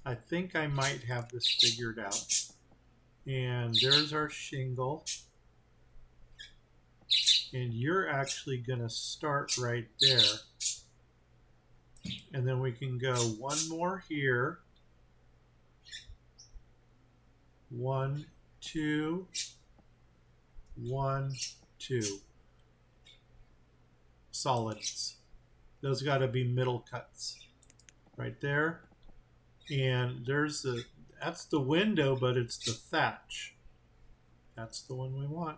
I think I might have this figured out. And there's our shingle. And you're actually going to start right there. And then we can go one more here. 1, 2, 1, 2. Solids. Those got to be middle cuts right there. And there's that's the window, but it's the thatch. That's the one we want.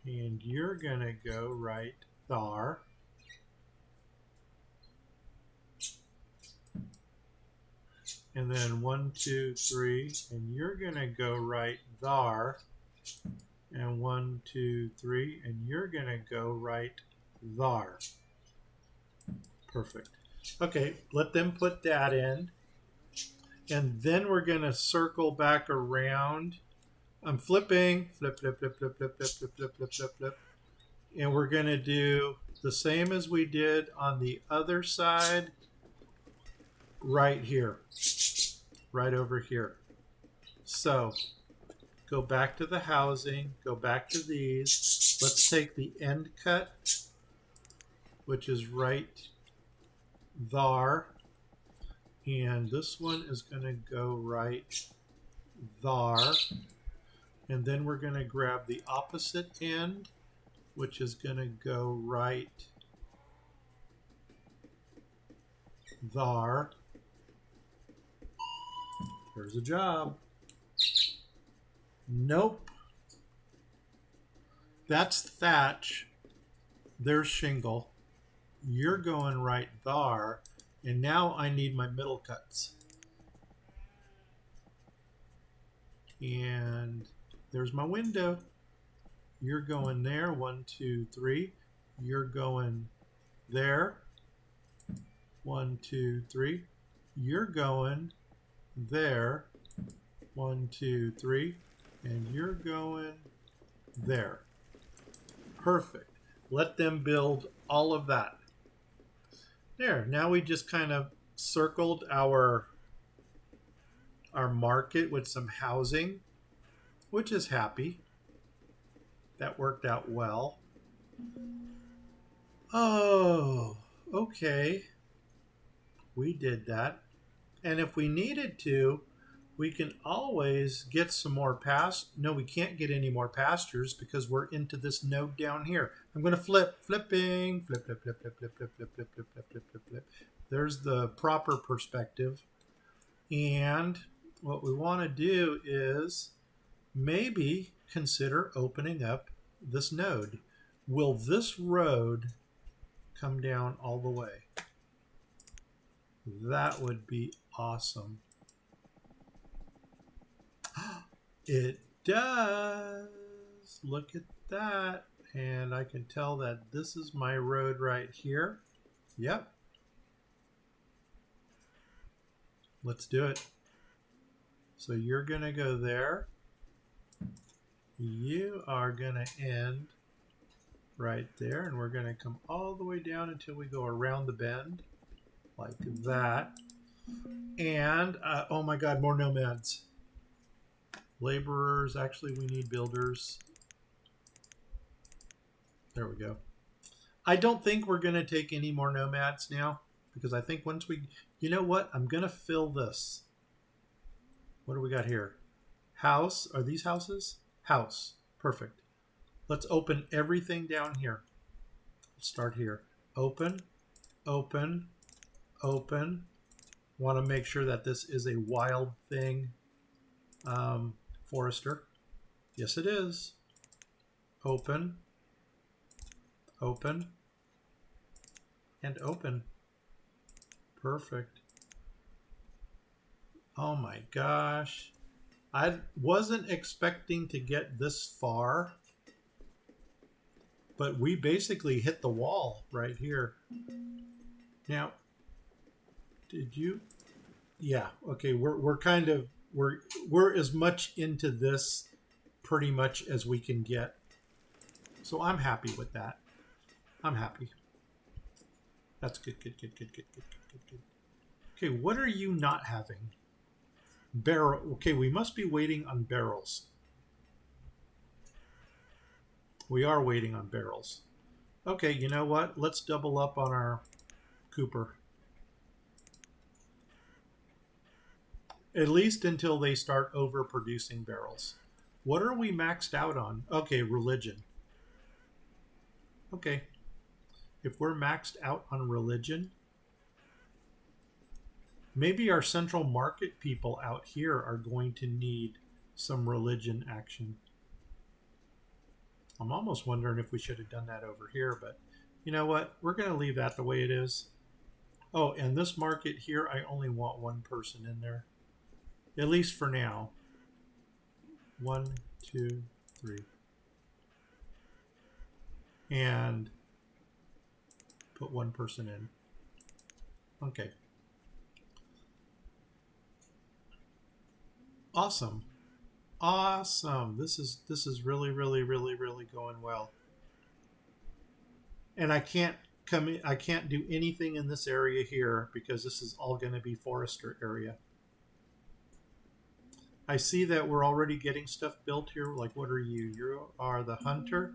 And you're going to go right there. And then 1, 2, 3, and you're going to go right there. And 1, 2, 3, and you're going to go right there. Perfect. Okay, let them put that in. And then we're going to circle back around. I'm flipping. Flip, flip, flip, flip, flip, flip, flip, flip, flip, flip, flip. And we're going to do the same as we did on the other side right here. Right over here. So go back to the housing. Go back to these. Let's take the end cut, which is right there. And this one is going to go right there. And then we're going to grab the opposite end, which is going to go right there. There's a job. Nope. That's thatch. There's shingle. You're going right there. And now I need my middle cuts. And there's my window. You're going there. 1, 2, 3. You're going there. 1, 2, 3. You're going there. 1, 2, 3. And you're going there. Perfect. Let them build all of that. There. Now we just kind of circled our market with some housing, which is happy. That worked out well. Oh, okay. We did that. And if we needed to, we can always get some more No, we can't get any more pastures because we're into this node down here. I'm going to flipping, flip, flip, flip, flip, flip, flip, flip, flip, flip, flip, flip, flip, flip. There's the proper perspective. And what we want to do is maybe consider opening up this node. Will this road come down all the way? That would be awesome. It does. Look at that. And I can tell that this is my road right here. Yep. Let's do it. So you're going to go there. You are going to end right there, and we're going to come all the way down until we go around the bend like that. And oh my god, more nomads. Laborers. Actually, we need builders. There we go. I don't think we're going to take any more nomads now, because I think once we, you know what, I'm going to fill this. What do we got here? House. Are these houses? House. Perfect. Let's open everything down here. Let's start here. Open, open, open. Want to make sure that this is a wild thing. Forester. Yes, it is. Open, open, and open. Perfect. Oh my gosh. I wasn't expecting to get this far, but we basically hit the wall right here. Now, did you? Yeah, okay, we're as much into this pretty much as we can get. So I'm happy with that. I'm happy. That's good, good, good, good, good, good, good, good. Okay, what are you not having? Barrel. Okay, we must be waiting on barrels. We are waiting on barrels. Okay, you know what? Let's double up on our Cooper. At least until they start overproducing barrels. What are we maxed out on? Okay, religion. Okay. If we're maxed out on religion, maybe our central market people out here are going to need some religion action. I'm almost wondering if we should have done that over here, but you know what? We're going to leave that the way it is. Oh, and this market here, I only want one person in there. At least for now. 1, 2, 3. And put one person in. Okay. Awesome. Awesome. This is really, really, really, really going well. And I can't do anything in this area here because this is all going to be forester area. I see that we're already getting stuff built here. Like, what are you? You are the hunter.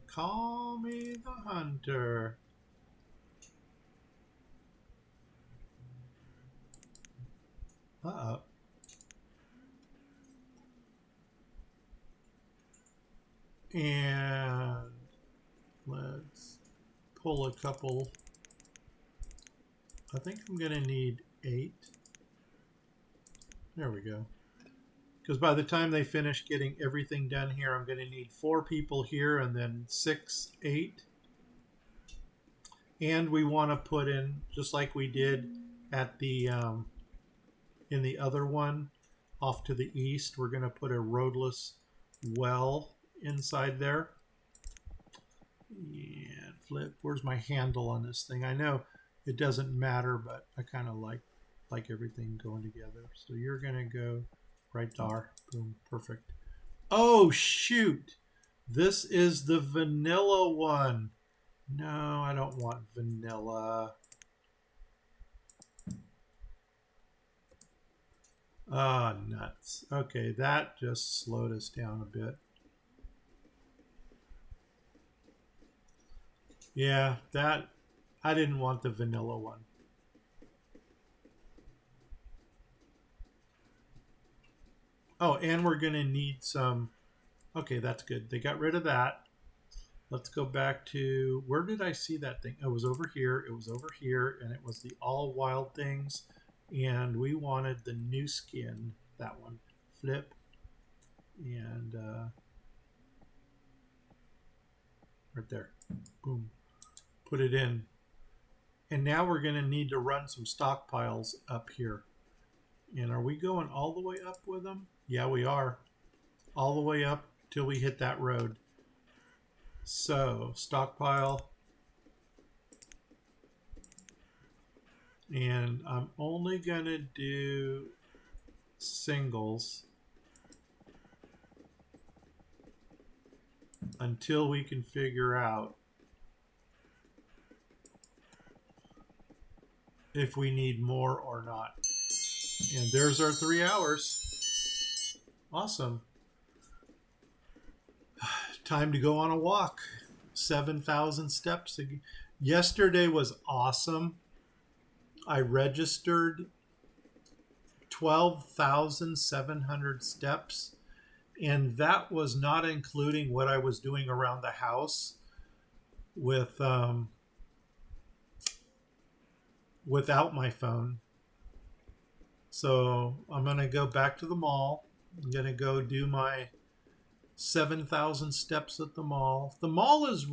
Call me the hunter. Uh-oh. And let's pull a couple. I think I'm going to need 8. There we go. Because by the time they finish getting everything done here, I'm going to need 4 people here and then 6, 8. And we want to put in, just like we did at the in the other one off to the east, we're going to put a roadless well inside there. And flip. Where's my handle on this thing? I know it doesn't matter, but I kind of like everything going together. So you're going to go right there. Boom. Perfect. Oh, shoot. This is the vanilla one. No, I don't want vanilla. Oh, nuts. Okay, that just slowed us down a bit. Yeah, that I didn't want the vanilla one. Oh, and we're going to need some. Okay, that's good. They got rid of that. Let's go back to, where did I see that thing? It was over here. It was over here, and it was the all wild things. And we wanted the new skin, that one. Flip. And right there. Boom. Put it in. And now we're going to need to run some stockpiles up here. And are we going all the way up with them? Yeah, we are. All the way up till we hit that road. So, stockpile. And I'm only going to do singles until we can figure out if we need more or not. And there's our 3 hours. Awesome. Time to go on a walk. 7,000 steps. Yesterday was awesome. I registered 12,700 steps, and that was not including what I was doing around the house with without my phone. So I'm going to go back to the mall. I'm going to go do my 7,000 steps at the mall. The mall is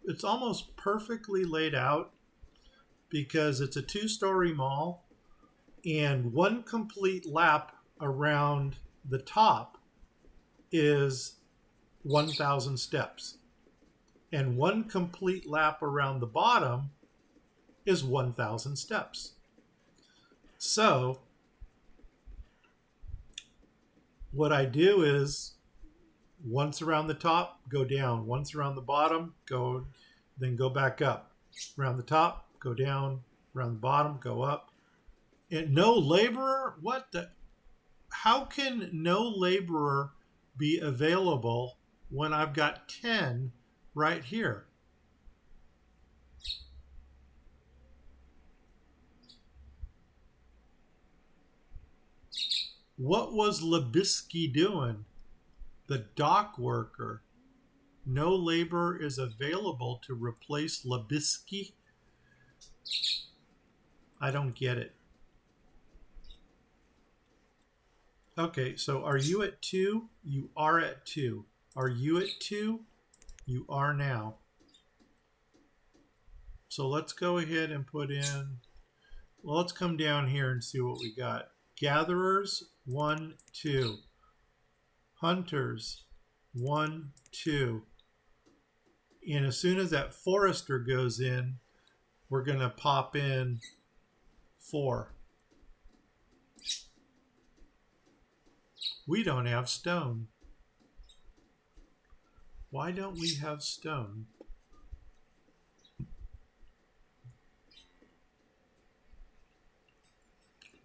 it's almost perfectly laid out because it's a 2-story mall, and one complete lap around the top is 1,000 steps. And one complete lap around the bottom is 1,000 steps. So what I do is once around the top, go down. Once around the bottom, then go back up. Around the top, go down. Around the bottom, go up. And no laborer? How can no laborer be available when I've got 10 right here? What was Labisky doing? The dock worker. No labor is available to replace Labisky. I don't get it. Okay, so are you at 2? You are at 2. Are you at 2? You are now. So let's go ahead and put in, well, let's come down here and see what we got. Gatherers, 1, 2. Hunters, 1, 2. And as soon as that forester goes in, we're going to pop in 4. We don't have stone. Why don't we have stone?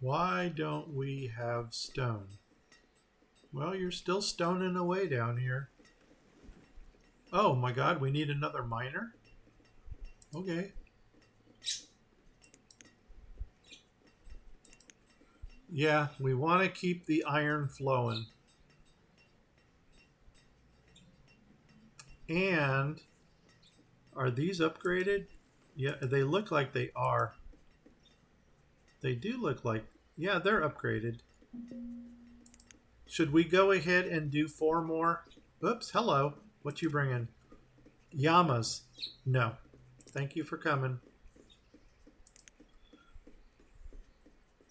Why don't we have stone? Well, you're still stoning away down here. Oh my God, we need another miner? Okay. Yeah, we want to keep the iron flowing. And are these upgraded? Yeah, they look like they are. They do look like, yeah, they're upgraded. Should we go ahead and do 4 more? Oops, hello. What you bringing? Llamas. No. Thank you for coming.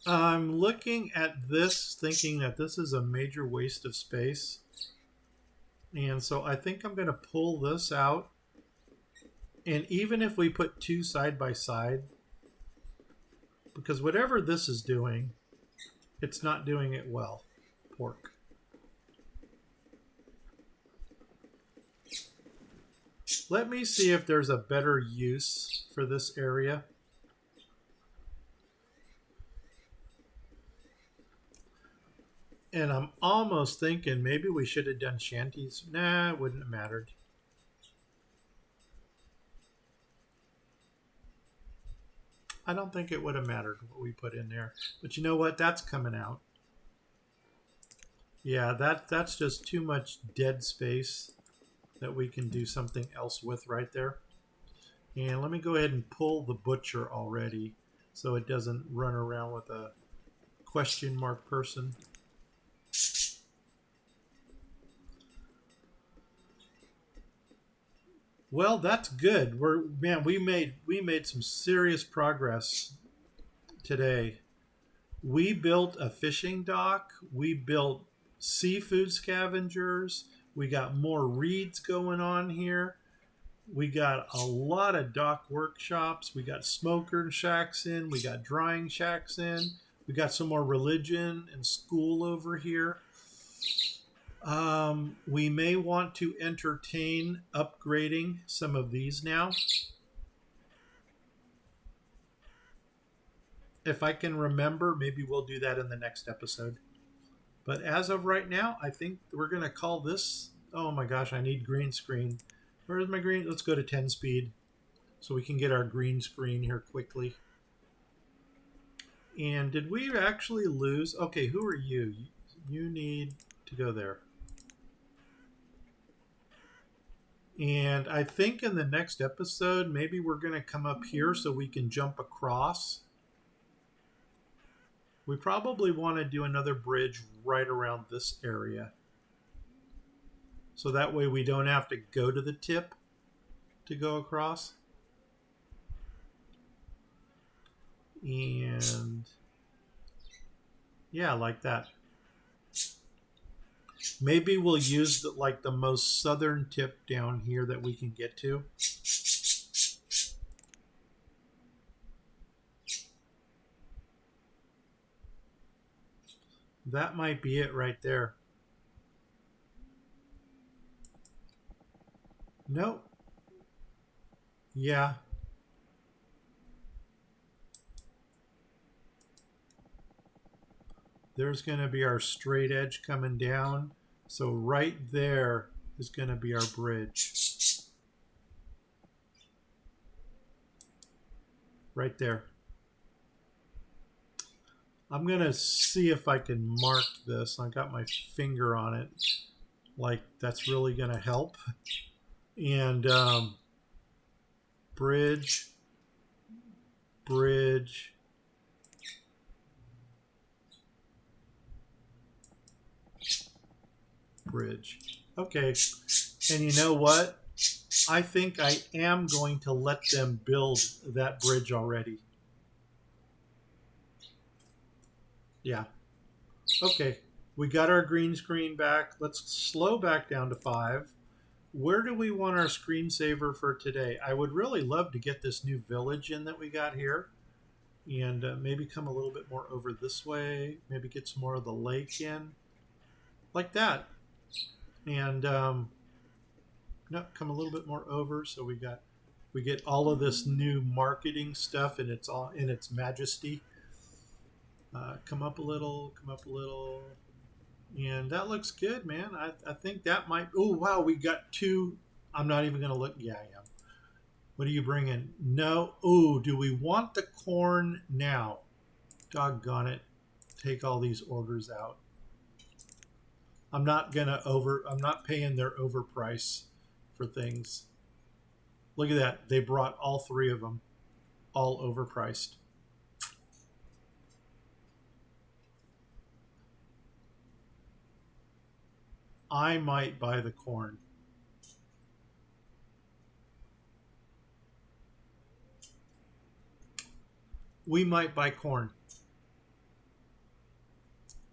I'm looking at this thinking that this is a major waste of space. And so I think I'm going to pull this out. And even if we put 2 side by side, because whatever this is doing, it's not doing it well. Pork. Let me see if there's a better use for this area. And I'm almost thinking maybe we should have done shanties. Nah, it wouldn't have mattered. I don't think it would have mattered what we put in there. But you know what? That's coming out. Yeah, that's just too much dead space that we can do something else with right there. And let me go ahead and pull the butcher already so it doesn't run around with a question mark person. Well, that's good. We made some serious progress today. We built a fishing dock. We built seafood scavengers. We got more reeds going on here. We got a lot of dock workshops. We got smoker shacks in. We got drying shacks in. We got some more religion and school over here. We may want to entertain upgrading some of these now. If I can remember, maybe we'll do that in the next episode. But as of right now, I think we're going to call this. Oh my gosh, I need green screen. Where's my green? Let's go to 10 speed so we can get our green screen here quickly. And did we actually lose? Okay, who are you? You need to go there. And I think in the next episode, maybe we're going to come up here so we can jump across. We probably want to do another bridge right around this area. So that way we don't have to go to the tip to go across. And yeah, like that. Maybe we'll use the most southern tip down here that we can get to. That might be it right there. Nope. Yeah. There's going to be our straight edge coming down. So right there is going to be our bridge. Right there. I'm going to see if I can mark this. I got my finger on it. Like, that's really going to help. And bridge, bridge, bridge. Okay. And you know what? I think I am going to let them build that bridge already. Yeah. Okay. We got our green screen back. Let's slow back down to 5. Where do we want our screensaver for today? I would really love to get this new village in that we got here. And maybe come a little bit more over this way. Maybe get some more of the lake in. Like that. And no, come a little bit more over. So we get all of this new marketing stuff in its majesty. Come up a little, and that looks good, man. I think that might. Oh wow, we got 2. I'm not even gonna look. Yeah, I am. What are you bringing? No. Oh, do we want the corn now? Doggone it! Take all these orders out. I'm not paying their overprice for things. Look at that. They brought all 3 of them, all overpriced. I might buy the corn. We might buy corn.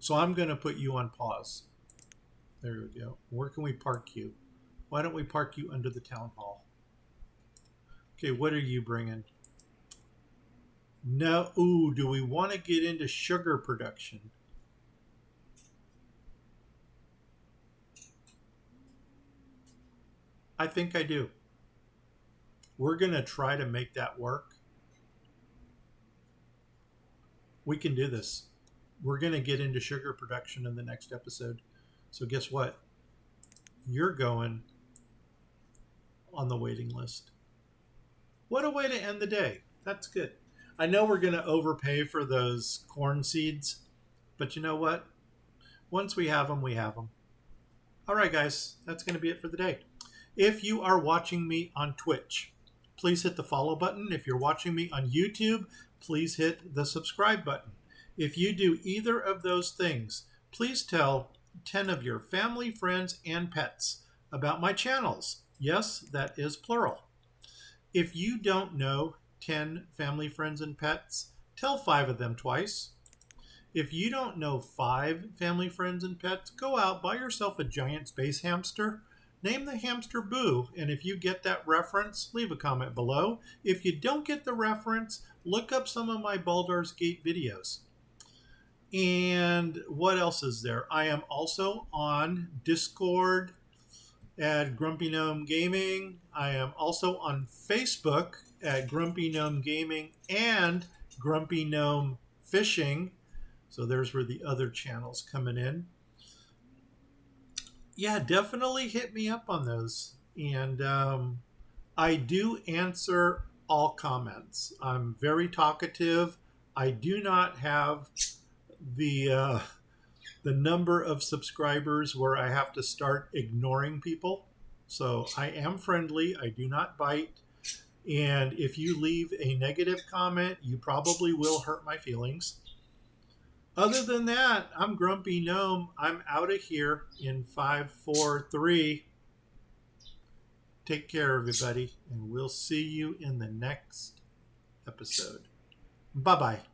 So I'm going to put you on pause. There we go. Where can we park you? Why don't we park you under the town hall? Okay, what are you bringing? No. Ooh, do we want to get into sugar production? I think I do. We're going to try to make that work. We can do this. We're going to get into sugar production in the next episode. So guess what? You're going on the waiting list. What a way to end the day. That's good. I know we're going to overpay for those corn seeds, but you know what? Once we have them, we have them. All right, guys, that's going to be it for the day. If you are watching me on Twitch, please hit the follow button. If you're watching me on YouTube, please hit the subscribe button. If you do either of those things, please tell 10 of your family, friends, and pets about my channels. Yes, that is plural. If you don't know 10 family, friends, and pets, tell 5 of them twice. If you don't know 5 family, friends, and pets, go out, buy yourself a giant space hamster. Name the hamster Boo, and if you get that reference, leave a comment below. If you don't get the reference, look up some of my Baldur's Gate videos. And what else is there? I am also on Discord at Grumpy Gnome Gaming. I am also on Facebook at Grumpy Gnome Gaming and Grumpy Gnome Fishing. So there's where the other channels coming in. Yeah, definitely hit me up on those. And I do answer all comments. I'm very talkative. I do not have the the number of subscribers where I have to start ignoring people. So I am friendly. I do not bite. And if you leave a negative comment, you probably will hurt my feelings. Other than that, I'm Grumpy Gnome. I'm out of here in 543. Take care, everybody, and we'll see you in the next episode. Bye bye.